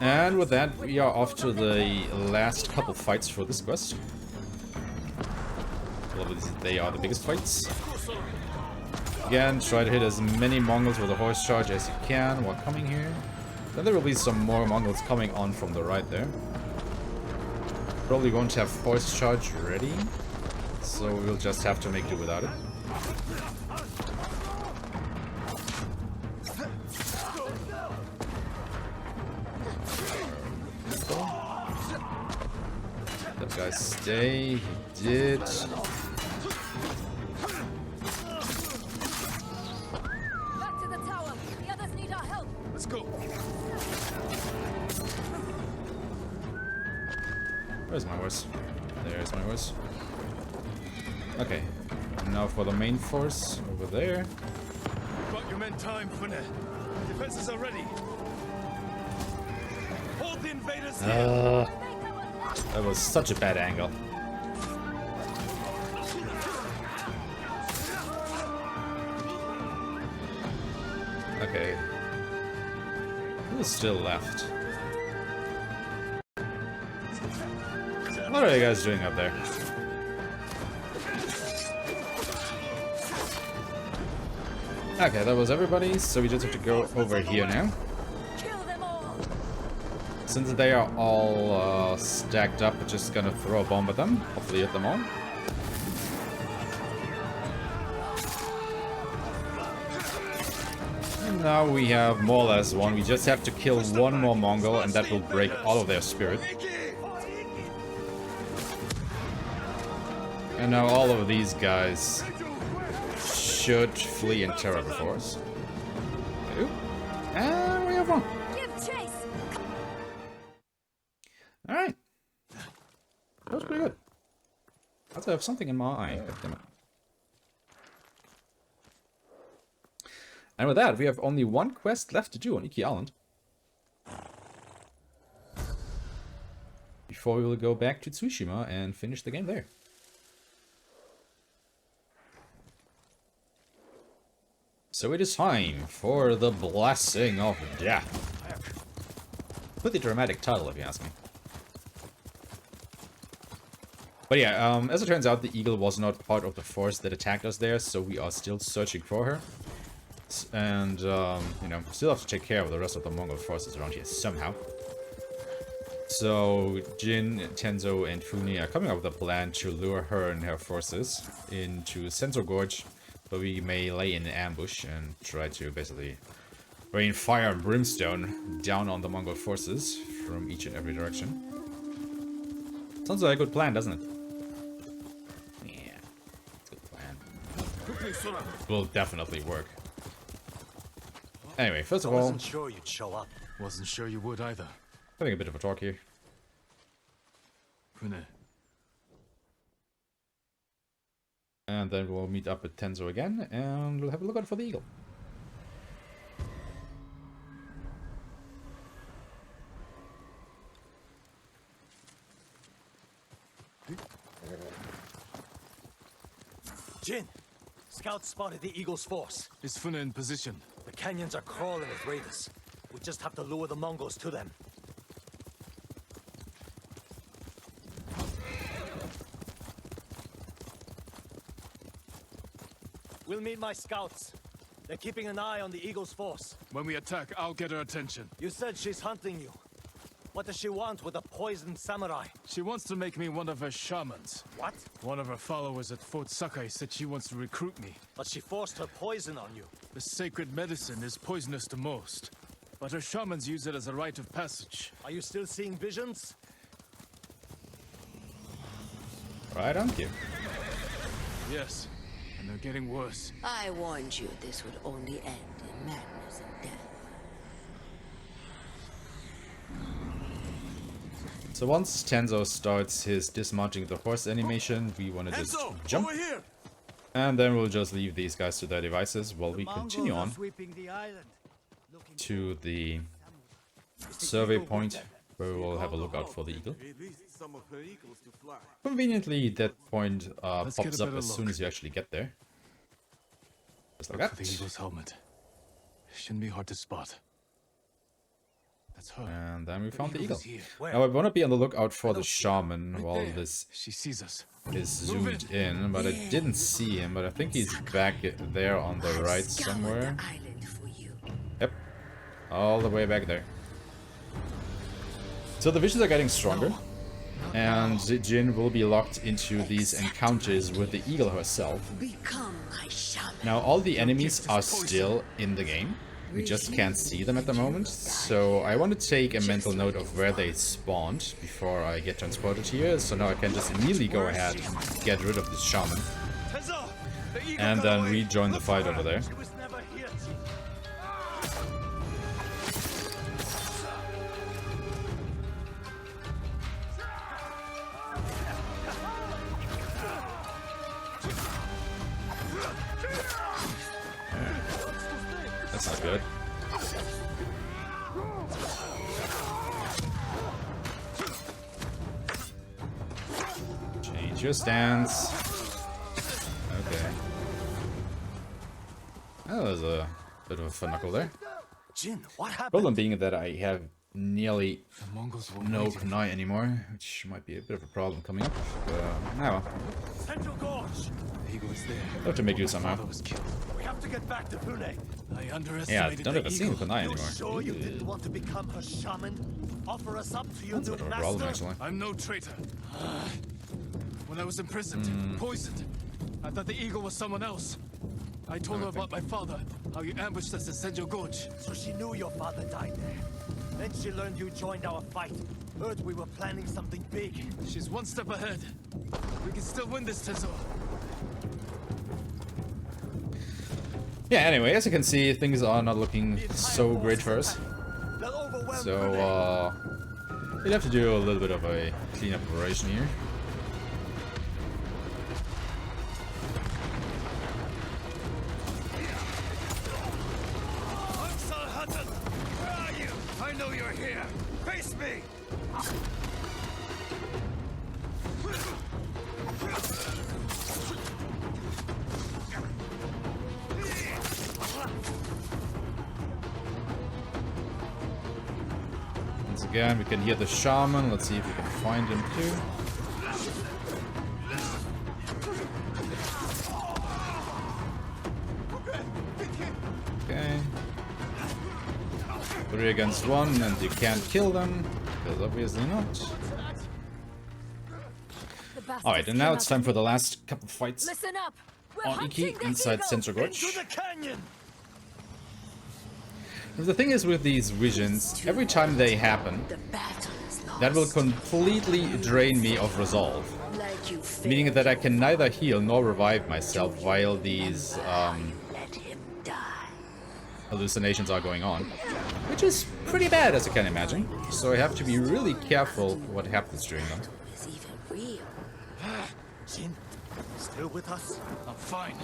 And with that, we are off to the last couple fights for this quest. They are the biggest fights. Again, try to hit as many Mongols with a horse charge as you can while coming here. Then there will be some more Mongols coming on from the right there. Probably won't have force charge ready, so we'll just have to make do without it. That guy stay, he did. Back to the tower. The others need our help. Let's go. Where's my horse? There's my horse. Okay, now for the main force over there. Got your men time, Fune. Defenses are ready. Hold the invaders here. That was such a bad angle. Okay. Who's still left? What are you guys doing up there? Okay, that was everybody, so we just have to go over here now. Since they are all stacked up, we're just gonna throw a bomb at them, hopefully hit them all. And now we have more or less one. We just have to kill one more Mongol, and that will break all of their spirit. And now all of these guys should flee in terror before us. Ooh. And we have one. Alright. That was pretty good. I have to have something in my eye. God damn it. And with that, we have only one quest left to do on Iki Island. Before we will go back to Tsushima and finish the game there. So it is time for the Blessing of Death. Pretty dramatic title, if you ask me. But yeah, as it turns out, the eagle was not part of the force that attacked us there, so we are still searching for her. And, you know, still have to take care of the rest of the Mongol forces around here somehow. So, Jin, Tenzo, and Fune are coming up with a plan to lure her and her forces into Senso Gorge, where we may lay in an ambush and try to basically rain fire and brimstone down on the Mongol forces from each and every direction. Sounds like a good plan, doesn't it? Yeah, it's a good plan. Will definitely work. Anyway, first of all, wasn't sure you'd show up. Wasn't sure you would either. having a bit of a talk here. Fune. And then we'll meet up with Tenzo again, and we'll have a look out for the eagle. Jin! Scouts spotted the eagle's force. Is Fune in position? The canyons are crawling with raiders. We just have to lure the Mongols to them. We'll meet my scouts. They're keeping an eye on the eagle's force. When we attack, I'll get her attention. You said she's hunting you. What does she want with a poisoned samurai? She wants to make me one of her shamans. What? One of her followers at Fort Sakai said she wants to recruit me. But she forced her poison on you. The sacred medicine is poisonous to most, but her shamans use it as a rite of passage. Are you still seeing visions? Right on cue. Yes, and they're getting worse. I warned you this would only end in madness and death. So once Tenzo starts his dismounting the horse animation, we want to just jump. Over here. And then we'll just leave these guys to their devices while we continue on to the survey point where we'll have a look out for the eagle. Conveniently, that point pops up as soon as you actually get there. Just like that. The eagle's helmet. Shouldn't be hard to spot. That's her. And then we found the eagle. Where? Now I want to be on the lookout for the shaman while this She sees us. is zoomed in, but I didn't see him, but I think he's back there on the right somewhere. Yep. All the way back there. So the visions are getting stronger, and Jin will be locked into these encounters with the eagle herself. Now all the enemies are still in the game, we just can't see them at the moment, so I want to take a mental note of where they spawned before I get transported here, so now I can just immediately go ahead and get rid of this shaman, and then rejoin the fight over there. That's not good. Change your stance. Okay. That was a bit of a fun knuckle there. Jin, what happened? Problem being that I have nearly no kunai anymore, which might be a bit of a problem coming up. But, well. Central Gorge. The eagle is there. I'll have to make do somehow. We have to get back to Pune. I underestimated Yeah, I don't ever see the kunai anymore. Sure you didn't want to become her shaman? Offer us up to your new master? Problem, actually. I'm no traitor. When I was imprisoned, poisoned, I thought the eagle was someone else. I told her about my father, how you ambushed us at Senjo Gorge. So she knew your father died there. Then she learned you joined our fight. Heard we were planning something big. She's one step ahead. We can still win this, Tezo. Yeah, anyway, as you can see, things are not looking so great for us. So, we'll have to do a little bit of a cleanup operation here. Where are you? I know you're here. Face me. Once again, we can hear the shaman. Let's see if we can find him too. Okay. 3 against 1, and you can't kill them, because obviously not. Alright, and now it's time for the last couple of fights on Iki inside Central Gorge. The thing is with these visions, every time they happen, that will completely drain me of resolve. Meaning that I can neither heal nor revive myself while these hallucinations are going on. Which is pretty bad, as you can imagine. So I have to be really careful what happens during them. Jin, still with us? I'm fine.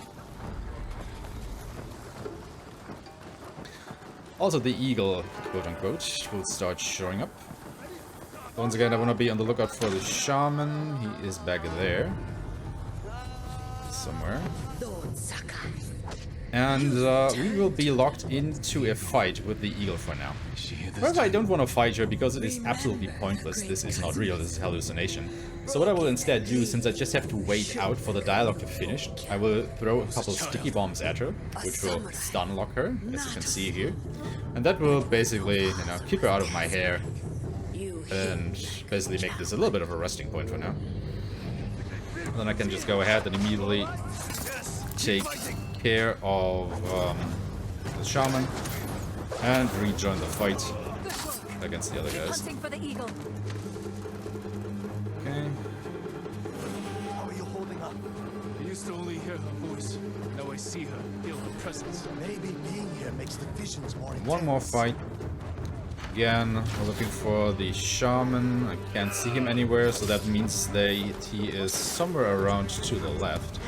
Also, the eagle, quote-unquote, will start showing up. Once again, I want to be on the lookout for the shaman. He is back there. Somewhere. And we will be locked into a fight with the eagle for now. However, I don't want to fight her because it is absolutely pointless. This is not real, this is hallucination. So what I will instead do, since I just have to wait out for the dialogue to finish, I will throw a couple sticky bombs at her, which will stun lock her, as you can see here. And that will basically, you know, keep her out of my hair. And basically make this a little bit of a resting point for now. And then I can just go ahead and immediately take care of the shaman and rejoin the fight against the other guys. Okay. How are you holding up? I used to only hear her voice. Now I see her, feel her presence. Maybe being here makes the visions more intense. One more fight. Again, we're looking for the shaman. I can't see him anywhere, so that means that he is somewhere around to the left.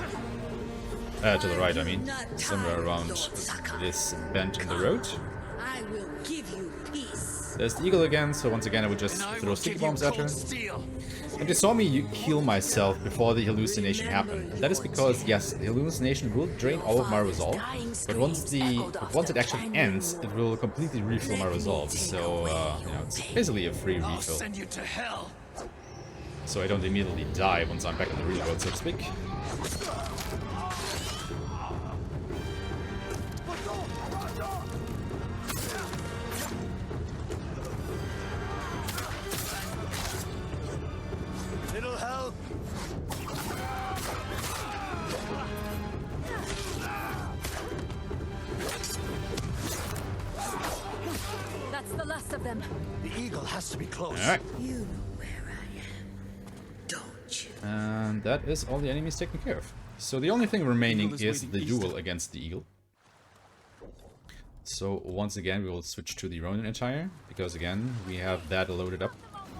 To the right, I mean. Somewhere around this bend in the road. There's the eagle again, so once again I would just throw sticky bombs at her. And you saw me heal myself before the hallucination happened. That is because, yes, the hallucination will drain all of my resolve, but once it actually ends, it will completely refill my resolve. So, you know, it's basically a free refill. So I don't immediately die once I'm back in the real world, so to speak. help? That's the last of them. The eagle has to be close. Alright. You know where I am, don't you? And that is all the enemies taken care of. So the only thing remaining is the duel against the eagle. So once again we will switch to the Roanoke Attire, because again we have that loaded up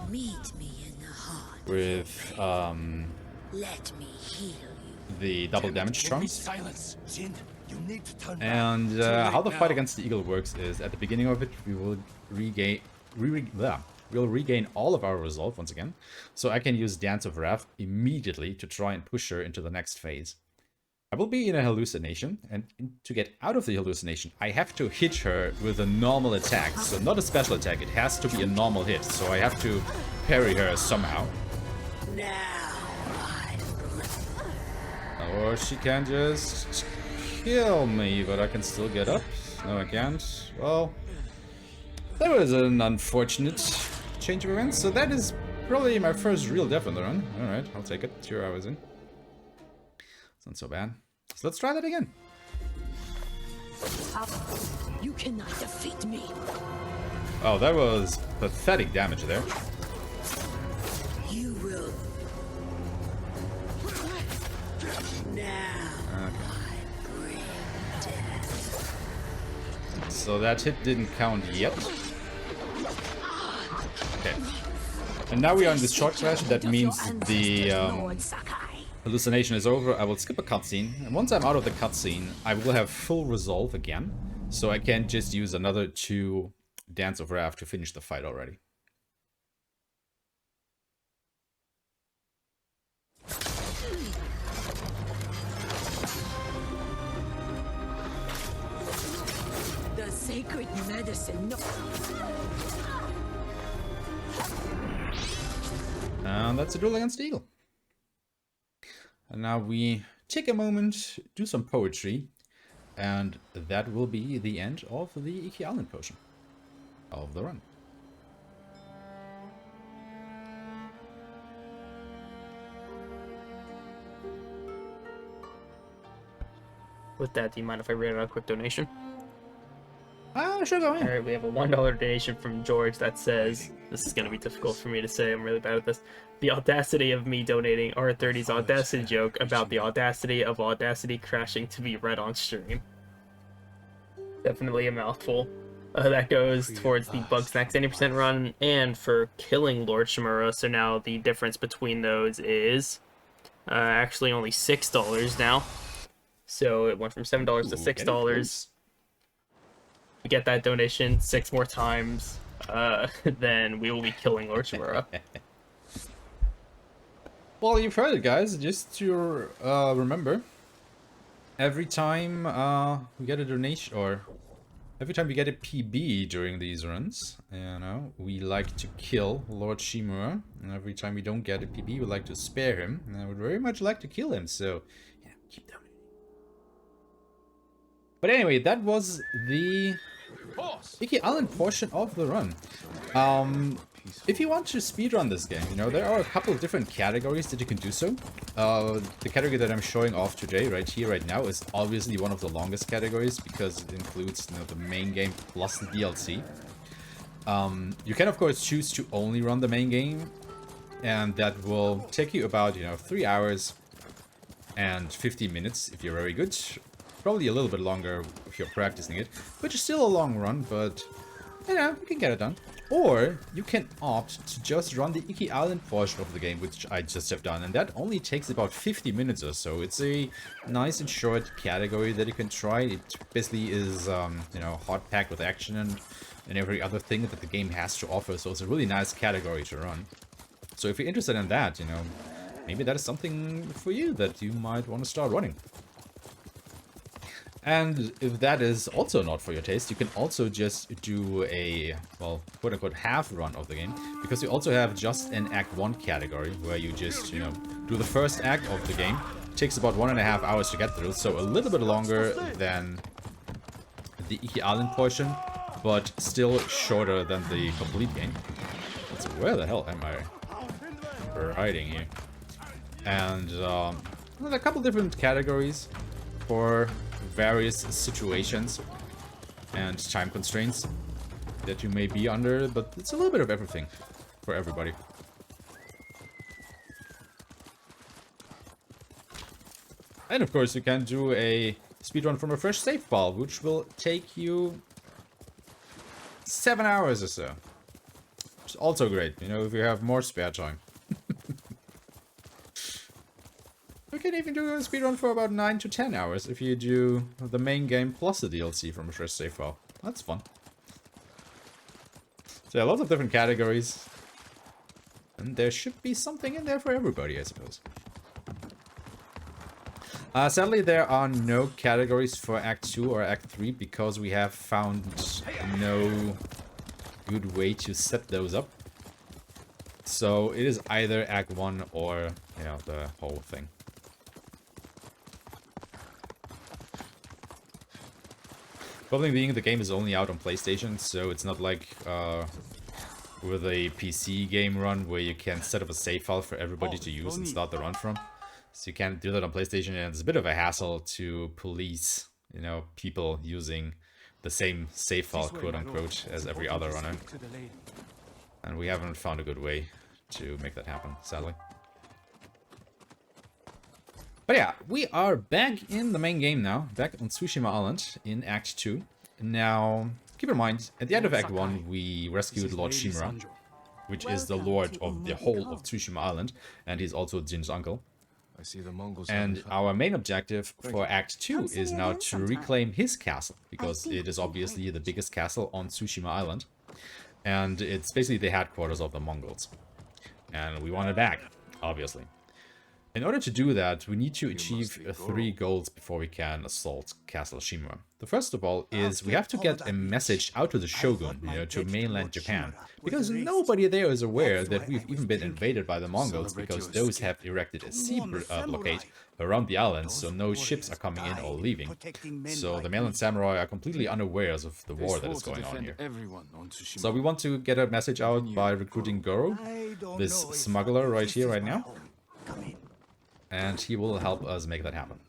Meet me in the heart. with Let me heal you. the double damage charm. Silence, Jin. You need to turn back. And Too late how the fight now. against the eagle works is at the beginning of it we will regain all of our resolve once again. So I can use Dance of Wrath immediately to try and push her into the next phase. I will be in a hallucination, and to get out of the hallucination, I have to hit her with a normal attack. So not a special attack, it has to be a normal hit. So I have to parry her somehow. Or she can just kill me, but I can still get up. No, I can't. Well, that was an unfortunate change of events. So that is probably my first real death on the run. Alright, I'll take it. 2 hours in. It's not so bad. So let's try that again. You cannot defeat me. Oh, that was pathetic damage there. You will. Now, So that hit didn't count yet. Okay. And now we are in this short crash. That means the hallucination is over. I will skip a cutscene. And once I'm out of the cutscene, I will have full resolve again. So I can just use another 2 Dance of Wrath to finish the fight already. the sacred medicine. No. And that's a duel against the eagle. And now we take a moment, do some poetry, and that will be the end of the Iki Island potion of the run. With that, do you mind if I read out a quick donation? Sure, go ahead. Alright, we have a $1 donation from George that says, this is going to be difficult for me to say, I'm really bad at this. The audacity of me donating R30's Audacity joke about the audacity of Audacity crashing to be read on stream. Definitely a mouthful. That goes towards the Bugsnax 80% run and for killing Lord Shimura, so now the difference between those is actually only $6 now. So it went from $7 to $6. We get that donation 6 more times, then we will be killing Lord Shimura. Well, you've heard it, guys. Just to remember, every time we get a donation, or every time we get a PB during these runs, you know, we like to kill Lord Shimura. And every time we don't get a PB, we like to spare him. And I would very much like to kill him, so yeah, keep donating. But anyway, that was the Iki Island portion of the run. If you want to speedrun this game, you know, there are a couple of different categories that you can do so. The category that I'm showing off today, right here, right now, is obviously one of the longest categories because it includes, you know, the main game plus the DLC. You can, of course, choose to only run the main game, and that will take you about, you know, 3 hours and 15 minutes if you're very good. Probably a little bit longer if you're practicing it, which is still a long run, but, you know, you can get it done. Or you can opt to just run the Iki Island portion of the game, which I just have done, and that only takes about 50 minutes or so. It's a nice and short category that you can try. It basically is, you know, hot packed with action and every other thing that the game has to offer, so it's a really nice category to run. So if you're interested in that, you know, maybe that is something for you that you might want to start running. And if that is also not for your taste, you can also just do a, well, quote-unquote half run of the game, because you also have just an Act 1 category, where you just, you know, do the first act of the game. It takes about 1.5 hours to get through, so a little bit longer than the Iki Island portion, but still shorter than the complete game. So where the hell am I riding here? And there's a couple different categories for various situations and time constraints that you may be under, but it's a little bit of everything for everybody. And of course you can do a speedrun from a fresh save file, which will take you 7 hours or so. Which is also great, you know, if you have more spare time. You can even do a speedrun for about 9 to 10 hours if you do the main game plus the DLC from a fresh save file. That's fun. So yeah, lots of different categories. And there should be something in there for everybody, I suppose. Sadly, there are no categories for Act 2 or Act 3 because we have found no good way to set those up. So it is either Act 1 or, you know, the whole thing. Problem being, the game is only out on PlayStation, so it's not like with a PC game run where you can set up a save file for everybody to use and start the run from. So you can't do that on PlayStation, and it's a bit of a hassle to police, you know, people using the same save file, quote-unquote, as every other runner. And we haven't found a good way to make that happen, sadly. But yeah, we are back in the main game now, back on Tsushima Island in Act 2. Now, keep in mind, at the end of Act 1, we rescued Lord Shimura, which is the lord of the whole of Tsushima Island, and he's also Jin's uncle. I see the Mongols. And our main objective for Act 2 is now to reclaim his castle, because it is obviously the biggest castle on Tsushima Island. And it's basically the headquarters of the Mongols. And we want it back, obviously. In order to do that, we need to achieve 3 goals before we can assault Castle Shimura. The first of all is we have to get a message out to the Shogun, you know, to mainland Japan, because nobody there is aware that we've even been invaded by the Mongols, because those have erected a sea blockade around the island, so no ships are coming in or leaving. So the mainland samurai are completely unaware of the war that is going on here. So we want to get a message out by recruiting Goro, this smuggler right here, right now. And he will help us make that happen.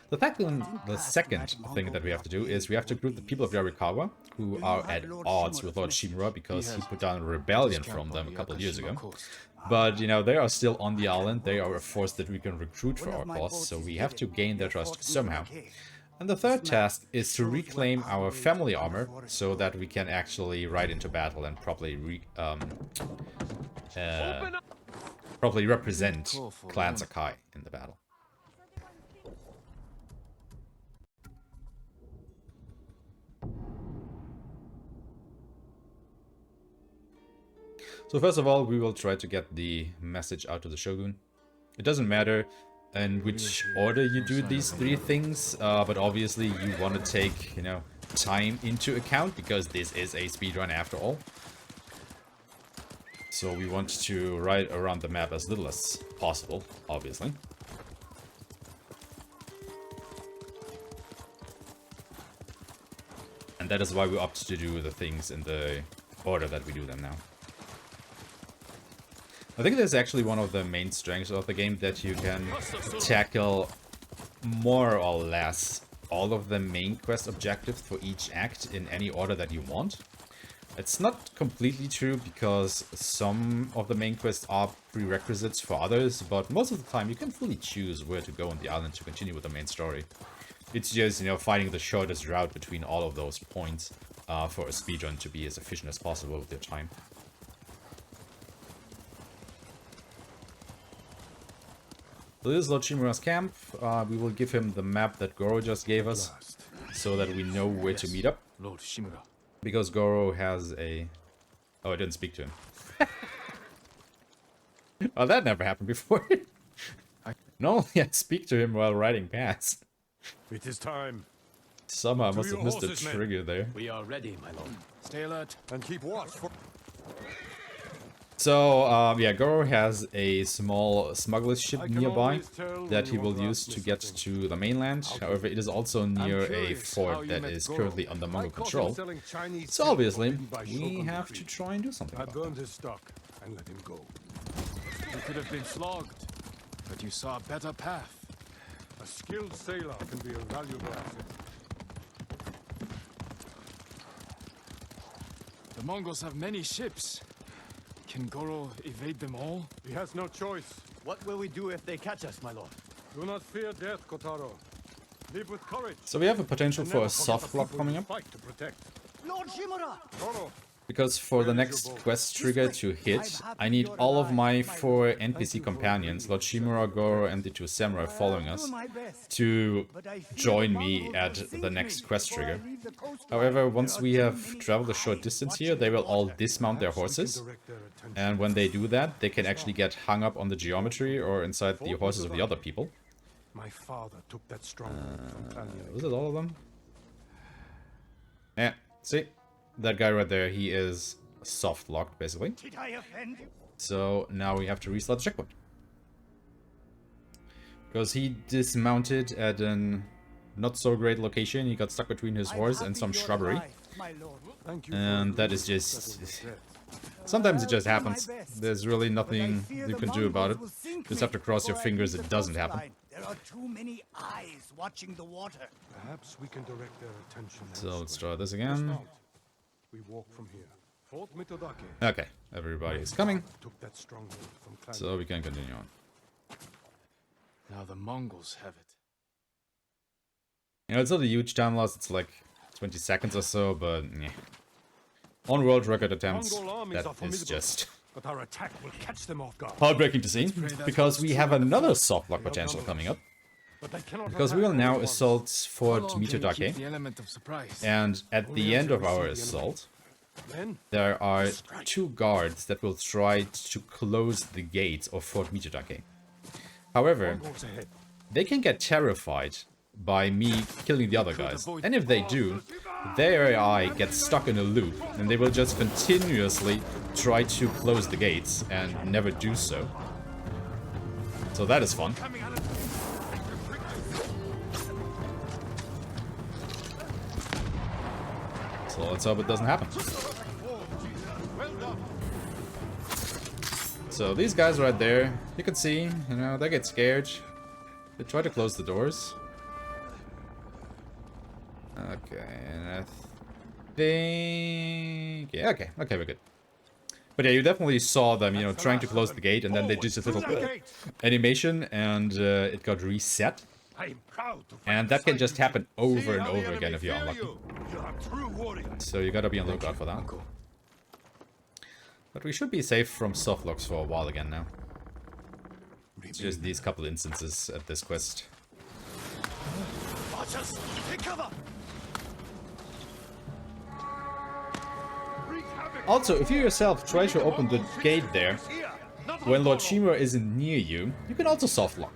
The second thing that we have to do is we have to recruit the people of Yarikawa, who are at odds with Lord Shimura because he put down a rebellion from them a couple of years ago. But, you know, they are still on the island. They are a force that we can recruit for our cause, so we have to gain their trust somehow. And the third task is to reclaim our family armor so that we can actually ride into battle and properly represent Clan Sakai in the battle. So first of all, we will try to get the message out to the Shogun. It doesn't matter in which order you do these 3 things, but obviously you want to take, you know, time into account, because this is a speedrun after all. So we want to ride around the map as little as possible, obviously. And that is why we opt to do the things in the order that we do them now. I think that's actually one of the main strengths of the game, that you can tackle more or less all of the main quest objectives for each act in any order that you want. It's not completely true, because some of the main quests are prerequisites for others, but most of the time you can fully choose where to go on the island to continue with the main story. It's just, you know, finding the shortest route between all of those points for a speedrun to be as efficient as possible with your time. So this is Lord Shimura's camp. We will give him the map that Goro just gave us, so that we know where to meet up. Lord Shimura. Because Goro has a... Oh, I didn't speak to him. Oh, that never happened before. No, yeah, speak to him while riding past. It is time. Somehow I must have missed the trigger there. We are ready, my lord. Stay alert and keep watch for... So, yeah, Goro has a small smuggler's ship nearby that he will use to get to the mainland. However, it is also near a fort that is currently under Mongol control. So obviously, we have to try and do something about I burned his stock and let him go. He could have been flogged. But you saw a better path. A skilled sailor can be a valuable asset. The Mongols have many ships. Can Goro evade them all? He has no choice. What will we do if they catch us, my lord? Do not fear death, Kotaro. Live with courage. So we have a potential And for never a forget soft the block people coming you up. fight to protect. Lord Shimura! Goro, Because for the next quest trigger to hit, I need all of my 4 NPC companions, Lord Shimura, Goro, and the 2 samurai following us, to join me at the next quest trigger. However, once we have traveled a short distance here, they will all dismount their horses. And when they do that, they can actually get hung up on the geometry or inside the horses of the other people. my father took that stronghold from Clan. Was it all of them? Yeah, see? That guy right there, he is soft locked, basically. Did I offend you? So now we have to restart the checkpoint. Because he dismounted at an not so great location. He got stuck between his horse and some shrubbery. And that is just... Sometimes it just happens. There's really nothing you can do about it. Just have to cross your fingers it doesn't happen. There are too many eyes watching the water. Perhaps we can direct their attention. So let's try this again. We walk from here. Fort Mitodake. Okay, everybody is coming. Took that stronghold from Clan. So we can continue on. Now the Mongols have it. You know, it's not a huge time loss. It's like 20 seconds or so, but yeah. On world record attempts, that is just but our attack will catch them off guard. heartbreaking to see, because we have another soft lock potential coming up. Because we will now assault Fort Mitodake, and at the end of our assault, there are 2 guards that will try to close the gates of Fort Mitodake. However, they can get terrified by me killing the other guys, and if they do, their AI gets stuck in a loop, and they will just continuously try to close the gates and never do so. So that is fun. So let's hope it doesn't happen. So these guys right there, you can see, you know, they get scared. They try to close the doors. Okay, and I think... Yeah, okay, we're good. But yeah, you definitely saw them, you know, trying to close the gate, and then they did this little animation, and it got reset. And that can just happen over and over again if you're unlucky. So you gotta be on the lookout for that. But we should be safe from softlocks for a while again now. It's just these couple instances at this quest. Also, if you yourself try to open the gate there, when Lord Shimura isn't near you, you can also softlock.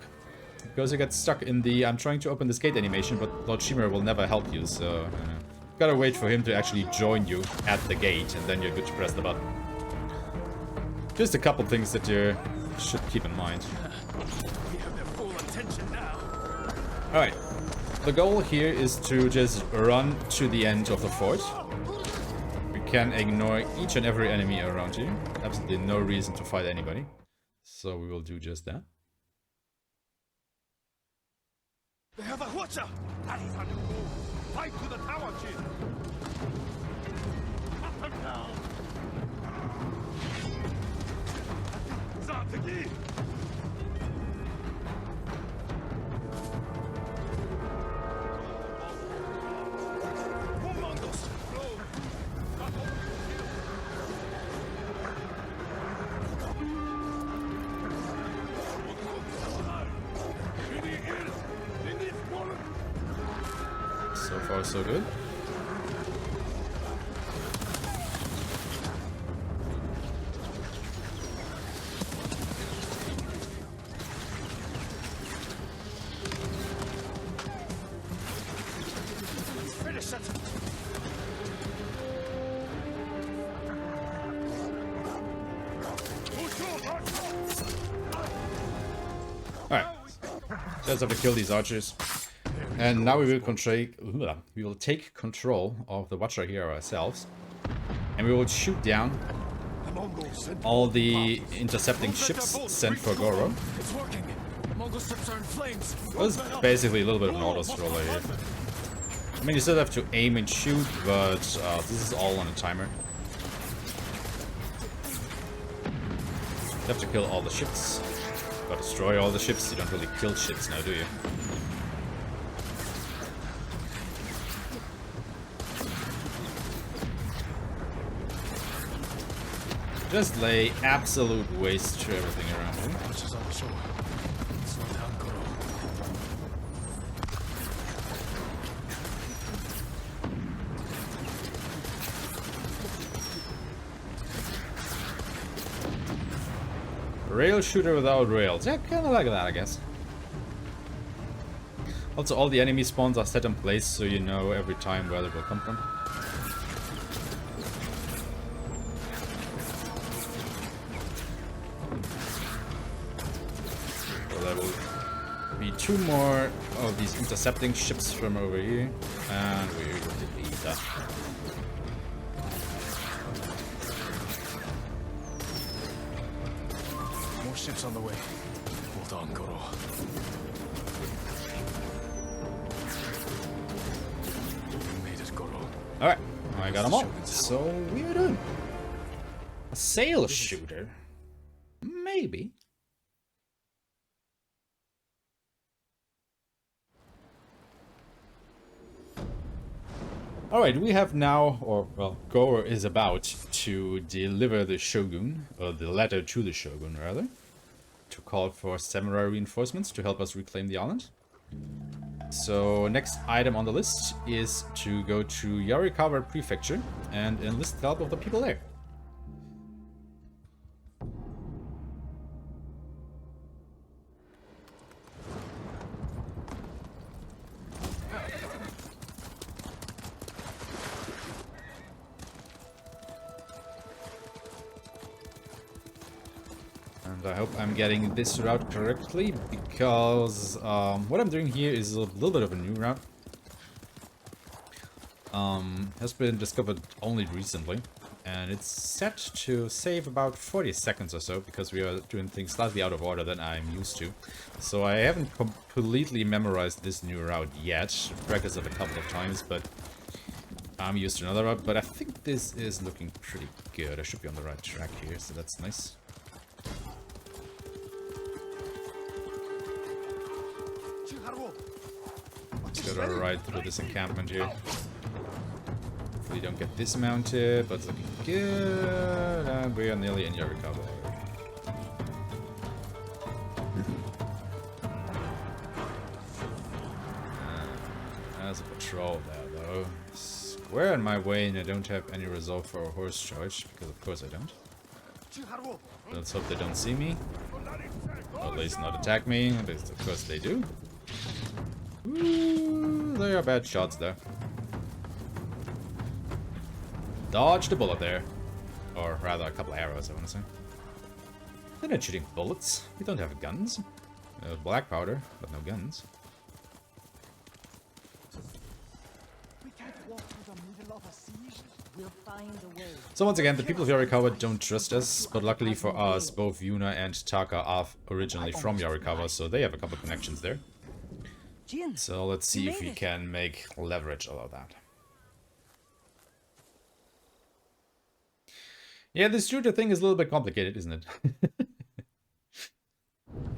Because you get stuck in the I'm trying to open this gate animation, but Lord Shimura will never help you, so... gotta wait for him to actually join you at the gate, and then you're good to press the button. Just a couple things that you should keep in mind. Alright, the goal here is to just run to the end of the fort. You can ignore each and every enemy around you. Absolutely no reason to fight anybody. So we will do just that. They have a watcher! That is our new goal! Fight to the tower, Jin! Cut them down! Zatagi! So far, so good. Finish it! Alright. Just have to kill these archers. And now we will take control of the Watcher here ourselves. And we will shoot down all the intercepting ships sent for Goro. the ships are in flames. Well, it's basically a little bit of an auto-scroller here. I mean, you still have to aim and shoot, but this is all on a timer. You have to kill all the ships. Or destroy all the ships. You don't really kill ships now, do you? Just lay absolute waste to everything around him. Rail shooter without rails. Yeah, kind of like that, I guess. Also, all the enemy spawns are set in place, so you know every time where they will come from. So there will be 2 more of these intercepting ships from over here, and we're going to be done. Ships on the way. Hold on, Goro. You made it, Goro. Alright, I got them all. So we're done. A sail shooter? Maybe. Alright, we have now, or well, Goro is about to deliver the Shogun, or the letter to the Shogun rather, to call for samurai reinforcements to help us reclaim the island. So next item on the list is to go to Yarikawa Prefecture and enlist the help of the people there. And I hope I'm getting this route correctly, because what I'm doing here is a little bit of a new route. Has been discovered only recently, and it's set to save about 40 seconds or so, because we are doing things slightly out of order than I'm used to. So I haven't completely memorized this new route yet, practiced it a couple of times, but I'm used to another route. But I think this is looking pretty good. I should be on the right track here, so that's nice. Let's go right through this encampment here. Hopefully don't get dismounted, but it's looking good. And we are nearly in Yarikawa. There's a patrol there though. Square in my way, and I don't have any resolve for a horse charge, because of course I don't. Let's hope they don't see me. Or at least not attack me, at least of course they do. Ooh, they are bad shots there. Dodged a bullet there. Or rather a couple arrows, I want to say. They're not shooting bullets. We don't have guns. Black powder, but no guns. We can't walk through the middle of a siege. We'll find a way. So once again, the people of Yarikawa don't trust us, but luckily for us, both Yuna and Taka are originally from Yarikawa, so they have a couple of connections there. So let's see if we can make leverage out of that. Yeah, this shooter thing is a little bit complicated, isn't it?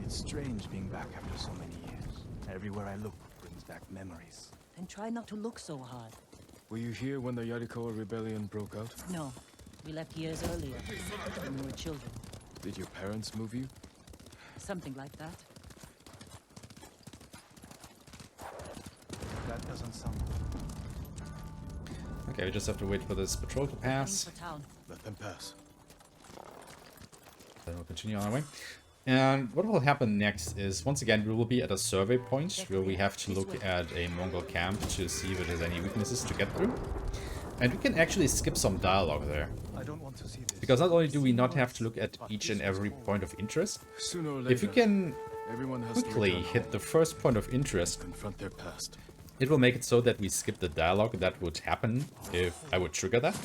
It's strange being back after so many years. Everywhere I look brings back memories. Then try not to look so hard. Were you here when the Yarikawa rebellion broke out? No, we left years earlier, when we were children. Did your parents move you? Something like that. That doesn't sound Okay, we just have to wait for this patrol to pass. Let them pass. Then we'll continue on our way. And what will happen next is, once again, we will be at a survey point where we have to look at a Mongol camp to see if it has any weaknesses to get through. And we can actually skip some dialogue there. I don't want to see this. Because not only do we not have to look at each and every point of interest, Sooner or if we later, can everyone has to quickly return hit the first point of interest, confront their past. it will make it so that we skip the dialogue that would happen if I would trigger that.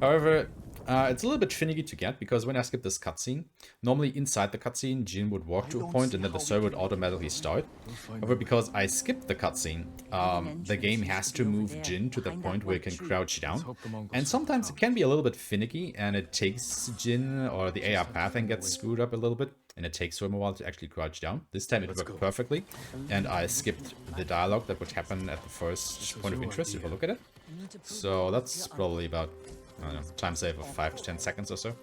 However, It's a little bit finicky to get, because when I skip this cutscene, normally inside the cutscene, Jin would walk to a point and then the server would automatically start. However, because I skipped the cutscene, the game has to move Jin to the point where he can crouch down. And sometimes it can be a little bit finicky, and it takes Jin, or the AR pathing gets screwed up a little bit, and it takes him a while to actually crouch down. This time it worked perfectly, and I skipped the dialogue that would happen at the first point of interest, if I look at it. So that's probably about, I don't know, time save of 5 to 10 seconds or so.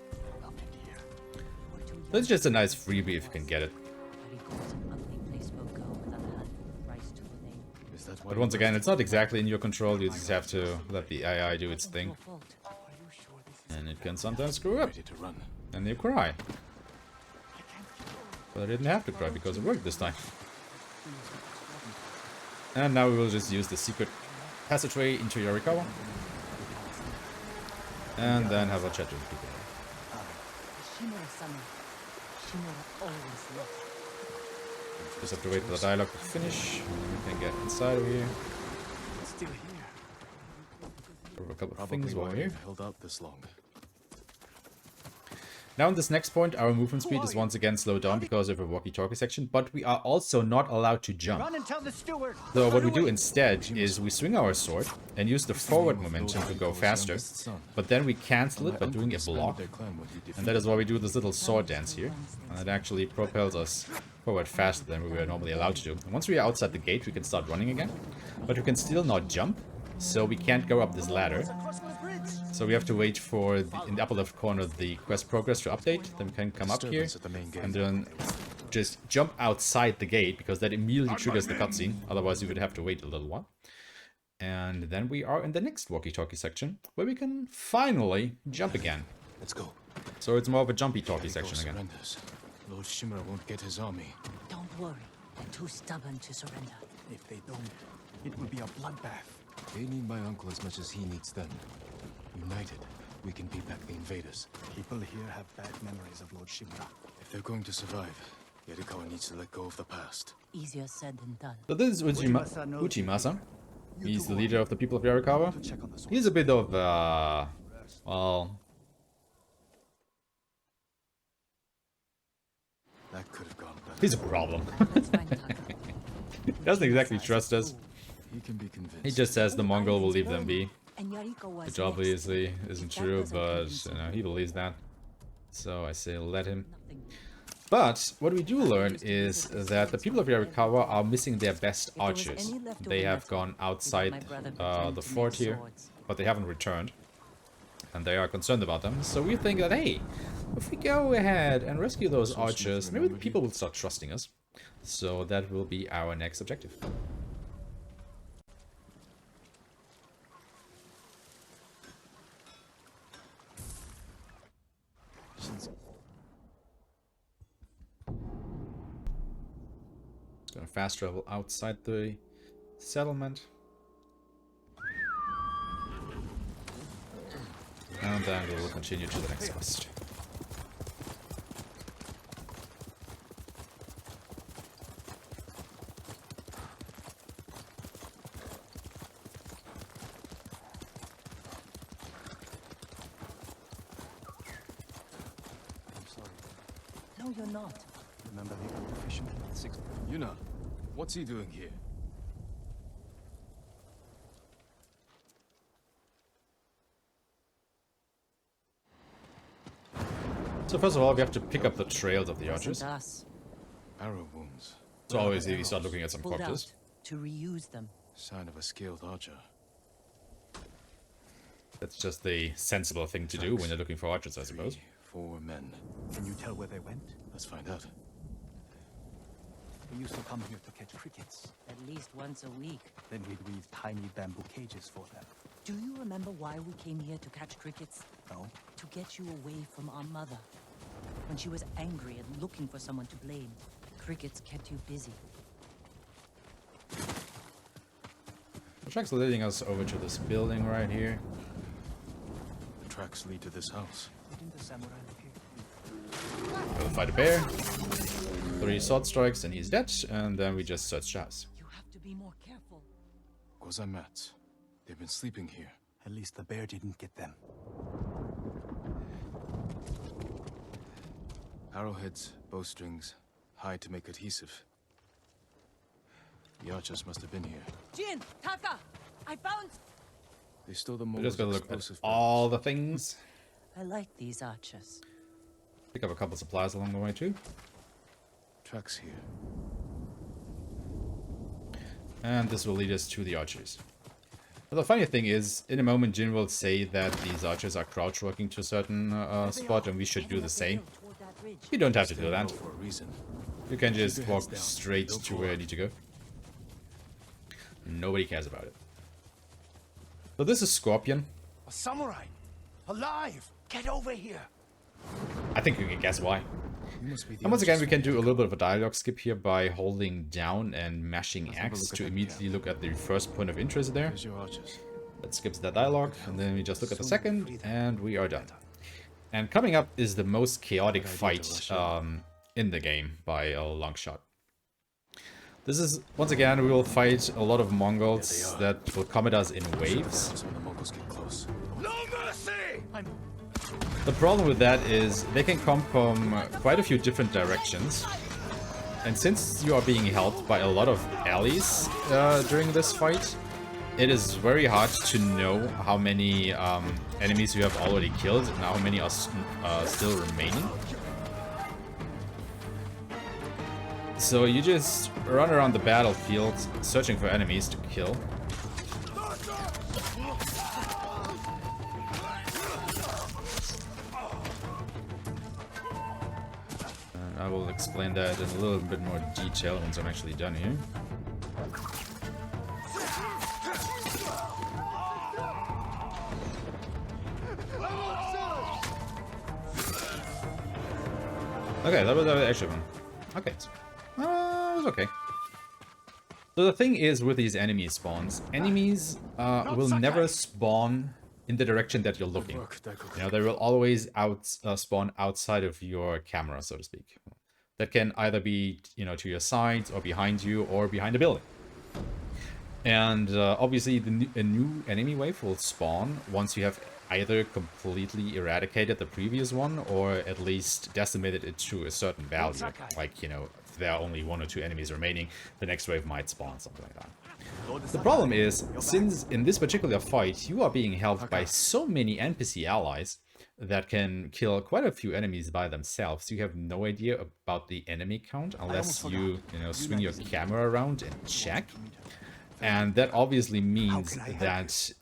That's just a nice freebie if you can get it. But once again, it's not exactly in your control, you just have to let the AI do its thing. And it can sometimes screw up. And you cry. But I didn't have to cry because it worked this time. And now we will just use the secret passageway into Yorikawa. And then have a chat with people. Just have to wait for the dialogue to finish. We can get inside of here. Prove a couple of things while we're here. Held out this long. Now in this next point, our movement speed is once again slowed down because of a walkie-talkie section, but we are also not allowed to jump. Run and tell the steward. So what we do instead is we swing our sword and use the forward momentum to go faster, but then we cancel it by doing a block. And that is why we do this little sword dance here, and it actually propels us forward faster than we were normally allowed to do. And once we are outside the gate, we can start running again, but we can still not jump, so we can't go up this ladder. So we have to wait for, in the upper left corner, the quest progress to update. Then we can come up here and then just jump outside the gate, because that immediately triggers the cutscene. Otherwise, we would have to wait a little while. And then we are in the next walkie-talkie section, where we can finally jump again. Let's go. So it's more of a jumpy-talkie section again. Lord Shimura won't get his army. Don't worry, they're too stubborn to surrender. If they don't, it will be a bloodbath. They need my uncle as much as he needs them. United, we can beat back the invaders. People here have bad memories of Lord Shimura. If they're going to survive, Yarikawa needs to let go of the past. Easier said than done. So this is Uchimasa. He's the leader of the people of Yarikawa. He's a bit of, well... That could have gone better. He's a problem. He doesn't exactly trust us. He can be convinced. He just says the Mongol will leave them be. Which obviously isn't true, but you know, he believes that. So I say let him. But what we do learn is that the people of Yarikawa are missing their best archers. They have gone outside the fort here, but they haven't returned. And they are concerned about them. So we think that, hey, if we go ahead and rescue those archers, maybe the people will start trusting us. So that will be our next objective. It's gonna fast travel outside the settlement. And then we will continue to the next quest. I'm sorry. No, you're not. Remember the old fisherman with 6... Yuna, what's he doing here? So first of all, we have to pick up the trails of the archers. Arrow wounds. So always if you start looking at some Pulled corpses. out to reuse them. Sign of a skilled archer. That's just the sensible thing to do when you're looking for archers, I suppose. 4 men. Can you tell where they went? Let's find out. We used to come here to catch crickets. At least once a week. Then we'd weave tiny bamboo cages for them. Do you remember why we came here to catch crickets? No? To get you away from our mother. When she was angry and looking for someone to blame, crickets kept you busy. The track's leading us over to this building right here. The tracks lead to this house. Didn't the samurai live here? We'll fight a bear. 3 sword strikes and he's dead. And then we just search the house. You have to be more careful. Gozan mats. They've been sleeping here. At least the bear didn't get them. Arrowheads, bowstrings, hide to make adhesive. The archers must have been here. Jin, Taka, I found. They stole the We're just Mongol's gonna look at explosive all the things. I like these archers. Pick up a couple supplies along the way too. tracks here. And this will lead us to the archers. But the funny thing is, in a moment Jin will say that these archers are crouch walking to a certain spot and we should do the same. You don't have to do that. You can just walk straight to where you need to go. Nobody cares about it. So this is Scorpion. A samurai! Alive! Get over here! I think you can guess why. And once again, we can do a little bit of a dialogue skip here by holding down and mashing X to immediately look at the first point of interest there. That skips that dialogue, and then we just look at the second, and we are done. And coming up is the most chaotic fight in the game by a long shot. This is, once again, we will fight a lot of Mongols that will come at us in waves. No mercy! The problem with that is they can come from quite a few different directions. And since you are being helped by a lot of allies during this fight, it is very hard to know how many enemies you have already killed and how many are still remaining. So you just run around the battlefield searching for enemies to kill. And I will explain that in a little bit more detail once I'm actually done here. Okay, that was actually one. Okay. It was okay. So the thing is with these enemy spawns, enemies will never spawn in the direction that you're looking. You know, they will always spawn outside of your camera, so to speak. That can either be, you know, to your sides or behind you or behind a building. And obviously a new enemy wave will spawn once you have either completely eradicated the previous one or at least decimated it to a certain value. Like, you know, if there are only 1 or 2 enemies remaining, the next wave might spawn, something like that. The problem is, since in this particular fight you are being helped by so many NPC allies that can kill quite a few enemies by themselves, you have no idea about the enemy count unless you know, swing your camera around and check. And that obviously means that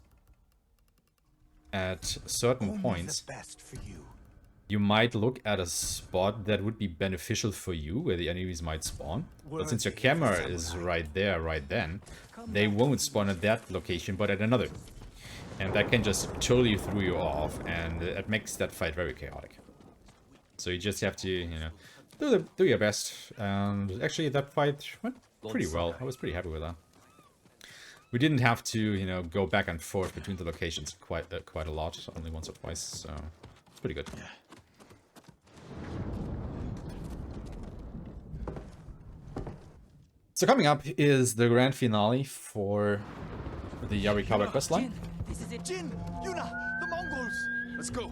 at certain points, you might look at a spot that would be beneficial for you, where the enemies might spawn. But since your camera is right there, right then, they won't spawn at that location, but at another. And that can just totally throw you off, and it makes that fight very chaotic. So you just have to, you know, do your best. And actually, that fight went pretty well. I was pretty happy with that. We didn't have to, you know, go back and forth between the locations quite a lot, only once or twice, so it's pretty good. So coming up is the grand finale for the Yarikawa questline. This is it. Jin! Yuna! The Mongols! Let's go!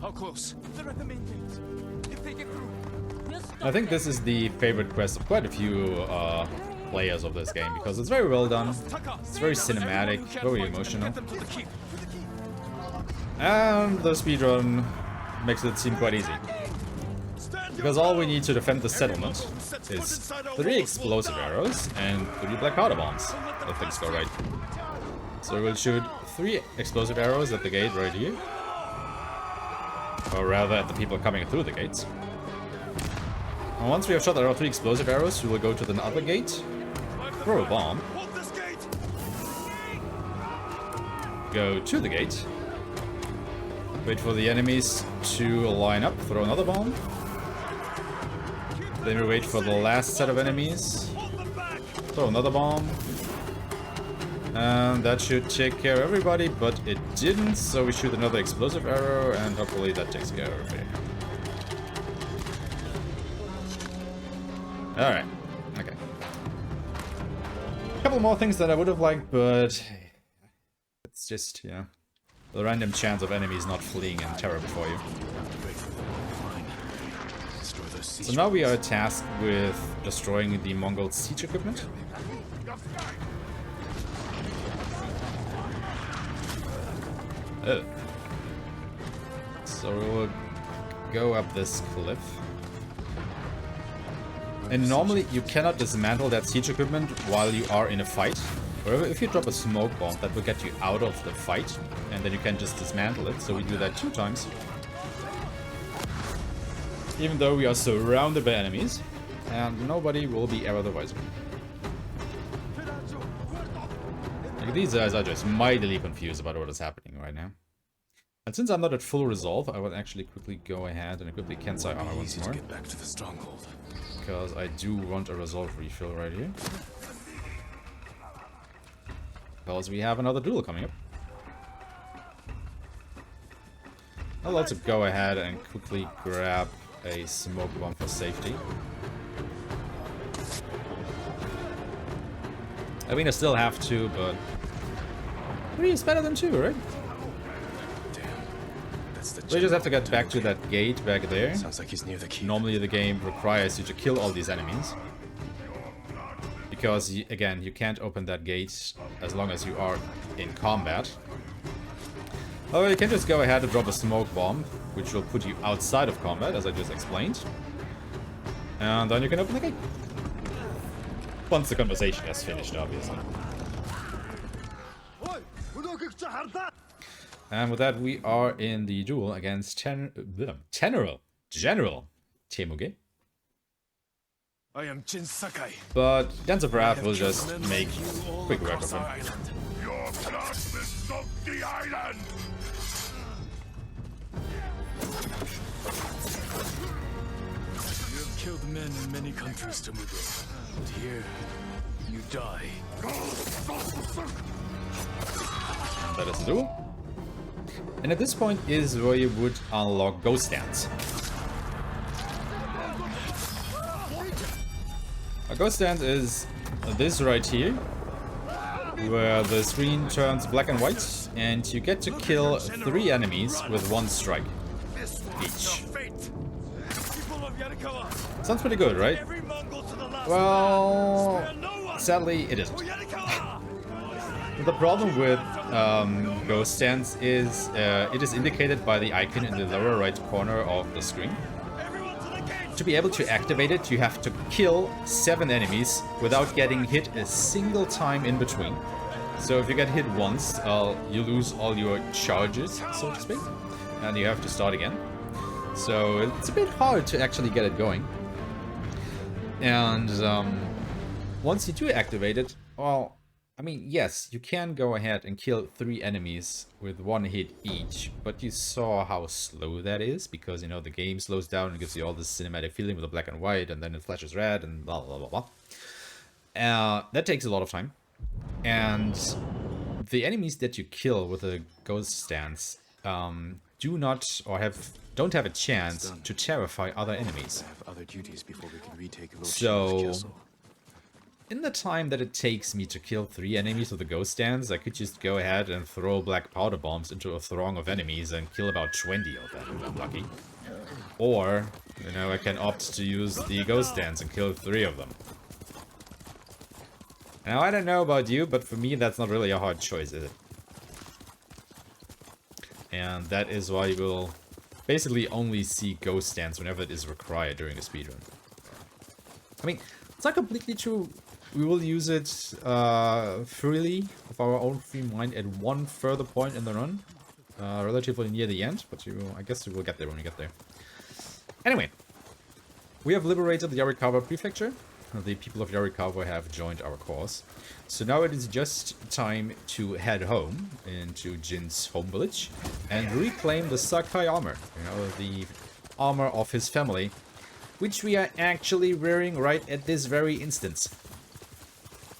How close? They're at the main gate. If they get through... I think this is the favorite quest of quite a few players of this game, because it's very well done, it's very cinematic, very emotional, and the speedrun makes it seem quite easy. Because all we need to defend the settlement is 3 explosive arrows and 3 black powder bombs, if things go right. So we'll shoot 3 explosive arrows at the gate right here, or rather at the people coming through the gates. And once we have shot our 3 explosive arrows, we will go to the other gate, throw a bomb, go to the gate, wait for the enemies to line up, throw another bomb, then we wait for the last set of enemies, throw another bomb, and that should take care of everybody, but it didn't, so we shoot another explosive arrow, and hopefully that takes care of everybody. Alright, okay. A couple more things that I would have liked, but it's just, you know, the random chance of enemies not fleeing in terror before you. So now we are tasked with destroying the Mongol siege equipment. Oh. So we'll go up this cliff. And normally you cannot dismantle that siege equipment while you are in a fight. However, if you drop a smoke bomb, that will get you out of the fight, and then you can just dismantle it. So we do that 2 times. Even though we are surrounded by enemies, and nobody will be ever the wiser. Like, these guys are just mightily confused about what is happening right now. And since I'm not at full resolve, I will actually quickly go ahead and equip the Kensai armor once more. Get back to the stronghold. Because I do want a resolve refill right here. Because we have another duel coming up. I'll also go ahead and quickly grab a smoke bomb for safety. I mean, I still have to, but 3 is better than 2, right? Damn, that's the. We just have to get back to that gate back there. Sounds like he's near the key. Normally, the game requires you to kill all these enemies. Because, again, you can't open that gate as long as you are in combat. However, you can just go ahead and drop a smoke bomb, which will put you outside of combat, as I just explained. And then you can open the gate. Once the conversation has finished, obviously. And with that, we are in the duel against General Temuge. I am Jin Sakai. But Dance of Wrath will just make quick work of him. Your plasmids of the island! You have killed men in many countries, Temuge. And here, you die. And that is the duel. And at this point is where you would unlock Ghost Dance. A Ghost Dance is this right here, where the screen turns black and white, and you get to kill 3 enemies with 1 strike each. Sounds pretty good, right? Well, sadly, it isn't. The problem with Ghost Dance is it is indicated by the icon in the lower right corner of the screen. To be able to activate it, you have to kill 7 enemies without getting hit a single time in between. So if you get hit once, you lose all your charges, so to speak, and you have to start again. So it's a bit hard to actually get it going. And once you do activate it, well, I mean, yes, you can go ahead and kill 3 enemies with 1 hit each, but you saw how slow that is, because, you know, the game slows down and gives you all this cinematic feeling with the black and white, and then it flashes red, and blah, blah, blah, blah. That takes a lot of time. And the enemies that you kill with a Ghost Dance do not, or don't have a chance to terrify other enemies. I have other duties before we can retake So, in the time that it takes me to kill 3 enemies with a Ghost Dance, I could just go ahead and throw black powder bombs into a throng of enemies and kill about 20 of them if I'm lucky. Or, you know, I can opt to use the Ghost Dance and kill 3 of them. Now, I don't know about you, but for me that's not really a hard choice, is it? And that is why you will basically only see Ghost Dance whenever it is required during a speedrun. I mean, it's not completely true. We will use it freely, of our own free mind, at one further point in the run. Relatively near the end, but I guess we will get there when we get there. Anyway, we have liberated the Yarikawa Prefecture. The people of Yarikawa have joined our cause. So now it is just time to head home into Jin's home village and reclaim the Sakai armor. You know, the armor of his family, which we are actually wearing right at this very instance.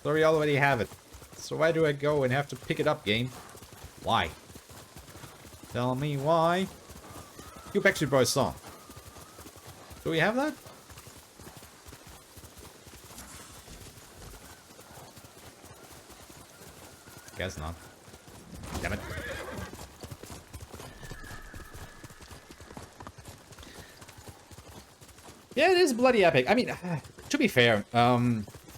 So we already have it. So why do I go and have to pick it up, game? Why? Tell me why. You Backstreet Boys song. Do we have that? Guess not. Damn it. Yeah, it is bloody epic. I mean, to be fair,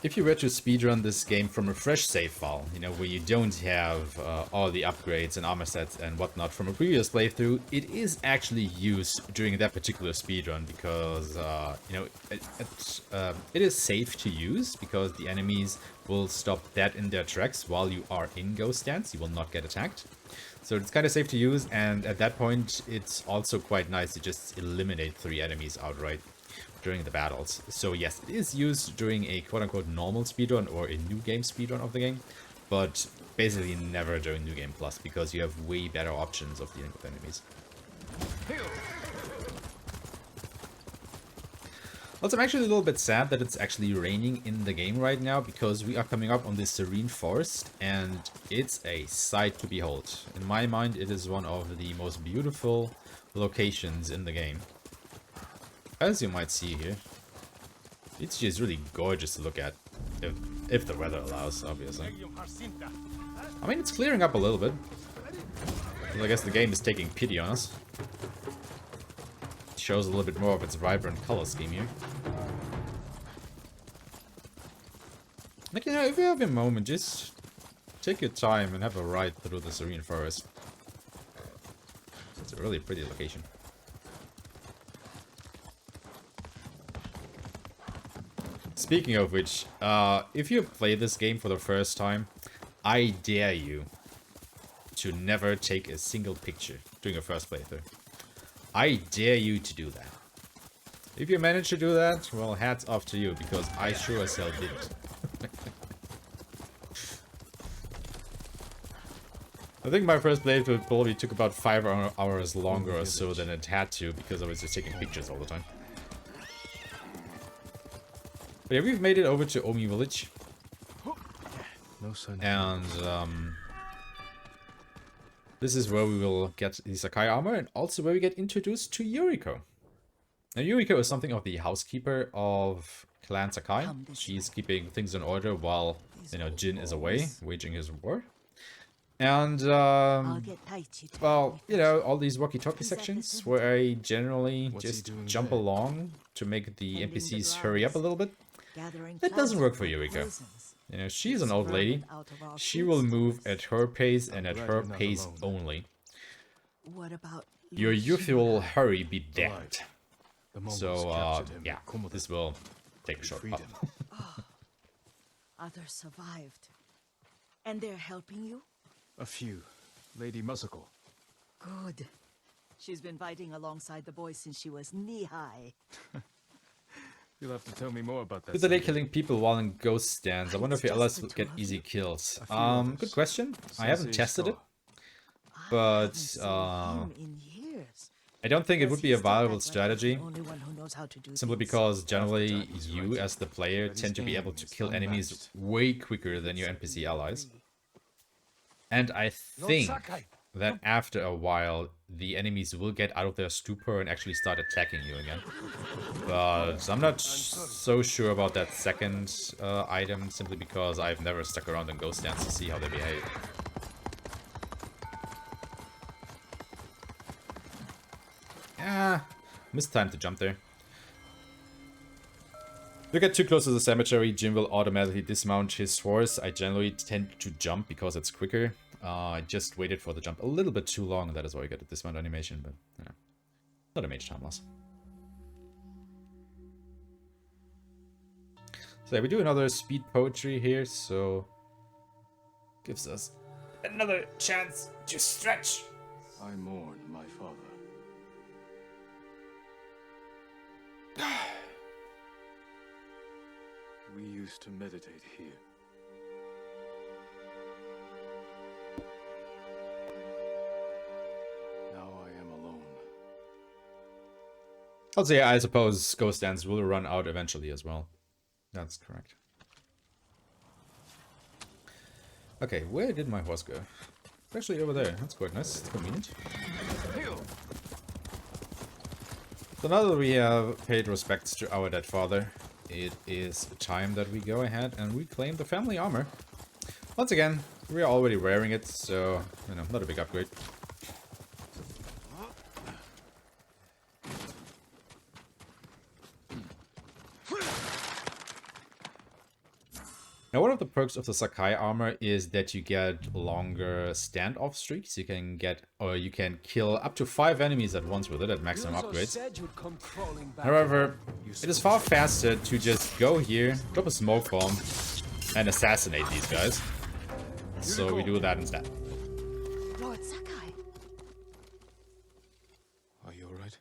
if you were to speedrun this game from a fresh save file, you know, where you don't have all the upgrades and armor sets and whatnot from a previous playthrough, it is actually used during that particular speedrun because, you know, it is safe to use because the enemies will stop dead in their tracks while you are in ghost stance. You will not get attacked. So it's kind of safe to use, and at that point, it's also quite nice to just eliminate 3 enemies outright during the battles. So yes, it is used during a quote-unquote normal speedrun or a new game speedrun of the game, but basically never during New Game Plus because you have way better options of dealing with enemies. Also, I'm actually a little bit sad that it's actually raining in the game right now because we are coming up on this serene forest and it's a sight to behold. In my mind, it is one of the most beautiful locations in the game. As you might see here, it's just really gorgeous to look at, if the weather allows, obviously. I mean, it's clearing up a little bit. Well, I guess the game is taking pity on us. It shows a little bit more of its vibrant color scheme here. Like, you know, if you have a moment, just take your time and have a ride through the serene forest. It's a really pretty location. Speaking of which, if you play this game for the first time, I dare you to never take a single picture during your first playthrough. I dare you to do that. If you manage to do that, well, hats off to you, because I sure as hell didn't. I think my first playthrough probably took about 5 hours longer or so than it had to, because I was just taking pictures all the time. But yeah, we've made it over to Omi Village. And this is where we will get the Sakai armor and also where we get introduced to Yuriko. Now Yuriko is something of the housekeeper of Clan Sakai. She's keeping things in order while, you know, Jin is away, waging his war. And, well, you know, all these walkie-talkie sections where I generally just jump along to make the NPCs hurry up a little bit. That doesn't work for Yuriko. You know, she's an old lady. She will move at her pace and at her pace only. Your youthful hurry be damned. So, yeah, this will take a short pop. Others survived. And they're helping you? A few. Lady Muscle. Good. She's been fighting alongside the boys since she was knee-high. You'll have to tell me more about that. Is they killing people while in ghost stands? I wonder if your allies will get easy kills. Good question. I haven't tested it. But, I don't think it would be a viable strategy. Simply because generally you, as the player, tend to be able to kill enemies way quicker than your NPC allies. And I think that after a while, the enemies will get out of their stupor and actually start attacking you again. But I'm not so sure about that second item, simply because I've never stuck around in ghost stands to see how they behave. Yeah, missed time to jump there. If you get too close to the cemetery, Jin will automatically dismount his horse. I generally tend to jump because it's quicker. I just waited for the jump a little bit too long, and that is why I got the dismount animation, but yeah, not a major time loss. So yeah, we do another speed poetry here, so gives us another chance to stretch. I mourn my father. We used to meditate here. Now I am alone. Also, yeah, I suppose ghost stands will run out eventually as well. That's correct. Okay, where did my horse go? Actually over there. That's quite nice. It's convenient. So now that we have paid respects to our dead father, it is time that we go ahead and reclaim the family armor. Once again, we are already wearing it, so, you know, not a big upgrade. Now, one of the perks of the Sakai armor is that you get longer standoff streaks. You can get, or you can kill up to 5 enemies at once with it at maximum upgrades. However, it is far faster to just go here, drop a smoke bomb, and assassinate these guys. So we do that instead. Lord Sakai. Are you alright?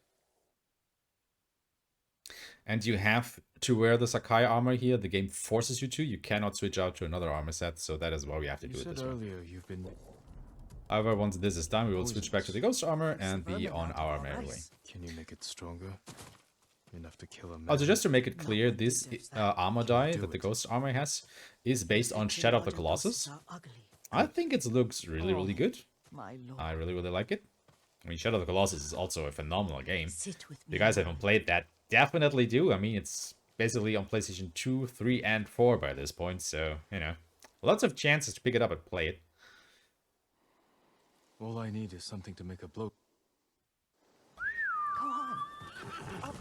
And you have to wear the Sakai armor here. The game forces you to. You cannot switch out to another armor set, so that is why we have to do it this way. You've been... However, once this is done, we will switch back to the ghost armor and be on our merry way. Can you make it stronger? Enough to kill a man? Also, just to make it clear, this armor die that the ghost armor has is based on Shadow of the Colossus. I think it looks really, really good. I really, really like it. I mean, Shadow of the Colossus is also a phenomenal game. If you guys haven't played that, definitely do. I mean, it's basically on PlayStation 2, 3, and 4 by this point, so, you know, lots of chances to pick it up and play it. All I need is something to make a blow. Go on. Up.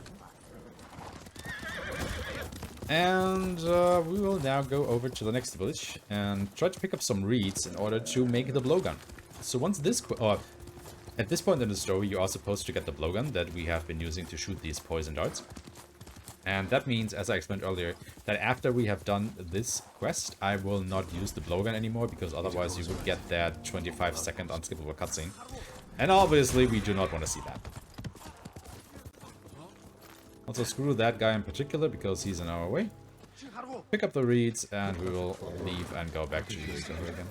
And we will now go over to the next village and try to pick up some reeds in order to make the blowgun. So once this... at this point in the story, you are supposed to get the blowgun that we have been using to shoot these poison darts. And that means, as I explained earlier, that after we have done this quest, I will not use the blowgun anymore, because otherwise you would get that 25-second unskippable cutscene. And obviously, we do not want to see that. Also, screw that guy in particular, because he's in our way. Pick up the reeds, and we will leave and go back to Yuriko again.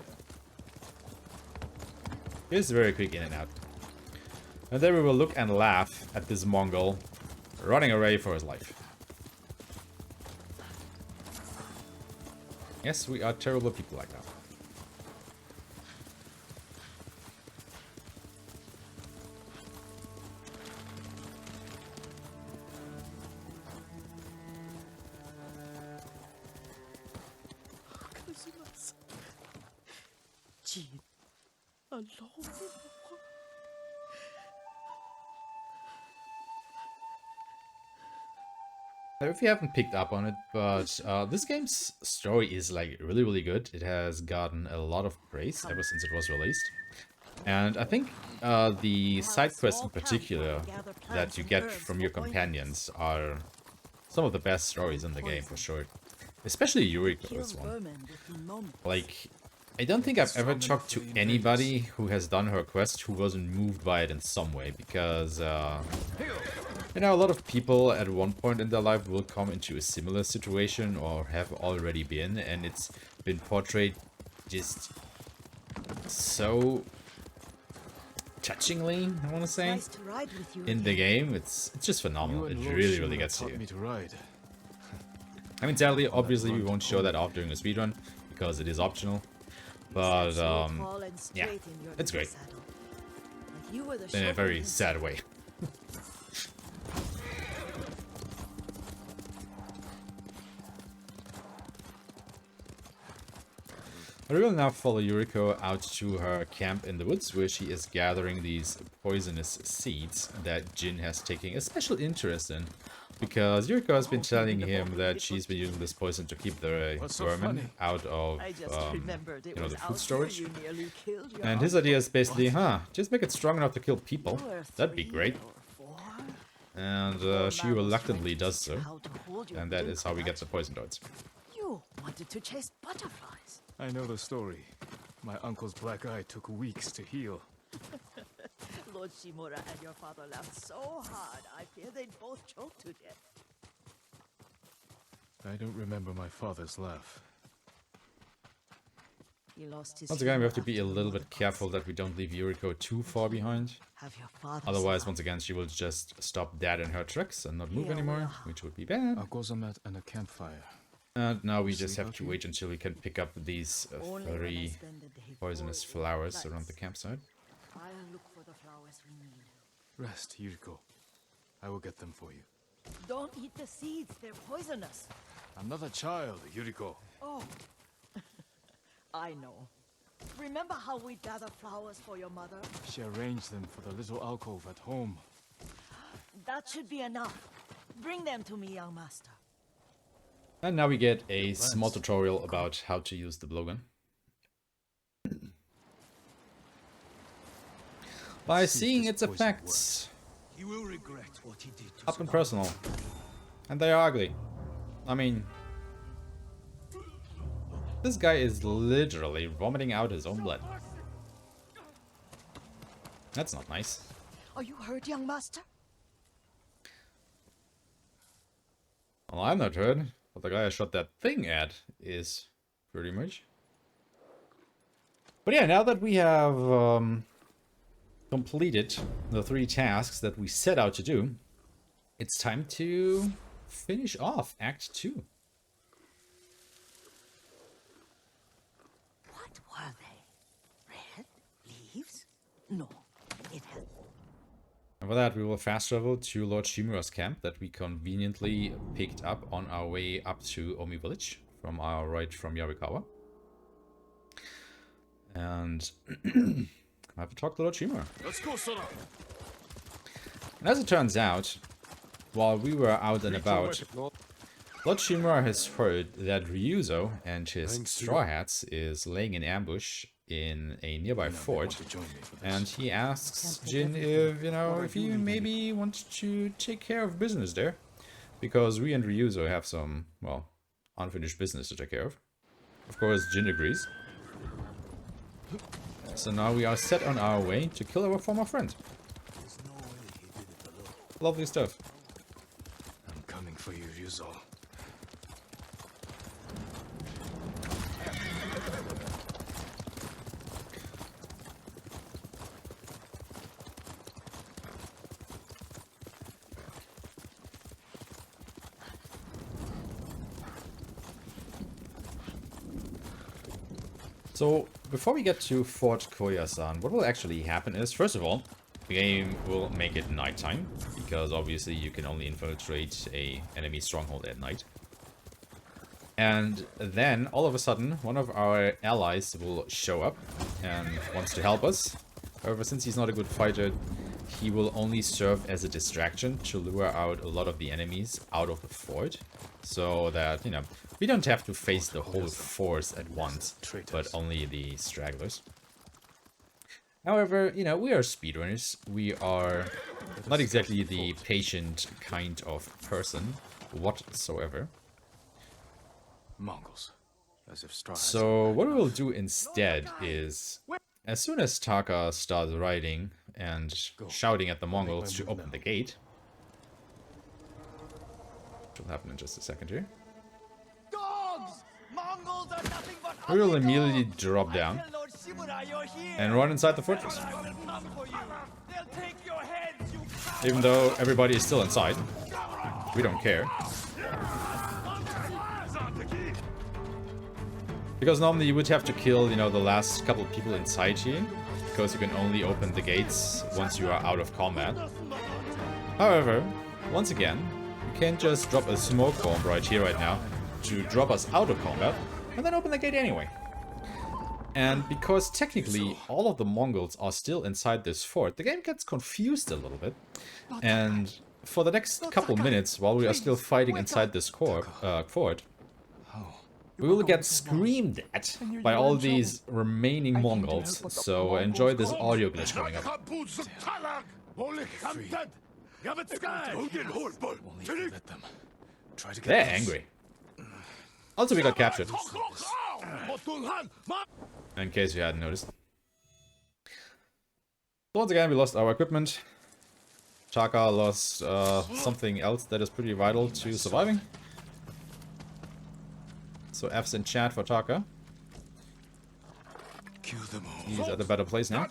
Here's very quick in and out. And then we will look and laugh at this Mongol running away for his life. Yes, we are terrible people like that. Jin, alone. If you haven't picked up on it, but this game's story is like really, really good. It has gotten a lot of praise ever since it was released. And I think the side quests in particular that you get from your companions are some of the best stories in the game, for sure. Especially Yuriko's one. Like, I don't think I've ever talked to anybody who has done her quest who wasn't moved by it in some way, because you know, a lot of people at one point in their life will come into a similar situation or have already been, and it's been portrayed just so touchingly, I want to say, in the game. It's just phenomenal. It really, really gets to you. I mean, sadly, obviously, we won't show that off during the speedrun, because it is optional. But, yeah, it's great. In a very sad way. I will now follow Yuriko out to her camp in the woods, where she is gathering these poisonous seeds that Jin has taken a special interest in. Because Yuriko has been telling him that she's been using this poison to keep the vermin out of, you know, the food storage. And his idea is basically, just make it strong enough to kill people. That'd be great. And she reluctantly does so. And that is how we get the poison darts. You wanted to chase butterflies. I know the story. My uncle's black eye took weeks to heal. Lord Shimura and your father laughed so hard, I fear they'd both choke to death. I don't remember my father's laugh. He lost his Once again, we have to be a little bit careful that we don't leave Yuriko too far behind. Otherwise, once again, she will just stop dead in her tracks and not move anymore, which would be bad. A gozamat and a campfire. And now we just have to wait until we can pick up these 3 poisonous flowers around the campsite. I'll look for the flowers we need. Rest, Yuriko. I will get them for you. Don't eat the seeds, they're poisonous. I'm not a child, Yuriko. Oh, I know. Remember how we gather flowers for your mother? She arranged them for the little alcove at home. That should be enough. Bring them to me, young master. And now we get a small tutorial about how to use the blowgun. By seeing its effects He will regret what he did to up and personal. And they are ugly. I mean, this guy is literally vomiting out his own blood. That's not nice. Are you hurt, young master? Well, I'm not hurt, but the guy I shot that thing at is pretty much. But yeah, now that we have completed the 3 tasks that we set out to do, it's time to finish off Act 2. What were they? Red? Leaves? No, it had. And for that, we will fast travel to Lord Shimura's camp that we conveniently picked up on our way up to Omi village from our right from Yarikawa. And I have to talk to Lord Shimura. Let's go, Sora. And as it turns out, while we were out and about, Lord Shimura has heard that Ryuzo and his Straw Hats is laying in ambush in a nearby fort, and he asks Jin if, if he maybe wants to take care of business there, because we and Ryuzo have some, well, unfinished business to take care of. Of course, Jin agrees. So now we are set on our way to kill our former friend. Lovely stuff. I'm coming for you, Ryuzo. So, before we get to Fort Koyasan, what will actually happen is, first of all, the game will make it nighttime, because obviously you can only infiltrate a enemy stronghold at night. And then, all of a sudden, one of our allies will show up and wants to help us. However, since he's not a good fighter, he will only serve as a distraction to lure out a lot of the enemies out of the fort, so that, we don't have to face the whole force at once, but only the stragglers. However, we are speedrunners. We are not exactly the patient kind of person whatsoever. Mongols. As if Straw Hats. So what we will do instead is, as soon as Taka starts riding and shouting at the Mongols to open the gate, which will happen in just a second here, we will immediately drop down and run inside the fortress. Even though everybody is still inside, we don't care. Because normally you would have to kill, the last couple of people inside here, because you can only open the gates once you are out of combat. However, once again, you can't just drop a smoke bomb right here, right now, to drop us out of combat, and then open the gate anyway. And because technically all of the Mongols are still inside this fort, the game gets confused a little bit. And for the next couple minutes, while we are still fighting inside this fort, we will get screamed at by all these remaining Mongols, so enjoy this audio glitch coming up. They're angry. Also, we got captured, in case you hadn't noticed. Once again, we lost our equipment. Taka lost something else that is pretty vital to surviving. So F's in chat for Taka. He's at a better place now.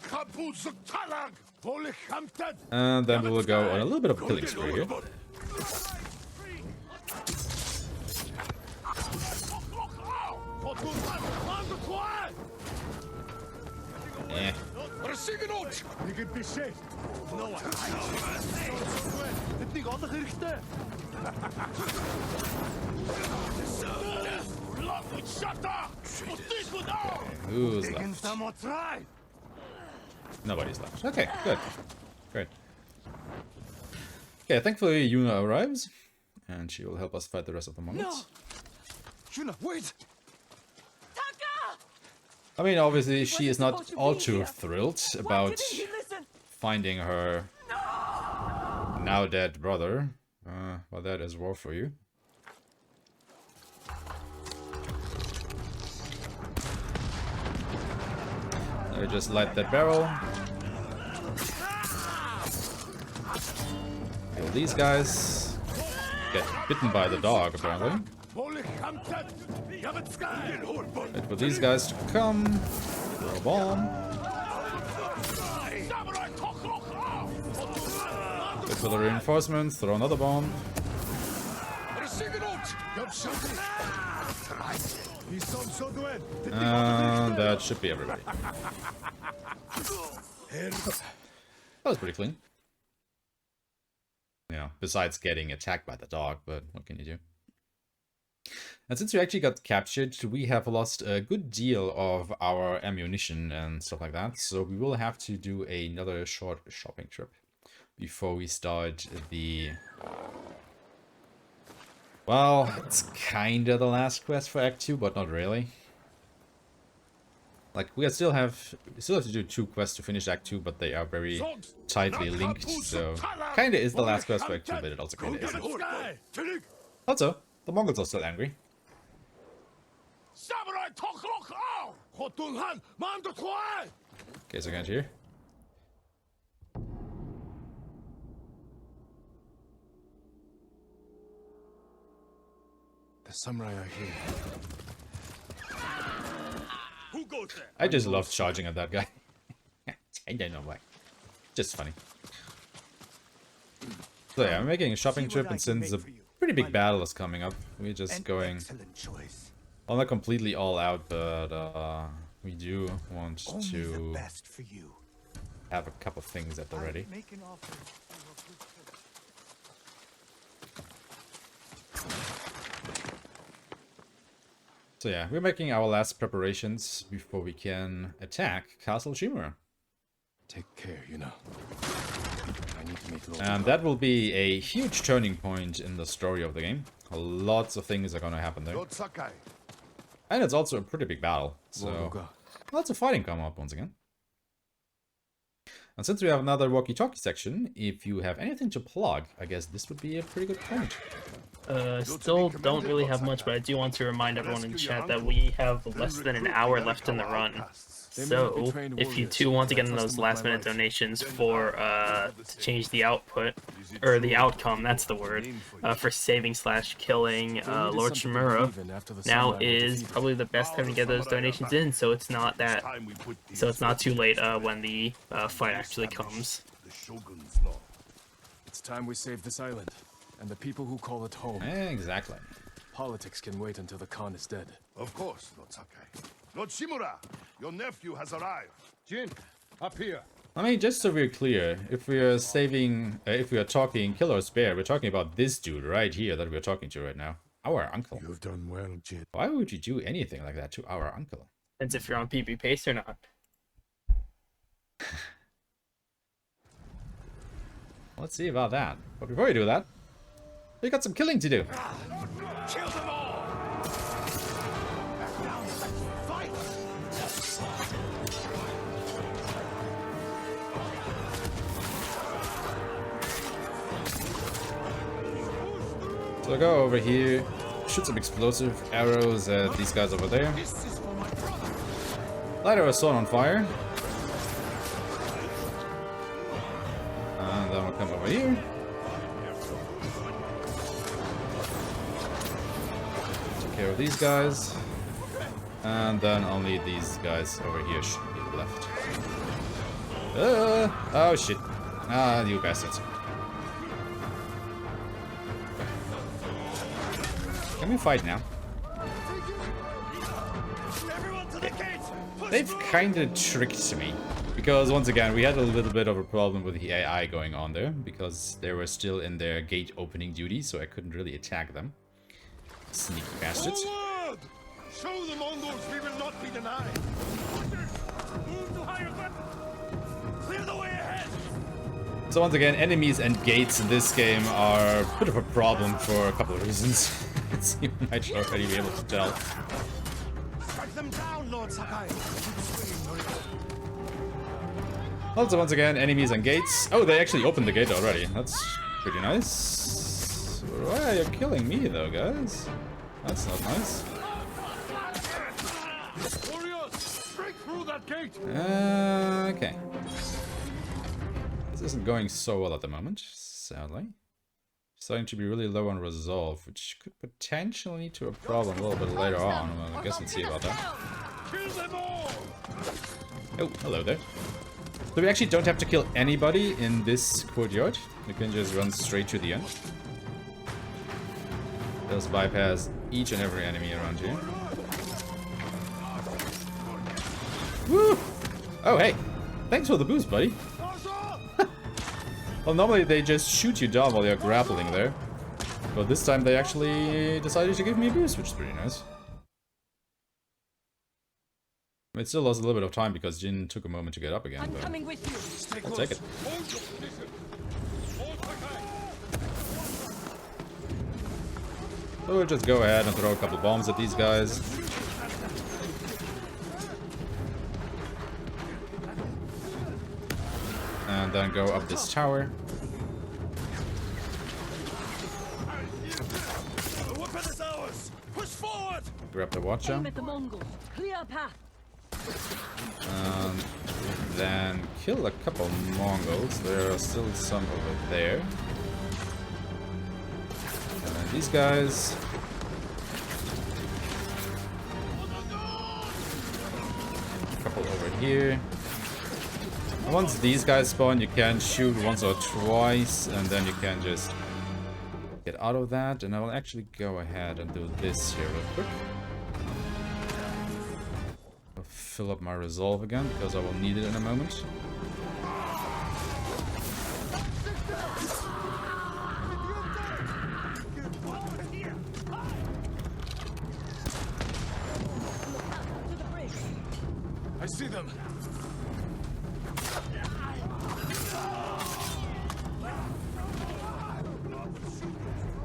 And then we will go on a little bit of a killing spree here. Yeah. Who's left? Nobody's left. Okay, good. Great. Okay, thankfully Yuna arrives, and she will help us fight the rest of the Mongols. Yuna, wait! I mean, obviously, she is not all too thrilled about finding her now dead brother. Well, that is war for you. I just light that barrel. Kill these guys. Get bitten by the dog, apparently. Wait for these guys to come. Throw a bomb. Wait for the reinforcements. Throw another bomb. That should be everybody. That was pretty clean. You know, besides getting attacked by the dog, but what can you do? And since we actually got captured, we have lost a good deal of our ammunition and stuff like that. So we will have to do another short shopping trip before we start the... Well, it's kinda the last quest for Act 2, but not really. Like, we still have to do 2 quests to finish Act 2, but they are very tightly linked, so... Kinda is the last quest for Act 2, but it also kinda isn't. Also, the Mongols are still angry. Okay, so can't hear. The samurai are here. Who goes there? I just love charging at that guy. I don't know why. Just funny. So yeah, I'm making a shopping trip, and since a pretty big battle is coming up, we're just going... Well, not completely all out, but we do want to have a couple things at the ready. So yeah, we're making our last preparations before we can attack Castle Shimura. Take care, you know. I need to make And that will be a huge turning point in the story of the game. Lots of things are gonna happen there. And it's also a pretty big battle, so lots of fighting come up once again. And since we have another walkie-talkie section, if you have anything to plug, I guess this would be a pretty good point. Still don't really have much, but I do want to remind everyone in chat that we have less than an hour left in the run. So, if you too want to get in those last-minute donations for, to change the output, or the outcome, that's the word, for saving/killing Lord Shimura, now is probably the best time to get those donations in, so it's not too late when the fight actually comes. It's time we save this island, and the people who call it home. Exactly. Politics can wait until the Khan is dead. Of course, Lord Sakai. Lord Shimura, your nephew has arrived. Jin, up here. I mean, just so we're clear, if we are talking kill or spare, we're talking about this dude right here that we're talking to right now. Our uncle. You've done well, Jin. Why would you do anything like that to our uncle? Depends if you're on PP pace or not. Let's see about that. But before we do that, we got some killing to do. Kill them all! So go over here, shoot some explosive arrows at these guys over there. Light our sword on fire. And then we'll come over here. Take care of these guys. And then only these guys over here should be left. Oh shit. Ah, you bastards. Can we fight now? They've kinda tricked me. Because once again, we had a little bit of a problem with the AI going on there. Because they were still in their gate opening duty, so I couldn't really attack them. Sneaky bastards. Forward! Show the Mongols we will not be denied! Move to higher ground! Clear the way ahead! So once again, enemies and gates in this game are a bit of a problem for a couple of reasons. as you might already be able to tell. Strike them down, Lord Sakai. Keep swinging, Noriko. Also, once again, enemies and gates. Oh, they actually opened the gate already. That's pretty nice. Why are you killing me, though, guys? That's not nice. Warriors, straight through that gate. Okay. This isn't going so well at the moment, sadly. Starting to be really low on resolve, which could potentially lead to a problem a little bit later on. Well, I guess we'll see about that. Kill them all. Oh, hello there. So we actually don't have to kill anybody in this courtyard. We can just run straight to the end. Just bypass each and every enemy around here. Woo! Oh, hey! Thanks for the boost, buddy. Well, normally they just shoot you down while you're grappling there. But this time they actually decided to give me a boost, which is pretty nice. I mean, it still lost a little bit of time because Jin took a moment to get up again. I'm coming with you. I'll take it. So we'll just go ahead and throw a couple bombs at these guys. And then go up this tower. The weapon is ours. Push forward. Grab the watcher. Aim at the Mongols. Clear a path. Then kill a couple Mongols. There are still some over there. And then these guys. A couple over here. And once these guys spawn, you can shoot once or twice, and then you can just get out of that. And I will actually go ahead and do this here real quick. Fill up my resolve again, because I will need it in a moment. I see them.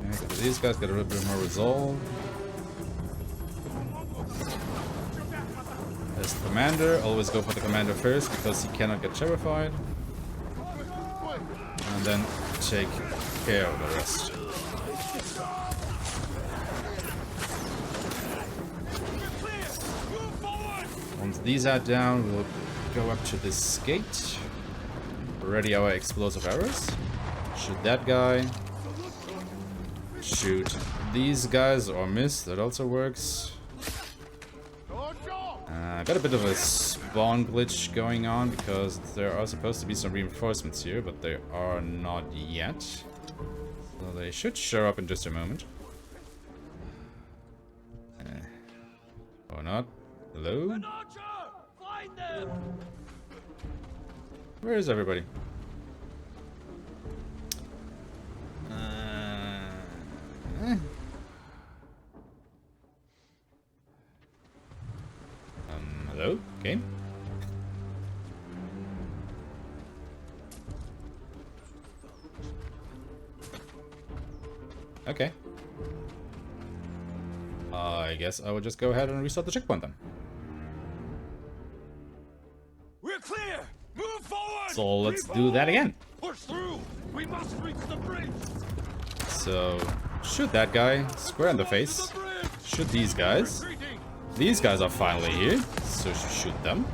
Okay, these guys got a little bit more resolve. There's the commander. Always go for the commander first because he cannot get terrified. And then take care of the rest. Once these are down, we'll go up to this gate. Ready our explosive arrows. Shoot that guy. Shoot these guys or miss. That also works. Got a bit of a spawn glitch going on because there are supposed to be some reinforcements here, but they are not yet. So they should show up in just a moment. Or not. Hello? Where is everybody? Hello? Game? Okay. I guess I will just go ahead and restart the checkpoint then. We're clear. Move forward. So let's do that again. Push through. We must reach the bridge. So shoot that guy square in the face. Shoot these guys. These guys are finally here, so shoot them.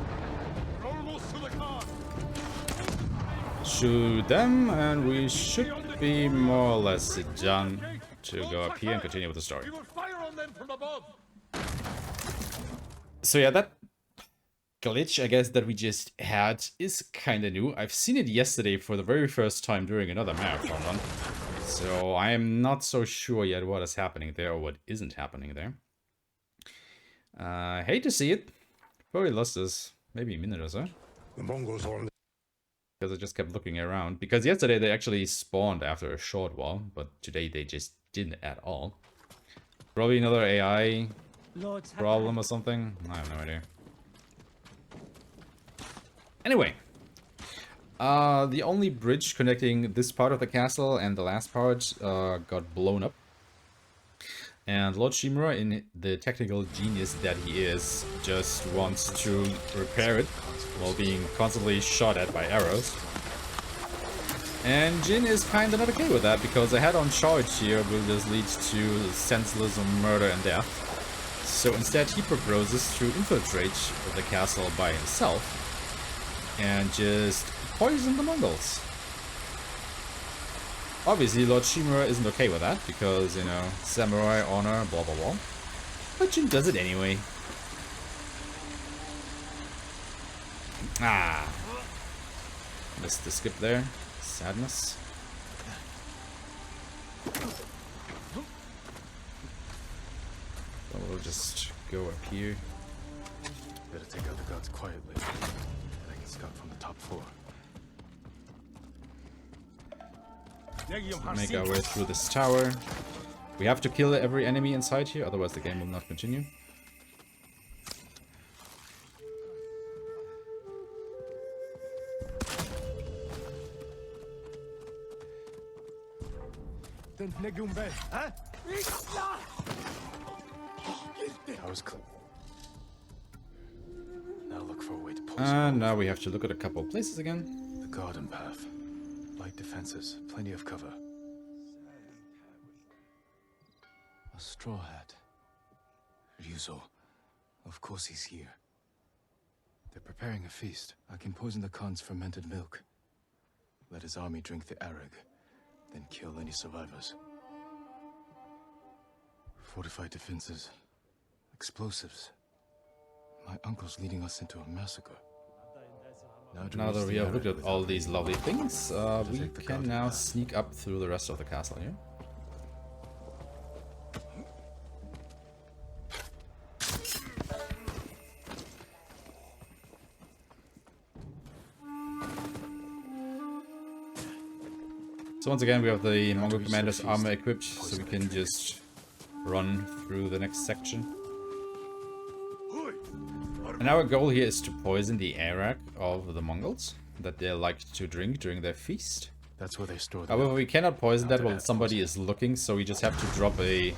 Shoot them, and we should be more or less done to go up here and continue with the story. So yeah, that glitch, I guess, that we just had is kind of new. I've seen it yesterday for the very first time during another marathon run. So I am not so sure yet what is happening there or what isn't happening there. Hate to see it. Probably lost this maybe a minute or so. The Mongols are on. Because I just kept looking around. Because yesterday they actually spawned after a short while, but today they just didn't at all. Probably another AI problem or something. I have no idea. Anyway. The only bridge connecting this part of the castle and the last part got blown up. And Lord Shimura, in the technical genius that he is, just wants to repair it while being constantly shot at by arrows. And Jin is kinda not okay with that, because a head-on charge here will just lead to senseless murder and death. So instead he proposes to infiltrate the castle by himself and just poison the Mongols. Obviously Lord Shimura isn't okay with that, because, you know, samurai honor, blah blah blah. But Jin does it anyway. Ah. Missed the skip there. Sadness. So we'll just go up here. Better take out the guards quietly, and I can scout from the top floor. Make our way through this tower. We have to kill every enemy inside here, otherwise the game will not continue. That was clear. Now look for a way to poison. And now we have to look at a couple of places again. The garden path. Light defenses, plenty of cover. A straw hat. Ryuzo. Of course he's here. They're preparing a feast. I can poison the Khan's fermented milk. Let his army drink the arag, then kill any survivors. Fortified defenses. Explosives. My uncle's leading us into a massacre. Now that we have looked at all these lovely things, we can now sneak up through the rest of the castle here. So once again we have the Mongol commander's armor equipped, so we can just run through the next section. And our goal here is to poison the arag of the Mongols that they like to drink during their feast. That's where they store them. However, we cannot poison that while somebody is looking, so we just have to drop a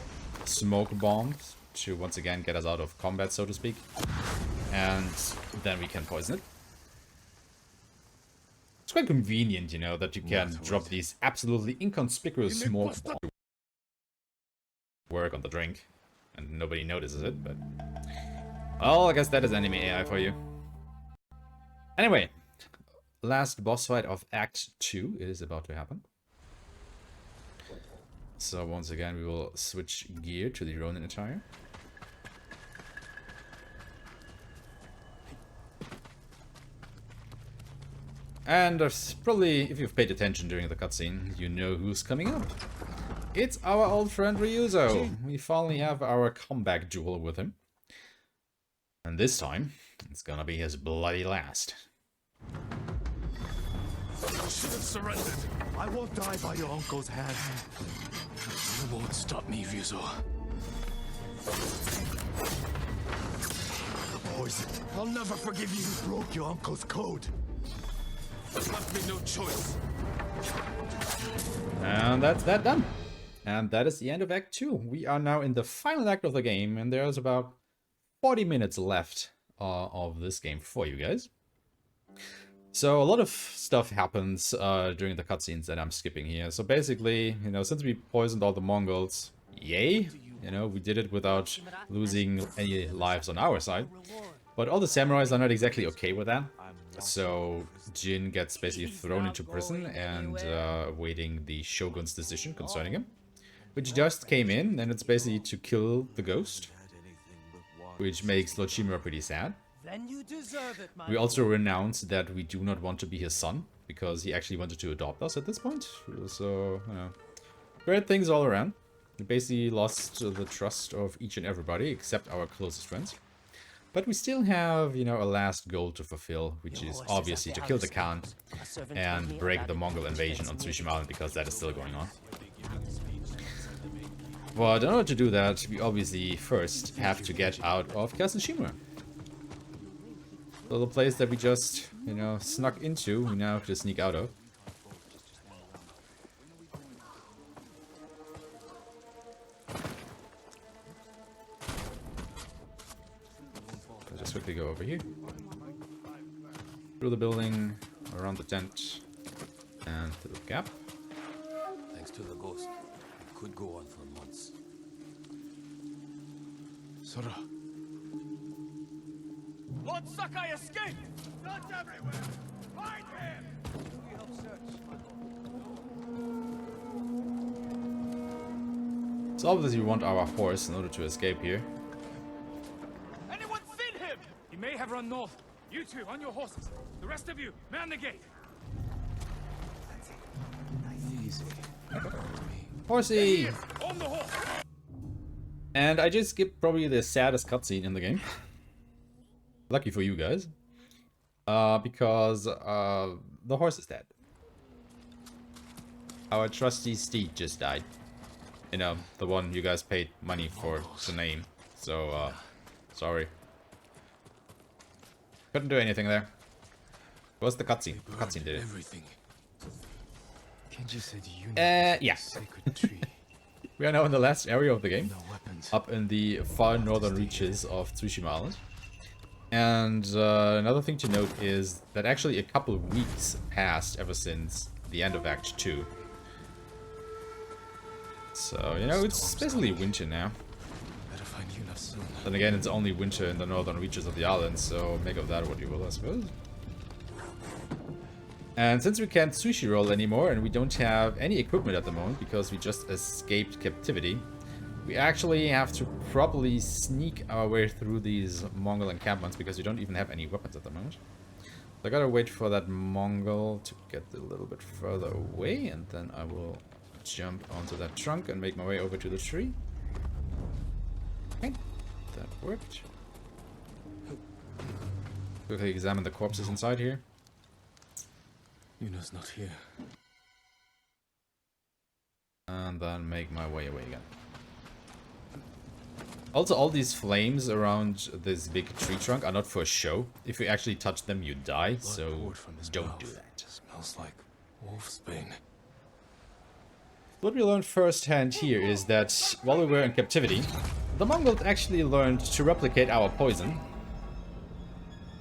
smoke bomb to once again get us out of combat, so to speak. And then we can poison it. It's quite convenient, you know, that you can drop these absolutely inconspicuous smoke bombs to work on the drink. And nobody notices it, but... well, I guess that is anime AI for you. Anyway, last boss fight of Act 2 is about to happen. So once again, we will switch gear to the Roanoke Attire. And there's probably, if you've paid attention during the cutscene, you know who's coming up. It's our old friend Ryuzo. We finally have our comeback duel with him. And this time, it's gonna be his bloody last. You should have surrendered. I won't die by your uncle's hand. You won't stop me, Ryuzo. Poison. I'll never forgive you. You broke your uncle's code. It left me no choice. And that's that done. And that is the end of Act 2. We are now in the final act of the game, and there's about 40 minutes left of this game for you guys. So a lot of stuff happens during the cutscenes that I'm skipping here. So basically, you know, since we poisoned all the Mongols, yay! You know, we did it without losing any lives on our side. But all the samurais are not exactly okay with that. So Jin gets basically thrown into prison and awaiting the shogun's decision concerning him. Which just came in, and it's basically to kill the ghost. Which makes Lord Shimura pretty sad. Then you deserve it, We also renounce that we do not want to be his son, because he actually wanted to adopt us at this point. So, you know, great things all around. We basically lost the trust of each and everybody, except our closest friends. But we still have, you know, a last goal to fulfill, which is obviously to kill the Khan and break the Mongol invasion on Tsushima Island, because that is still going on. But in order to do that, we obviously first have to get out of Castle Shimura. So the place that we just, you know, snuck into, we now have to sneak out of. over here. Through the building, around the tent, and through the gap. Thanks to the ghost, it could go on for months. Sora. Lord Sakai escaped! Not everywhere! Find him! We help search. So obviously we want our horse in order to escape here. Anyone seen him? He may have run north. You two, on your horses. The rest of you, man the gate. Easy. Horsey! On the horse! And I just skipped probably the saddest cutscene in the game. Lucky for you guys. Because the horse is dead. Our trusty steed just died. You know, the one you guys paid money for to name. So, sorry. Couldn't do anything there. What's the cutscene? The cutscene did it. Everything. Kenji said you Yeah. sacred tree. We are now in the last area of the game. No weapons. Up in the far northern reaches of Tsushima Island. And another thing to note is that actually a couple of weeks passed ever since the end of Act 2. So, you know, it's basically winter now. Better find Yuna soon. Then again, it's only winter in the northern reaches of the island, so make of that what you will, I suppose. And since we can't sushi roll anymore, and we don't have any equipment at the moment because we just escaped captivity, we actually have to properly sneak our way through these Mongol encampments because we don't even have any weapons at the moment. So I gotta wait for that Mongol to get a little bit further away, and then I will jump onto that trunk and make my way over to the tree. Okay, that worked. Quickly examine the corpses inside here. Yuna's not here. And then make my way away again. Also, all these flames around this big tree trunk are not for show. If you actually touch them, you die, so don't do that. Smells like wolfsbane. What we learned firsthand here is that while we were in captivity, the Mongols actually learned to replicate our poison.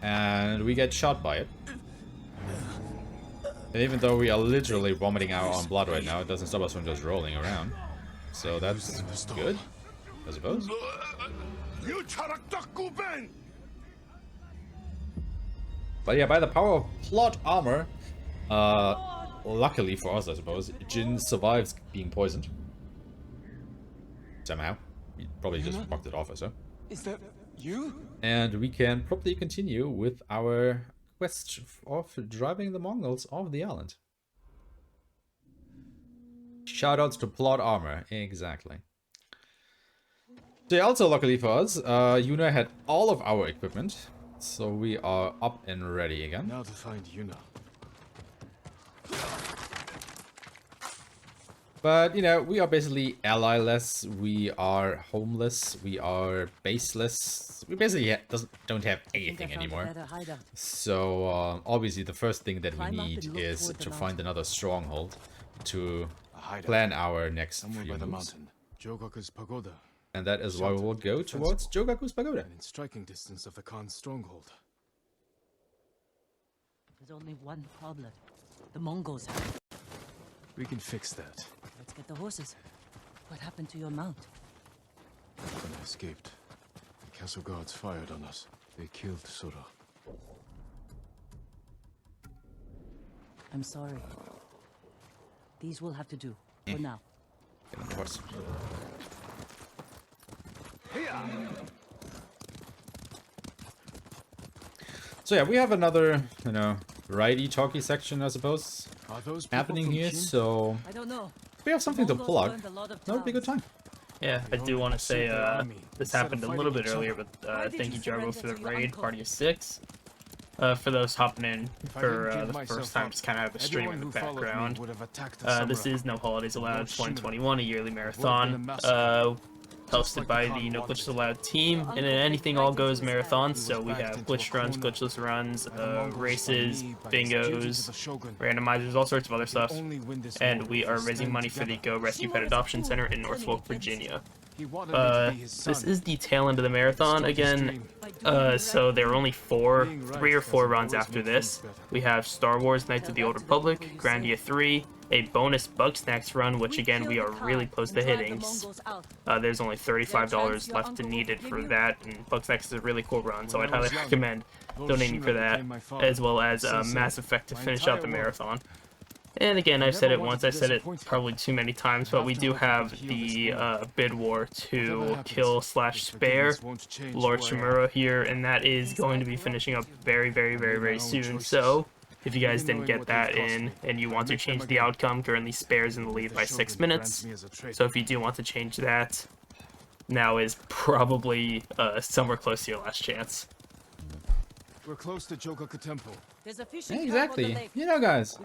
And we get shot by it. And even though we are literally vomiting our own blood right now, it doesn't stop us from just rolling around. So that's good, I suppose. But yeah, by the power of plot armor, luckily for us, I suppose, Jin survives being poisoned. Somehow. We probably just fucked it off or so. Is that you? And we can probably continue with our quest of driving the Mongols off the island. Shoutouts to plot armor, exactly. So also, luckily for us, Yuna had all of our equipment, so we are up and ready again. Now to find Yuna. But, you know, we are basically ally-less, we are homeless, we are baseless. We basically don't have anything anymore. So, obviously, the first thing that we need is to find another stronghold to plan our next few moves. Jogaku's pagoda. And that is why we will go towards Jogaku's pagoda. And in striking distance of the Khan's stronghold. There's only one problem. The Mongols have. We can fix that. Let's get the horses. What happened to your mount? When I escaped, the castle guards fired on us. They killed Sora. I'm sorry. These will have to do for now. Get on the horse. So yeah, we have another, you know, righty-talky section, I suppose, happening here, so I don't know. we have something to plug. That would be a good time. Yeah, I do want to say this happened a little bit earlier, but thank you, Jarbo, for the raid, Party of 6. For those hopping in for the first time, just kind of have the stream in the background. This is No Holidays Allowed 2021, a yearly marathon, hosted by the No Glitches Allowed team, and an anything all goes marathon. So we have glitched runs, glitchless runs, races, bingos, randomizers, all sorts of other stuff. And we are raising money for the Go Rescue Pet Adoption Center in Norfolk, Virginia. This is the tail end of the marathon. Again, So there are only 3 or 4 runs after this. We have Star Wars Knights of the Old Republic, Grandia 3, a bonus Bugsnax run, which again we are really close to hitting. There's only $35 left to needed for that, and Bugsnax is a really cool run, so I'd highly recommend donating for that, as well as Mass Effect to finish out the marathon. And again, I've said it once, I've said it probably too many times, but we do have the bid war to kill / spare Lord Shimura here, and that is going to be finishing up very soon. So if you guys didn't get that in and you want to change the outcome, currently Spare's in the lead by 6 minutes. So if you do want to change that, now is probably somewhere close to your last chance. We're close to Jogaku Temple. There's a fishing Yeah, exactly. You know, guys,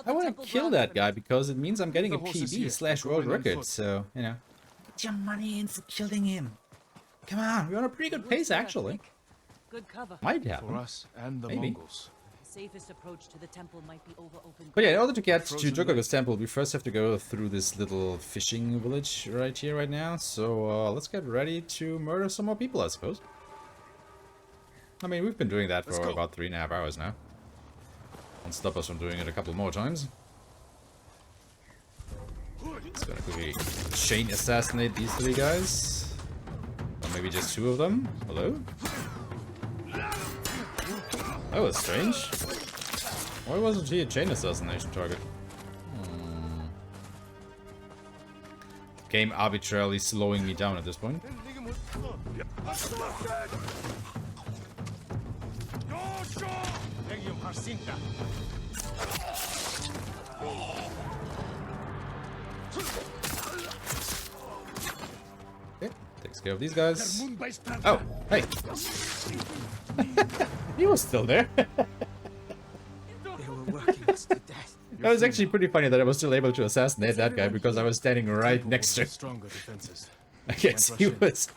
I want to kill that guy because it means I'm getting a PB / world record. So, you know, get your money in for killing him. Come on, we're on a pretty good pace, actually. Good cover. Might happen. For us and the Maybe. Mongols. The safest approach to the temple might be over open. But yeah, in order to get to Jogaku's temple, we first have to go through this little fishing village right here, right now. So let's get ready to murder some more people, I suppose. I mean, we've been doing that for about 3.5 hours now. Won't stop us from doing it a couple more times. Let's gonna quickly chain assassinate these 3 guys. Or maybe just 2 of them. Hello? That was strange. Why wasn't he a chain assassination target? Game arbitrarily slowing me down at this point. Okay, takes care of these guys. Oh, hey! He was still there. That was actually pretty funny that I was still able to assassinate that guy because I was standing right next to him. I guess he was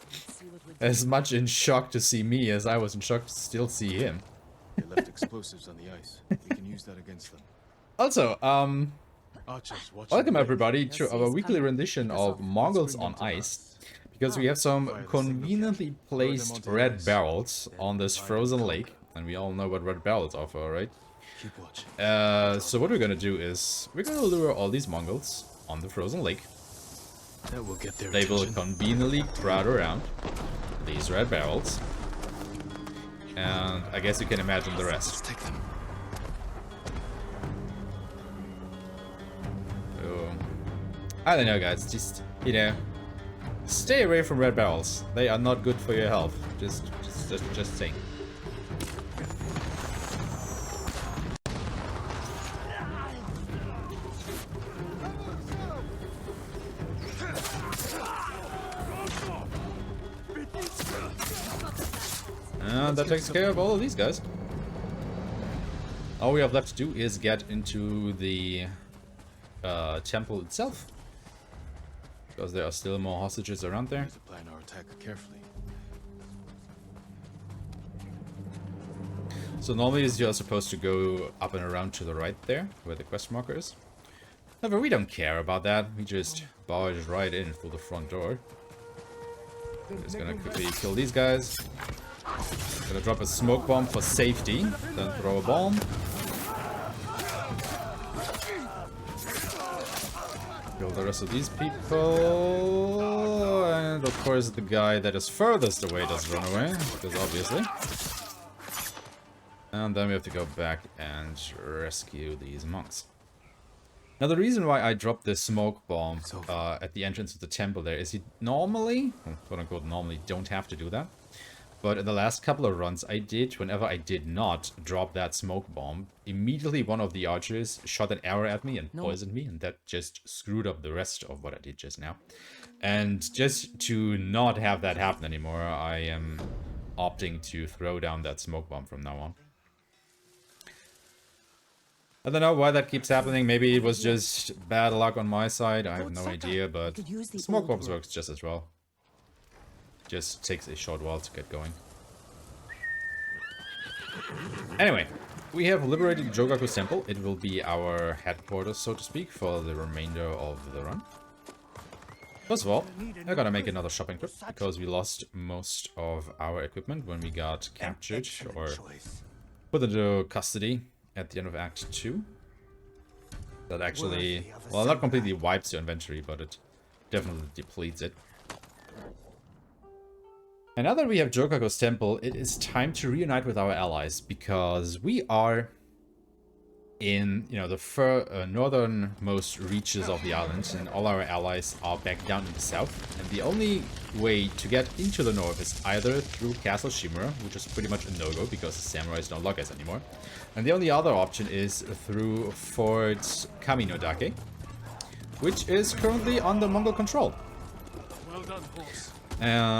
as much in shock to see me as I was in shock to still see him. They left explosives on the ice. We can use that against them. Also, welcome everybody to our weekly rendition of Mongols on Ice, because we have some conveniently placed red barrels on this frozen lake, and we all know what red barrels are for, right? So what we're gonna do is, we're gonna lure all these Mongols on the frozen lake. That will get their They will attention. conveniently crowd around these red barrels. And I guess you can imagine the rest. So, I don't know, guys. Just, you know, stay away from red barrels. They are not good for your health. Just saying. And that takes care of all of these guys. All we have left to do is get into the temple itself, because there are still more hostages around there. Plan our attack carefully. So normally you're supposed to go up and around to the right there, where the quest marker is. However, we don't care about that. We just barge right in through the front door. Just gonna quickly kill these guys. Gonna drop a smoke bomb for safety, then throw a bomb. Kill the rest of these people. And of course the guy that is furthest away does run away, because obviously. And then we have to go back and rescue these monks. Now the reason why I dropped this smoke bomb at the entrance of the temple there is you normally, quote unquote normally, don't have to do that. But in the last couple of runs I did, whenever I did not drop that smoke bomb, immediately one of the archers shot an arrow at me and poisoned me, and that just screwed up the rest of what I did just now. And just to not have that happen anymore, I am opting to throw down that smoke bomb from now on. I don't know why that keeps happening. Maybe it was just bad luck on my side. I have no idea, but smoke bombs works just as well. Just takes a short while to get going. Anyway, we have liberated Jogaku's temple. It will be our headquarters, so to speak, for the remainder of the run. First of all, I gotta make another shopping trip because we lost most of our equipment when we got captured or put into custody at the end of Act 2. That actually, well, not completely wipes your inventory, but it definitely depletes it. And now that we have Jokako's temple, it is time to reunite with our allies because we are in, you know, the northernmost reaches of the island, and all our allies are back down in the south. And the only way to get into the north is either through Castle Shimura, which is pretty much a no-go because the samurais don't lock us anymore. And the only other option is through Fort Kaminodake, which is currently under Mongol control. Well done, horse.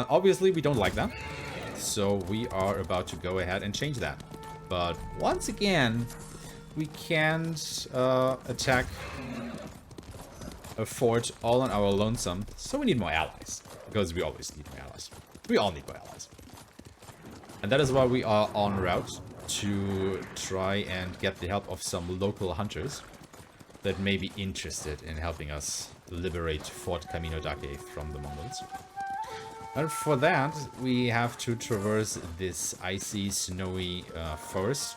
Obviously, we don't like that, so we are about to go ahead and change that. But once again, we can't attack a fort all on our lonesome, so we need more allies. Because we always need more allies. We all need more allies. And that is why we are en route to try and get the help of some local hunters that may be interested in helping us liberate Fort Kaminodake from the Mongols. And for that, we have to traverse this icy, snowy forest.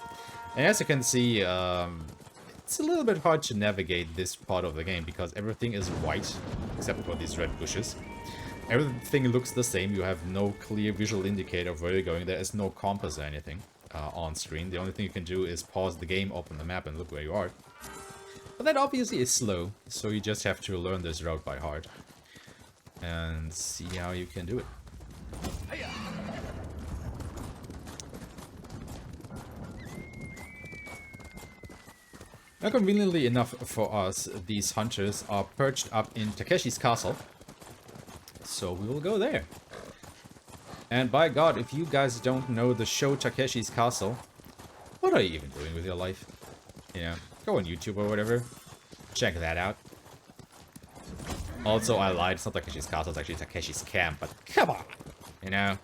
And as you can see, it's a little bit hard to navigate this part of the game because everything is white, except for these red bushes. Everything looks the same. You have no clear visual indicator of where you're going. There is no compass or anything on screen. The only thing you can do is pause the game, open the map, and look where you are. But that obviously is slow, so you just have to learn this route by heart and see how you can do it. Now, conveniently enough for us, these hunters are perched up in Takeshi's castle, so we will go there. And by God, if you guys don't know the show Takeshi's Castle, what are you even doing with your life? You know, go on YouTube or whatever, check that out. Also, I lied, it's not Takeshi's Castle, it's actually Takeshi's Camp, but come on! You know,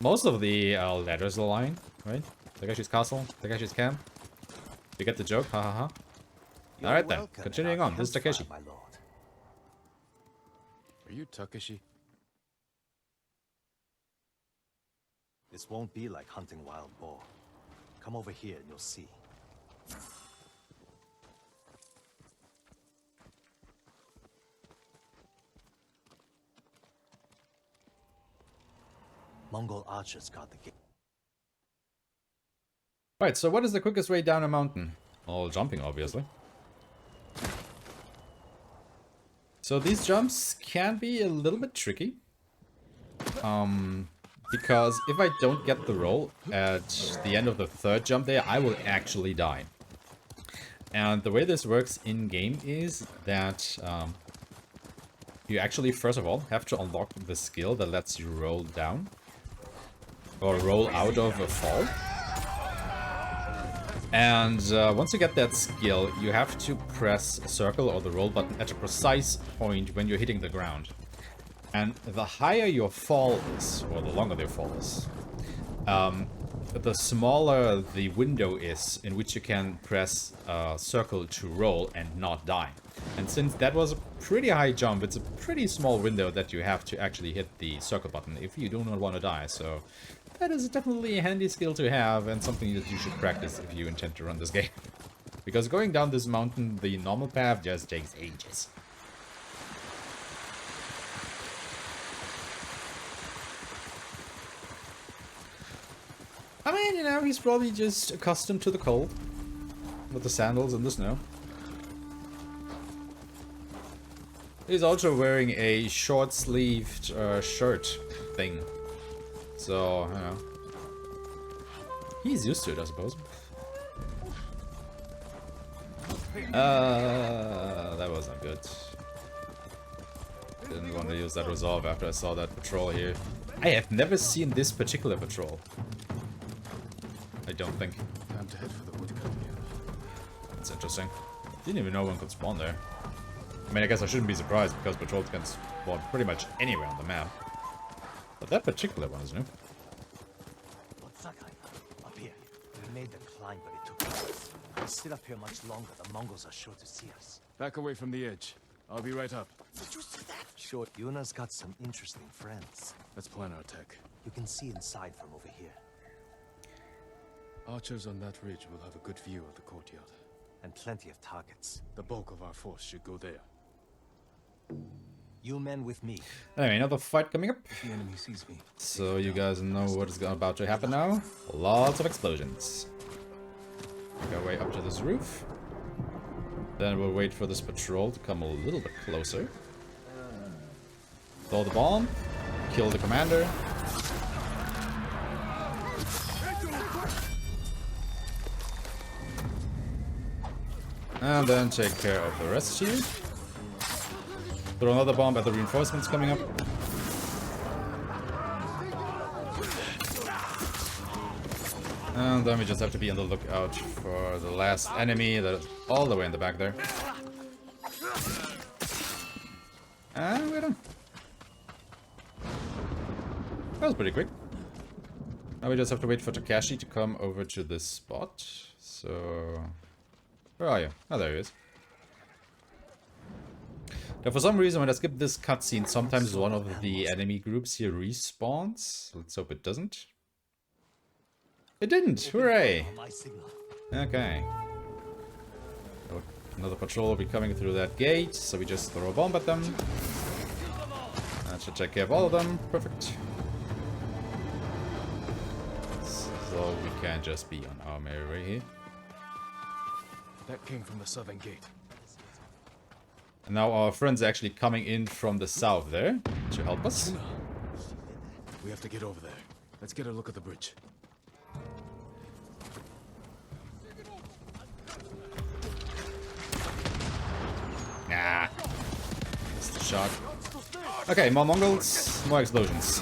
most of the letters align, right? Takeshi's Castle, Takeshi's Camp. You get the joke? Ha ha ha. Alright then, continuing on. This is Takeshi. Are you Takeshi? This won't be like hunting wild boar. Come over here and you'll see. Mongol archers guard the gate. Right, so what is the quickest way down a mountain? Well, jumping, obviously. So these jumps can be a little bit tricky. Because if I don't get the roll at the end of the third jump there, I will actually die. And the way this works in-game is that you actually, first of all, have to unlock the skill that lets you roll down. Or roll out of a fall. And once you get that skill, you have to press circle or the roll button at a precise point when you're hitting the ground. And the higher your fall is, or the longer your fall is, the smaller the window is in which you can press circle to roll and not die. And since that was a pretty high jump, it's a pretty small window that you have to actually hit the circle button if you do not want to die. So that is definitely a handy skill to have and something that you should practice if you intend to run this game. Because going down this mountain, the normal path just takes ages. I mean, you know, he's probably just accustomed to the cold with the sandals and the snow. He's also wearing a short-sleeved shirt thing. So, you know, he's used to it, I suppose. That wasn't good. Didn't want to use that resolve after I saw that patrol here. I have never seen this particular patrol. I don't think. Time to head for the wood cut. That's interesting. Didn't even know one could spawn there. I mean, I guess I shouldn't be surprised because patrols can spawn pretty much anywhere on the map. But that particular one is new. Sakai, up here. We made the climb, but it took hours. If we sit up here much longer, the Mongols are sure to see us. Back away from the edge. I'll be right up. Did you see that? sure Yuna's got some interesting friends. Let's plan our attack. You can see inside from over here. Archers on that ridge will have a good view of the courtyard. And plenty of targets. The bulk of our force should go there. You men with me. Anyway, another fight coming up. If the enemy sees me. So you guys know what is about to happen now. Lots of explosions. Go way up to this roof. Then we'll wait for this patrol to come a little bit closer. Throw the bomb. Kill the commander. And then take care of the rest here. Throw another bomb at the reinforcements coming up. And then we just have to be on the lookout for the last enemy that's all the way in the back there. And we're done. That was pretty quick. Now we just have to wait for Takashi to come over to this spot. So... where are you? Oh, there he is. Now, for some reason, when I skip this cutscene, sometimes one of the enemy groups here respawns. Let's hope it doesn't. It didn't! Hooray! Okay. So another patrol will be coming through that gate, so we just throw a bomb at them. That should take care of all of them. Perfect. So we can just be on our merry way here. That came from the southern gate. And now our friends are actually coming in from the south there to help us. We have to get over there. Let's get a look at the bridge. Nah. Missed the shot. Okay, more Mongols, more explosions.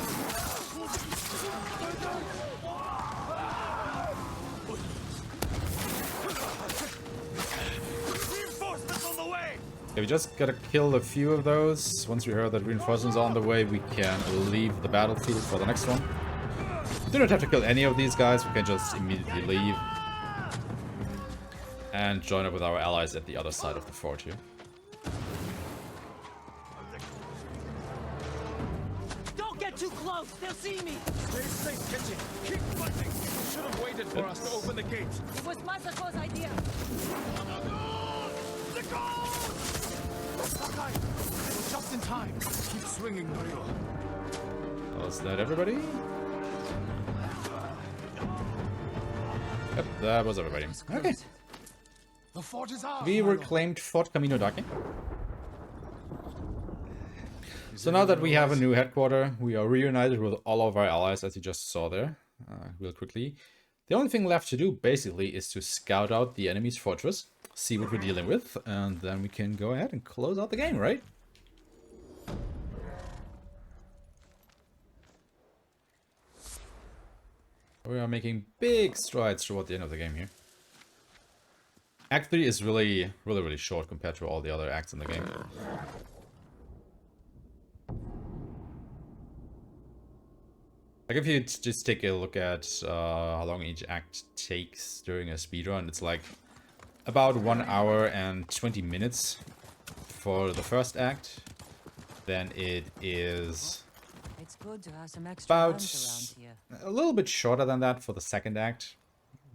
Okay, we just gotta kill a few of those. Once we heard that reinforcements are on the way, we can leave the battlefield for the next one. We do not have to kill any of these guys, we can just immediately leave. And join up with our allies at the other side of the fort here. Don't get too close! They'll see me! Stay safe, Kitchen. Keep fighting! You should have waited for us to open the gate. It was Masako's idea! The goal! Sakai! Just in time! Keep swinging, Norio. Was that everybody? Yep, that was everybody. Okay. The fort is ours! We reclaimed Fort Kaminodake. So now that we have a new headquarter, we are reunited with all of our allies, as you just saw there, real quickly. The only thing left to do, basically, is to scout out the enemy's fortress, see what we're dealing with, and then we can go ahead and close out the game, right? We are making big strides toward the end of the game here. Act 3 is really short compared to all the other acts in the game. Like if you just take a look at how long each act takes during a speedrun, it's like about 1 hour and 20 minutes for the first act. Then it is It's good to have some extra about hands around here. a little bit shorter than that for the second act.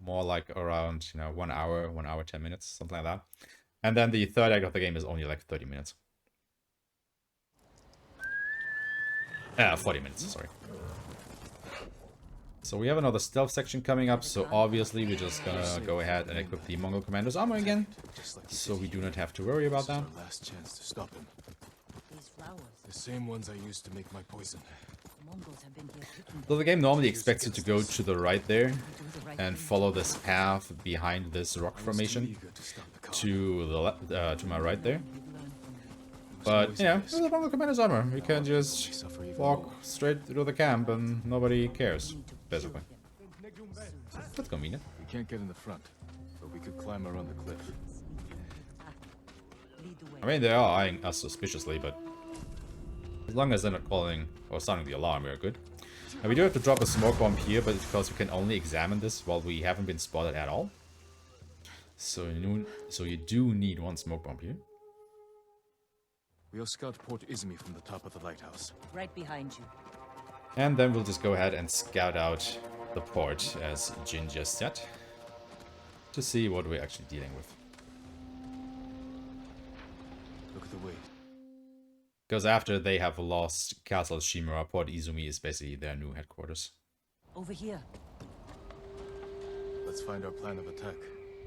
More like around, 1 hour, 1 hour, 10 minutes, something like that. And then the third act of the game is only like 30 minutes. 40 minutes, sorry. So we have another stealth section coming up, so obviously we're just gonna go ahead and equip the Mongol commander's armor again. So we do not have to worry about that. Last chance to stop him. These flowers. The same ones I used to make my poison. Mongols have been here picking So the game normally expects you to go to the right there and follow this path behind this rock formation to the left, to my right there. But yeah, there's a Mongol commander's armor. You can just walk straight through the camp and nobody cares, basically. That's convenient. We can't get in the front, but we could climb around the cliff. I mean, they are eyeing us suspiciously, but as long as they're not calling or sounding the alarm, we're good. And we do have to drop a smoke bomb here, but it's because we can only examine this while we haven't been spotted at all. So you do need one smoke bomb here. We'll scout Port Izumi from the top of the lighthouse. Right behind you. And then we'll just go ahead and scout out the port, as Jin just said, to see what we're actually dealing with. Look at the way. Because after they have lost Castle Shimura, Port Izumi is basically their new headquarters. Over here. Let's find our plan of attack.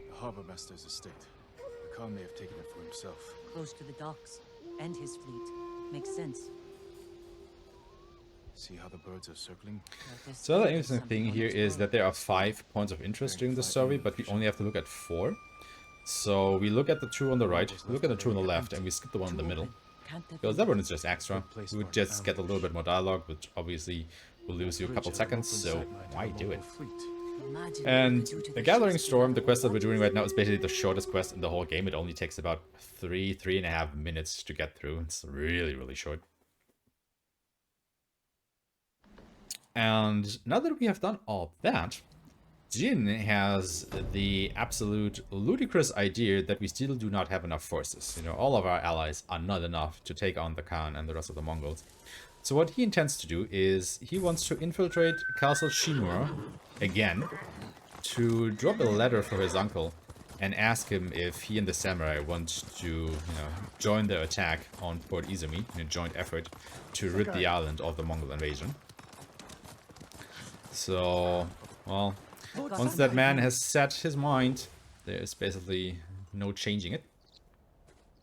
The harbor master's estate. The Khan may have taken it for himself. Close to the docks. And his fleet. Makes sense. See how the birds are circling? So the interesting thing here is that there are 5 points of interest during the survey, but we only have to look at 4. So we look at the 2 on the right, we look at the 2 on the left, and we skip the one in the middle. Because that one is just extra. We would just get a little bit more dialogue, which obviously will lose you a couple seconds, so why do it? And the Gathering Storm, the quest that we're doing right now, is basically the shortest quest in the whole game. It only takes about 3.5 minutes to get through. It's really, really short. And now that we have done all that, Jin has the absolute ludicrous idea that we still do not have enough forces. You know, all of our allies are not enough to take on the Khan and the rest of the Mongols. So what he intends to do is he wants to infiltrate Castle Shimura again to drop a letter for his uncle and ask him if he and the samurai want to, join the attack on Port Izumi in a joint effort to rid the island of the Mongol invasion. So, well, once that man has set his mind, there's basically no changing it.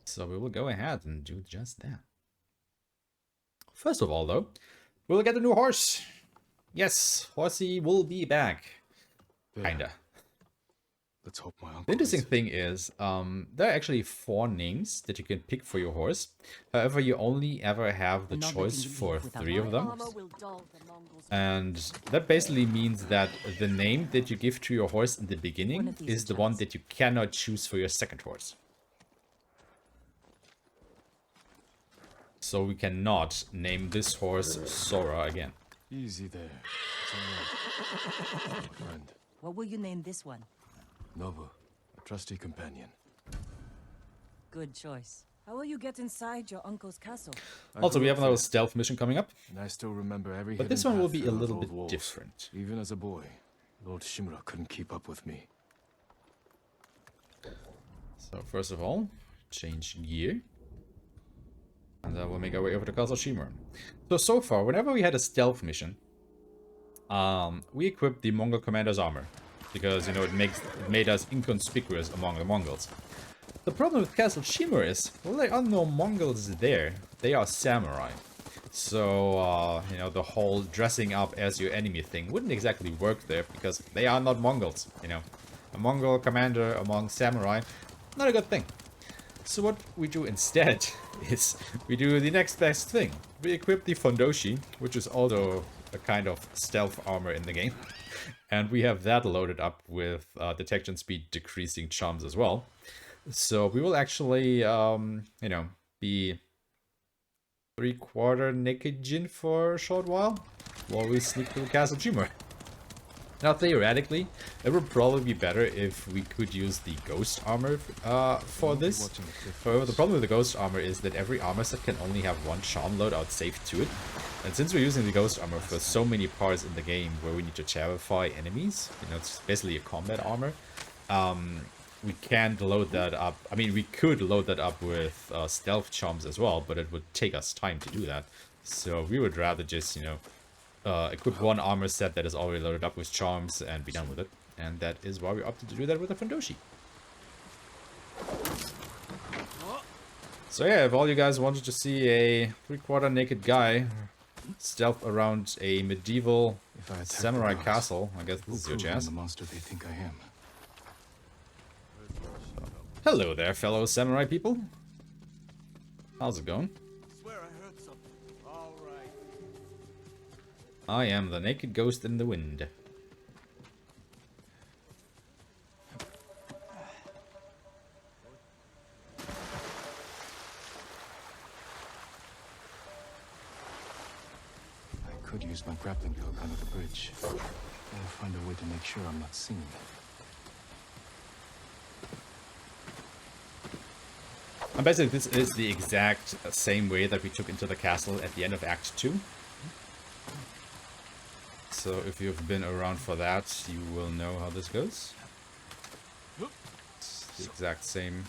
So we will go ahead and do just that. First of all, though, we'll get a new horse. Yes, Horsey will be back. Kinda. Let's hope my uncle. The interesting thing is, there are actually 4 names that you can pick for your horse. However, you only ever have the choice for 3 of them. And that basically means that the name that you give to your horse in the beginning is the one that you cannot choose for your second horse. So we cannot name this horse Sora again. Easy there. It's all right. Friend. What will you name this one? Nobu, a trusty companion. Good choice. How will you get inside your uncle's castle? Also, we have another stealth mission coming up. And I still remember every but this one will be a little bit different. Even as a boy, Lord Shimura couldn't keep up with me. So first of all, change gear. And then we'll make our way over to Castle Shimura. So far, whenever we had a stealth mission, we equipped the Mongol commander's armor. Because, it made us inconspicuous among the Mongols. The problem with Castle Shimura is, well, there are no Mongols there. They are samurai. So, the whole dressing up as your enemy thing wouldn't exactly work there, because they are not Mongols, A Mongol commander among samurai, not a good thing. So what we do instead is we do the next best thing. We equip the Fondoshi, which is also a kind of stealth armor in the game. And we have that loaded up with detection speed decreasing charms as well. So we will actually, be 3/4 naked Jin for a short while we sneak through Castle Shimura. Now, theoretically, it would probably be better if we could use the ghost armor for this. However, the problem with the ghost armor is that every armor set can only have 1 charm loadout saved to it. And since we're using the ghost armor for so many parts in the game where we need to terrify enemies, it's basically a combat armor, we can't load that up. I mean, we could load that up with stealth charms as well, but it would take us time to do that. So we would rather just, equip 1 armor set that is already loaded up with charms and be done with it. And that is why we opted to do that with the Fondoshi. So yeah, if all you guys wanted to see a 3/4 naked guy stealth around a medieval samurai castle, I guess this is your chance. The monster they think I am. Hello there, fellow samurai people. How's it going? I am the naked ghost in the wind. I could use my grappling hook under the bridge. I'll find a way to make sure I'm not seen. And basically, this is the exact same way that we took into the castle at the end of Act 2. So if you've been around for that, you will know how this goes. It's the exact same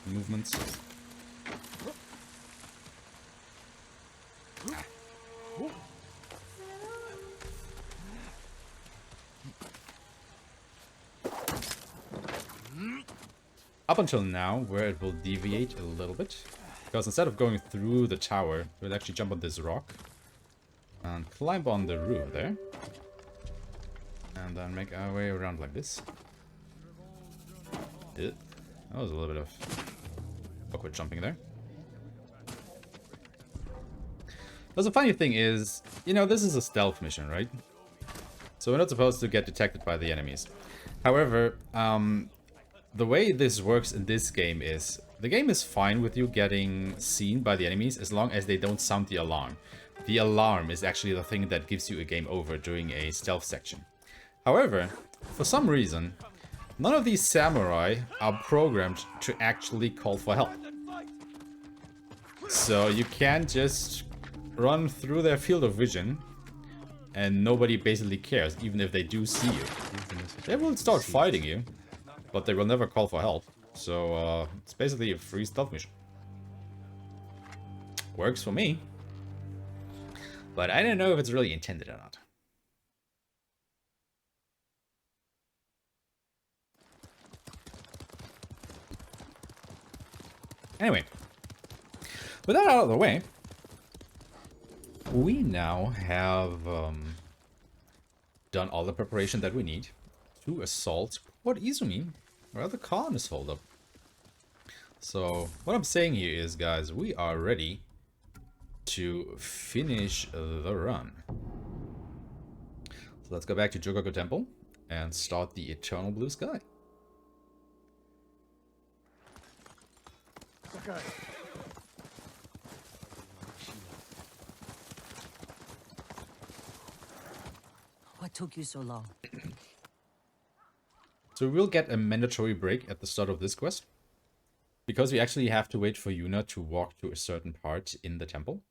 movements. Up until now, where it will deviate a little bit. Because instead of going through the tower, we'll actually jump on this rock. And climb on the roof there. And then make our way around like this. That was a little bit of awkward jumping there. But the funny thing is, you know, this is a stealth mission, right? So we're not supposed to get detected by the enemies. However, the way this works in this game is, the game is fine with you getting seen by the enemies as long as they don't sound the alarm. The alarm is actually the thing that gives you a game over during a stealth section. However, for some reason, none of these samurai are programmed to actually call for help. So you can't just run through their field of vision and nobody basically cares, even if they do see you. They will start fighting you, but they will never call for help. So it's basically a free stealth mission. Works for me. But I don't know if it's really intended or not. Anyway, with that out of the way, we now have done all the preparation that we need to assault Port Izumi, where the Khan is holed up. So what I'm saying here is, guys, we are ready to finish the run. So let's go back to Jogaku Temple and start the Eternal Blue Sky. Sakai. What took you so long? So we'll get a mandatory break at the start of this quest, because we actually have to wait for Yuna to walk to a certain part in the temple.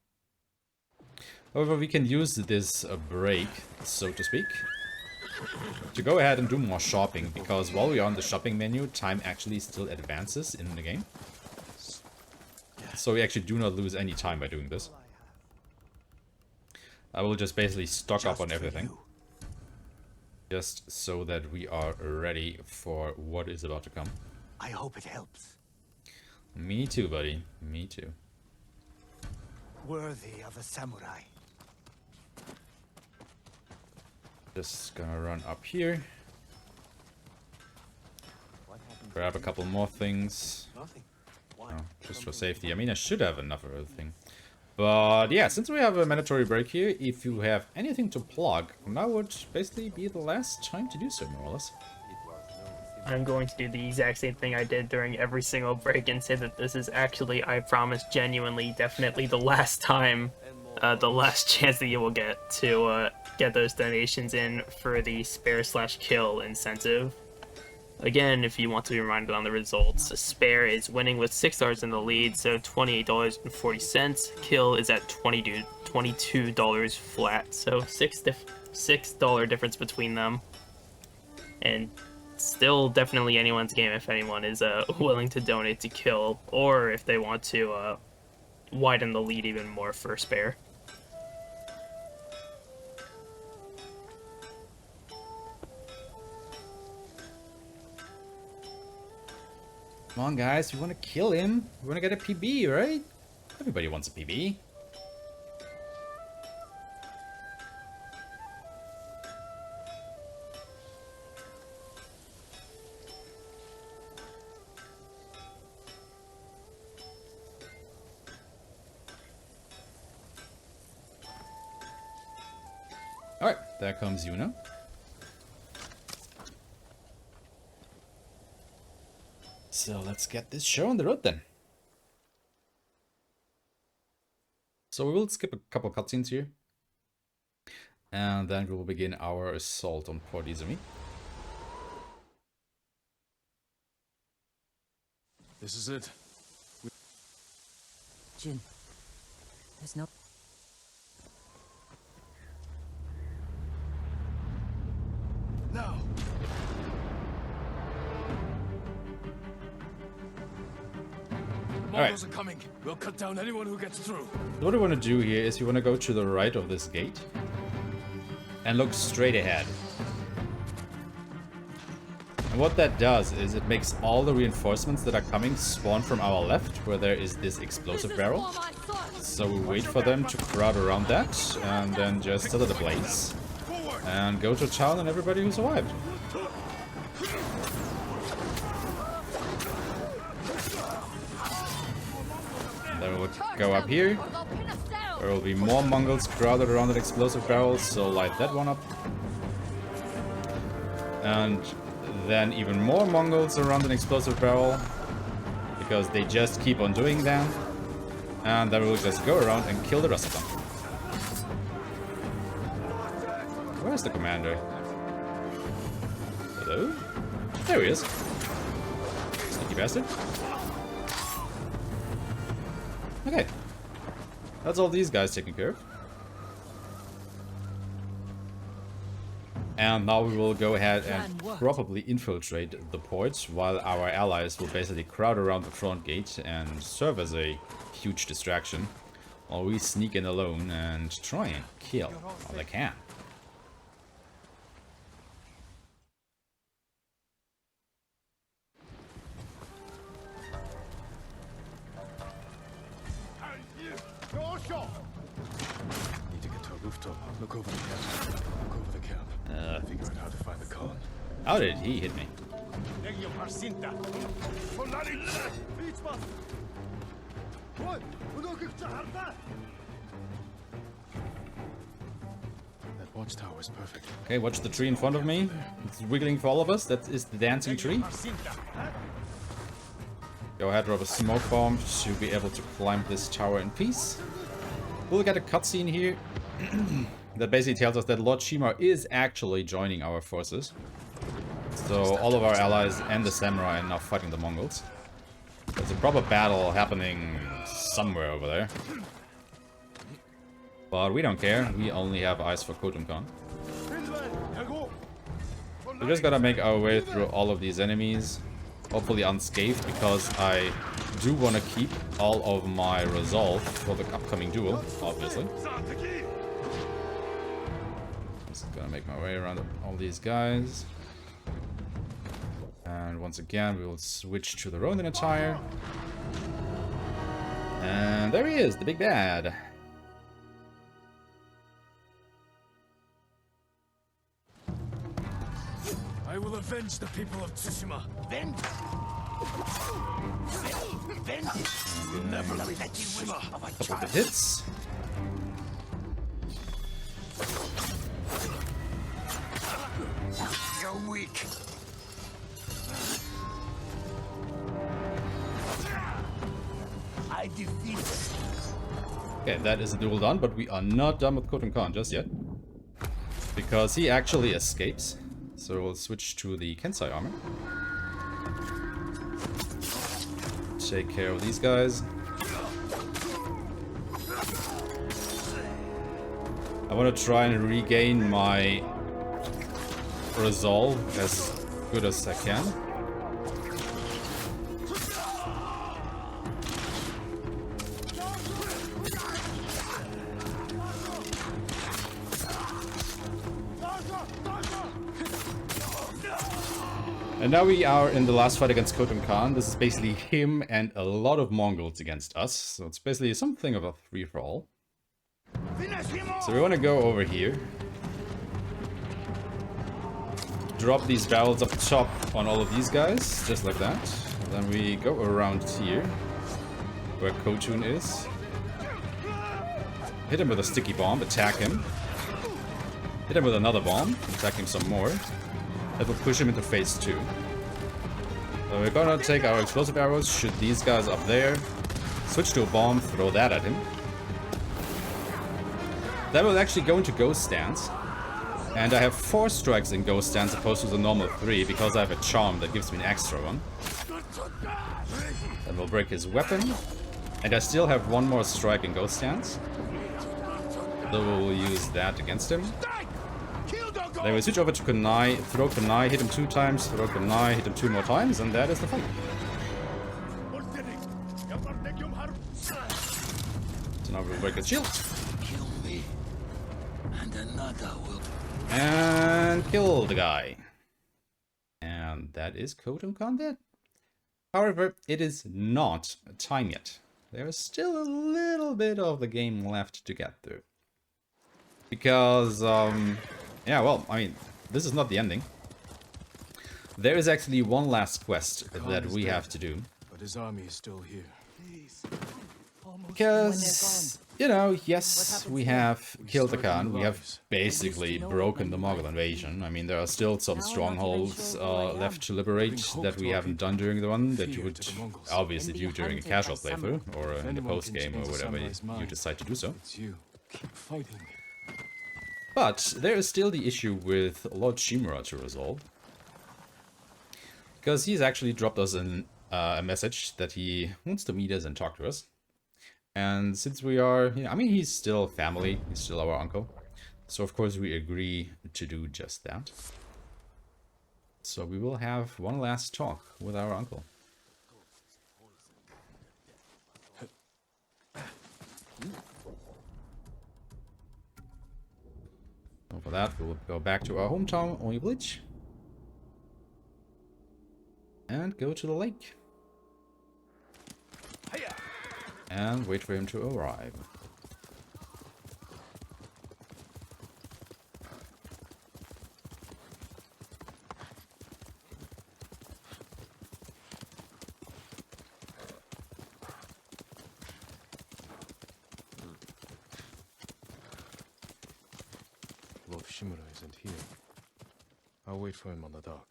However, we can use this break, so to speak, to go ahead and do more shopping, because while we are on the shopping menu, time actually still advances in the game. So we actually do not lose any time by doing this. I will just basically stock up on everything, just so that we are ready for what is about to come. I hope it helps. Me too, buddy. Me too. Worthy of a samurai. Just gonna run up here. Grab a couple more things. Oh, just for safety. I mean, I should have enough of everything. But yeah, since we have a mandatory break here, if you have anything to plug, now would basically be the last time to do so, more or less. I'm going to do the exact same thing I did during every single break and say that this is actually, I promise, genuinely, definitely the last time, the last chance that you will get to get those donations in for the spare/kill incentive. Again, if you want to be reminded on the results, Spare is winning with 6 stars in the lead, so $28.40. Kill is at $22 flat, so $6 difference between them. And still definitely anyone's game if anyone is willing to donate to Kill, or if they want to widen the lead even more for Spare. Come on, guys, we want to kill him. We want to get a PB, right? Everybody wants a PB. Alright, there comes Yuna. So let's get this show on the road then. So we will skip a couple cutscenes here. And then we will begin our assault on Port Izumi. This is it. Jin, there's no... Now! Mongols are coming. We'll cut down anyone who gets through. So what we want to do here is we want to go to the right of this gate and look straight ahead. And what that does is it makes all the reinforcements that are coming spawn from our left, where there is this explosive barrel. So we wait for them to crowd around that, and then just set it ablaze. And go to town on everybody who survived. And then we'll go up here. There will be more Mongols crowded around an explosive barrel, so light that one up. And then even more Mongols around an explosive barrel, because they just keep on doing that. And then we'll just go around and kill the rest of them. Where's the commander? Hello? There he is. Sneaky bastard. Okay. That's all these guys taken care of. And now we will go ahead and probably infiltrate the port, while our allies will basically crowd around the front gate and serve as a huge distraction, while we sneak in alone and try and kill all they can. Need to get to a rooftop. Look over the camp. Look over the camp. Figure out how to find the Khan. How did he hit me? That watchtower is perfect. Okay, watch the tree in front of me. It's wiggling for all of us. That is the dancing tree. Go ahead, drop a smoke bomb to be able to climb this tower in peace. We'll get a cutscene here that basically tells us that Lord Shima is actually joining our forces. So all of our allies and the samurai are now fighting the Mongols. There's a proper battle happening somewhere over there. But we don't care. We only have eyes for Khotun Khan. We just gotta make our way through all of these enemies. Hopefully unscathed, because I do want to keep all of my resolve for the upcoming duel, obviously. Just gonna make my way around all these guys. And once again, we will switch to the Roanoke Attire. And there he is, the big bad. I will avenge the people of Tsushima. We'll never let you win of a Couple of hits. You're weak. I defeat. Okay, that is a duel done, but we are not done with Khotun Khan just yet. Because he actually escapes. So we'll switch to the Kensai armor. Take care of these guys. I want to try and regain my resolve as good as I can. And now we are in the last fight against Khotun Khan. This is basically him and a lot of Mongols against us. So it's basically something of a free-for-all. So we want to go over here. Drop these barrels up top on all of these guys, just like that. Then we go around here, where Khotun is. Hit him with a sticky bomb, attack him. Hit him with another bomb, attack him some more. That will push him into phase 2. So we're gonna take our explosive arrows, shoot these guys up there, switch to a bomb, throw that at him. That will actually go into ghost stance. And I have 4 strikes in ghost stance opposed to the normal 3, because I have a charm that gives me an extra one. Then we'll break his weapon. And I still have one more strike and ghost stance. So we'll use that against him. Then we switch over to Kunai, throw Kunai, hit him 2 times, throw Kunai, hit him 2 more times, and that is the fight. So now we'll break his shield. Kill me, and another will. And kill the guy. And that is Khotun Khan dead. However, it is not time yet. There is still a little bit of the game left to get through. Because, yeah, well, I mean, this is not the ending. There is actually one last quest that we have to do. But his army is still here. Because, you know, yes, we have killed the Khan, we have basically broken the Mongol invasion. I mean, there are still some strongholds left to liberate that we haven't done during the run, that you would obviously do during a casual playthrough, or in the post-game, or whatever you decide to do so. But there is still the issue with Lord Shimura to resolve. Because he's actually dropped us a message that he wants to meet us and talk to us. And since we are, you know, I mean, he's still family, he's still our uncle. So of course we agree to do just that. So we will have one last talk with our uncle. So for that, we'll go back to our hometown, Oni Village. And go to the lake. And wait for him to arrive. Lord Shimura isn't here. I'll wait for him on the dock.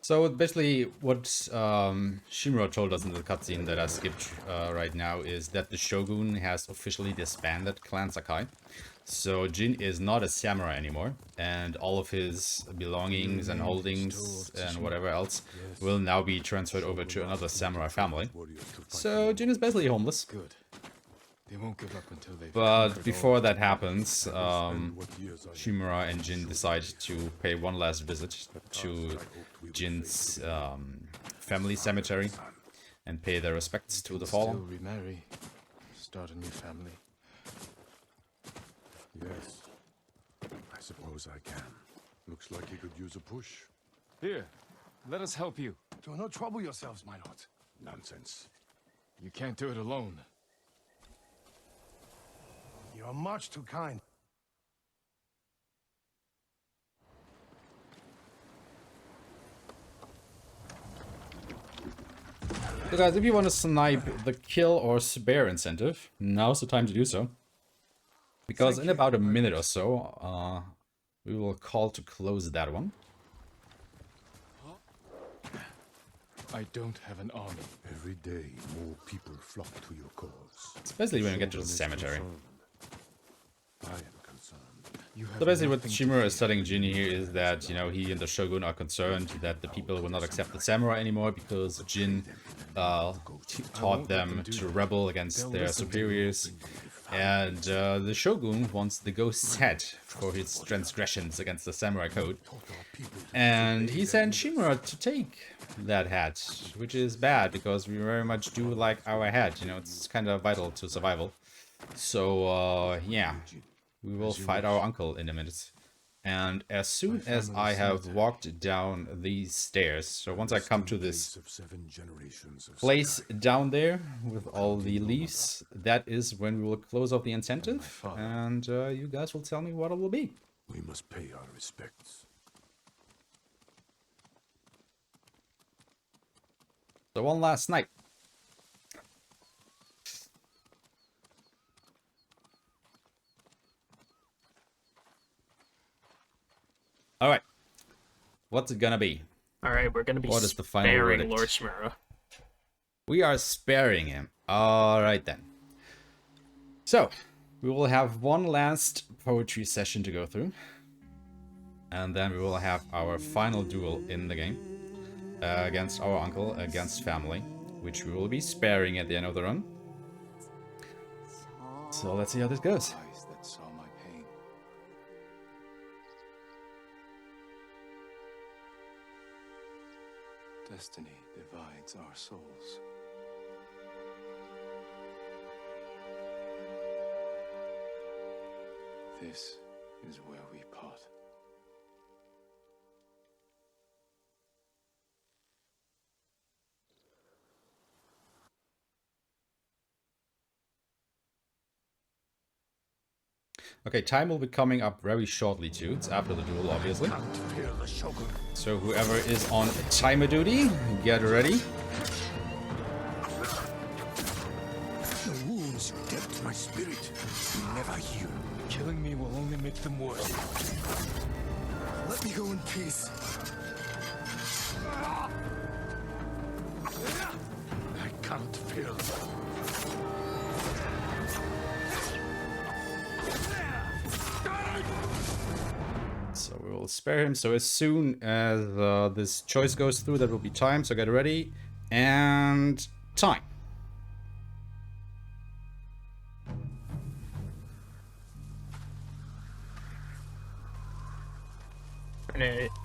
So basically what Shimura told us in the cutscene that I skipped right now is that the Shogun has officially disbanded Clan Sakai. So Jin is not a samurai anymore, and all of his belongings and holdings and whatever else will now be transferred over to another samurai family. So Jin is basically homeless. Good. They won't give up until they've But before that happens, Shimura and Jin decide to pay one last visit to Jin's family cemetery and pay their respects to the fallen. Still remarry, start a new family. Yes, I suppose I can. Looks like he could use a push. Here, let us help you. Do not trouble yourselves, my lord. Nonsense. You can't do it alone. You are much too kind. So guys, if you want to snipe the kill or spare incentive, now's the time to do so. Because in about a minute or so, we will call to close that one. I don't have an army. Every day, more people flock to your cause. Especially when we get to the cemetery. I am concerned. So basically what Shimura is telling Jin here is that, you know, he and the Shogun are concerned that the people will not accept the samurai anymore because Jin taught them to rebel against their superiors. And the Shogun wants the ghost's head for his transgressions against the samurai code. And he sent Shimura to take that head, which is bad because we very much do like our head, you know, it's kind of vital to survival. So, yeah, we will fight our uncle in a minute. And as soon as I have walked down these stairs, so once I come to this place down there with all the leaves, that is when we will close off the incentive, and you guys will tell me what it will be. We must pay our respects. So one last night. All right. What's it gonna be? All right, we're gonna be What is the final sparing verdict? Lord Shmura. We are sparing him. All right then. So we will have one last poetry session to go through, and then we will have our final duel in the game against our uncle, against family, which we will be sparing at the end of the run. So let's see how this goes. Eyes that saw my pain. Destiny divides our souls. This is where we part. Okay, time will be coming up very shortly too. It's after the duel, obviously. So whoever is on timer duty, get ready. The wounds you dealt to my spirit will never heal. Killing me will only make them worse. Let me go in peace. I can't feel. So we will spare him. So as soon as this choice goes through, that will be time. So get ready. And time.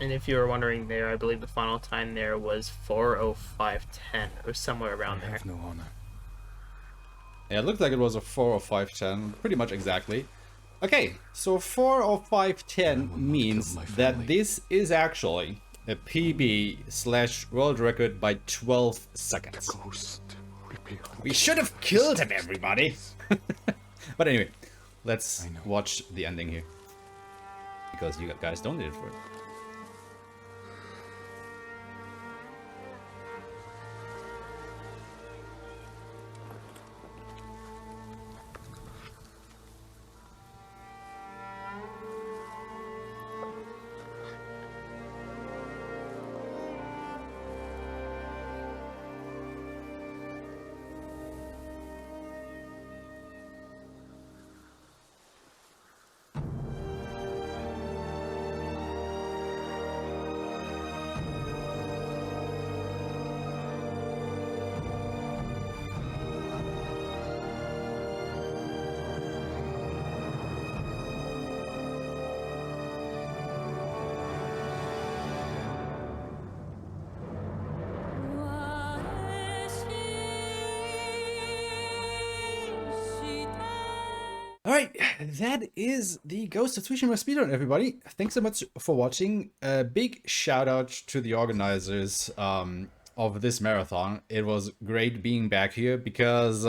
And if you were wondering there, I believe the final time there was 4:05:10 or somewhere around there. I have no honor. Yeah, it looked like it was a 4:05:10, pretty much exactly. Okay, so 4:05:10 means that this is actually a PB/world record by 12 seconds. We should have killed him, everybody! But anyway, let's watch the ending here. Because you guys donated for it. Alright, that is the Ghost of Tsushima Speedrun, everybody. Thanks so much for watching. A big shout out to the organizers of this marathon. It was great being back here because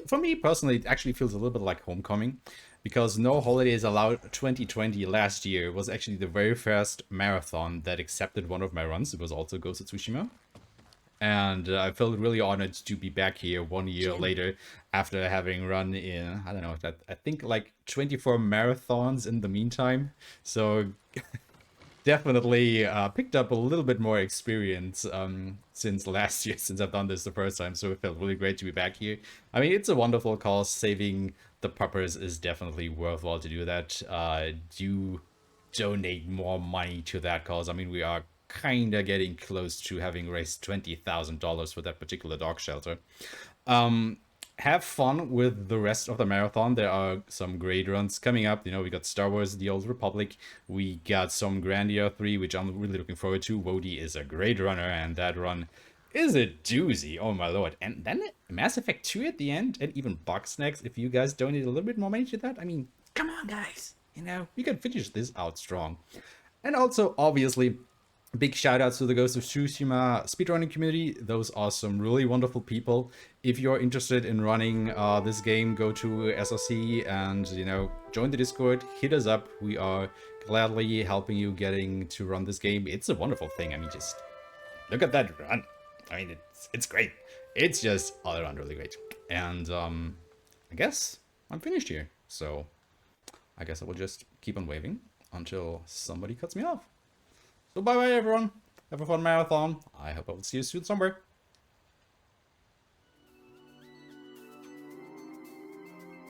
for me personally, it actually feels a little bit like homecoming. Because No Holidays Allowed 2020 last year was actually the very first marathon that accepted one of my runs. It was also Ghost of Tsushima. And I felt really honored to be back here 1 year later after having run in, I don't know, I think like 24 marathons in the meantime. So definitely picked up a little bit more experience since last year, since I've done this the first time. So it felt really great to be back here. I mean, it's a wonderful cause. Saving the puppers is definitely worthwhile to do that. Do donate more money to that cause. I mean, we are kind of getting close to having raised $20,000 for that particular dog shelter. Have fun with the rest of the marathon. There are some great runs coming up. You know, we got Star Wars The Old Republic. We got some Grandia 3, which I'm really looking forward to. Wody is a great runner, and that run is a doozy. Oh my lord. And then Mass Effect 2 at the end, and even Bugsnax, if you guys donate a little bit more money to that. I mean, come on, guys. You know, we can finish this out strong. And also, obviously, big shout outs to the Ghost of Tsushima speedrunning community. Those are some really wonderful people. If you're interested in running this game, go to SRC and, you know, join the Discord, hit us up. We are gladly helping you getting to run this game. It's a wonderful thing. I mean, just look at that run. I mean, it's great. It's just all around really great. And I guess I'm finished here. So I guess I will just keep on waving until somebody cuts me off. So bye bye everyone. Have a fun marathon. I hope I will see you soon somewhere.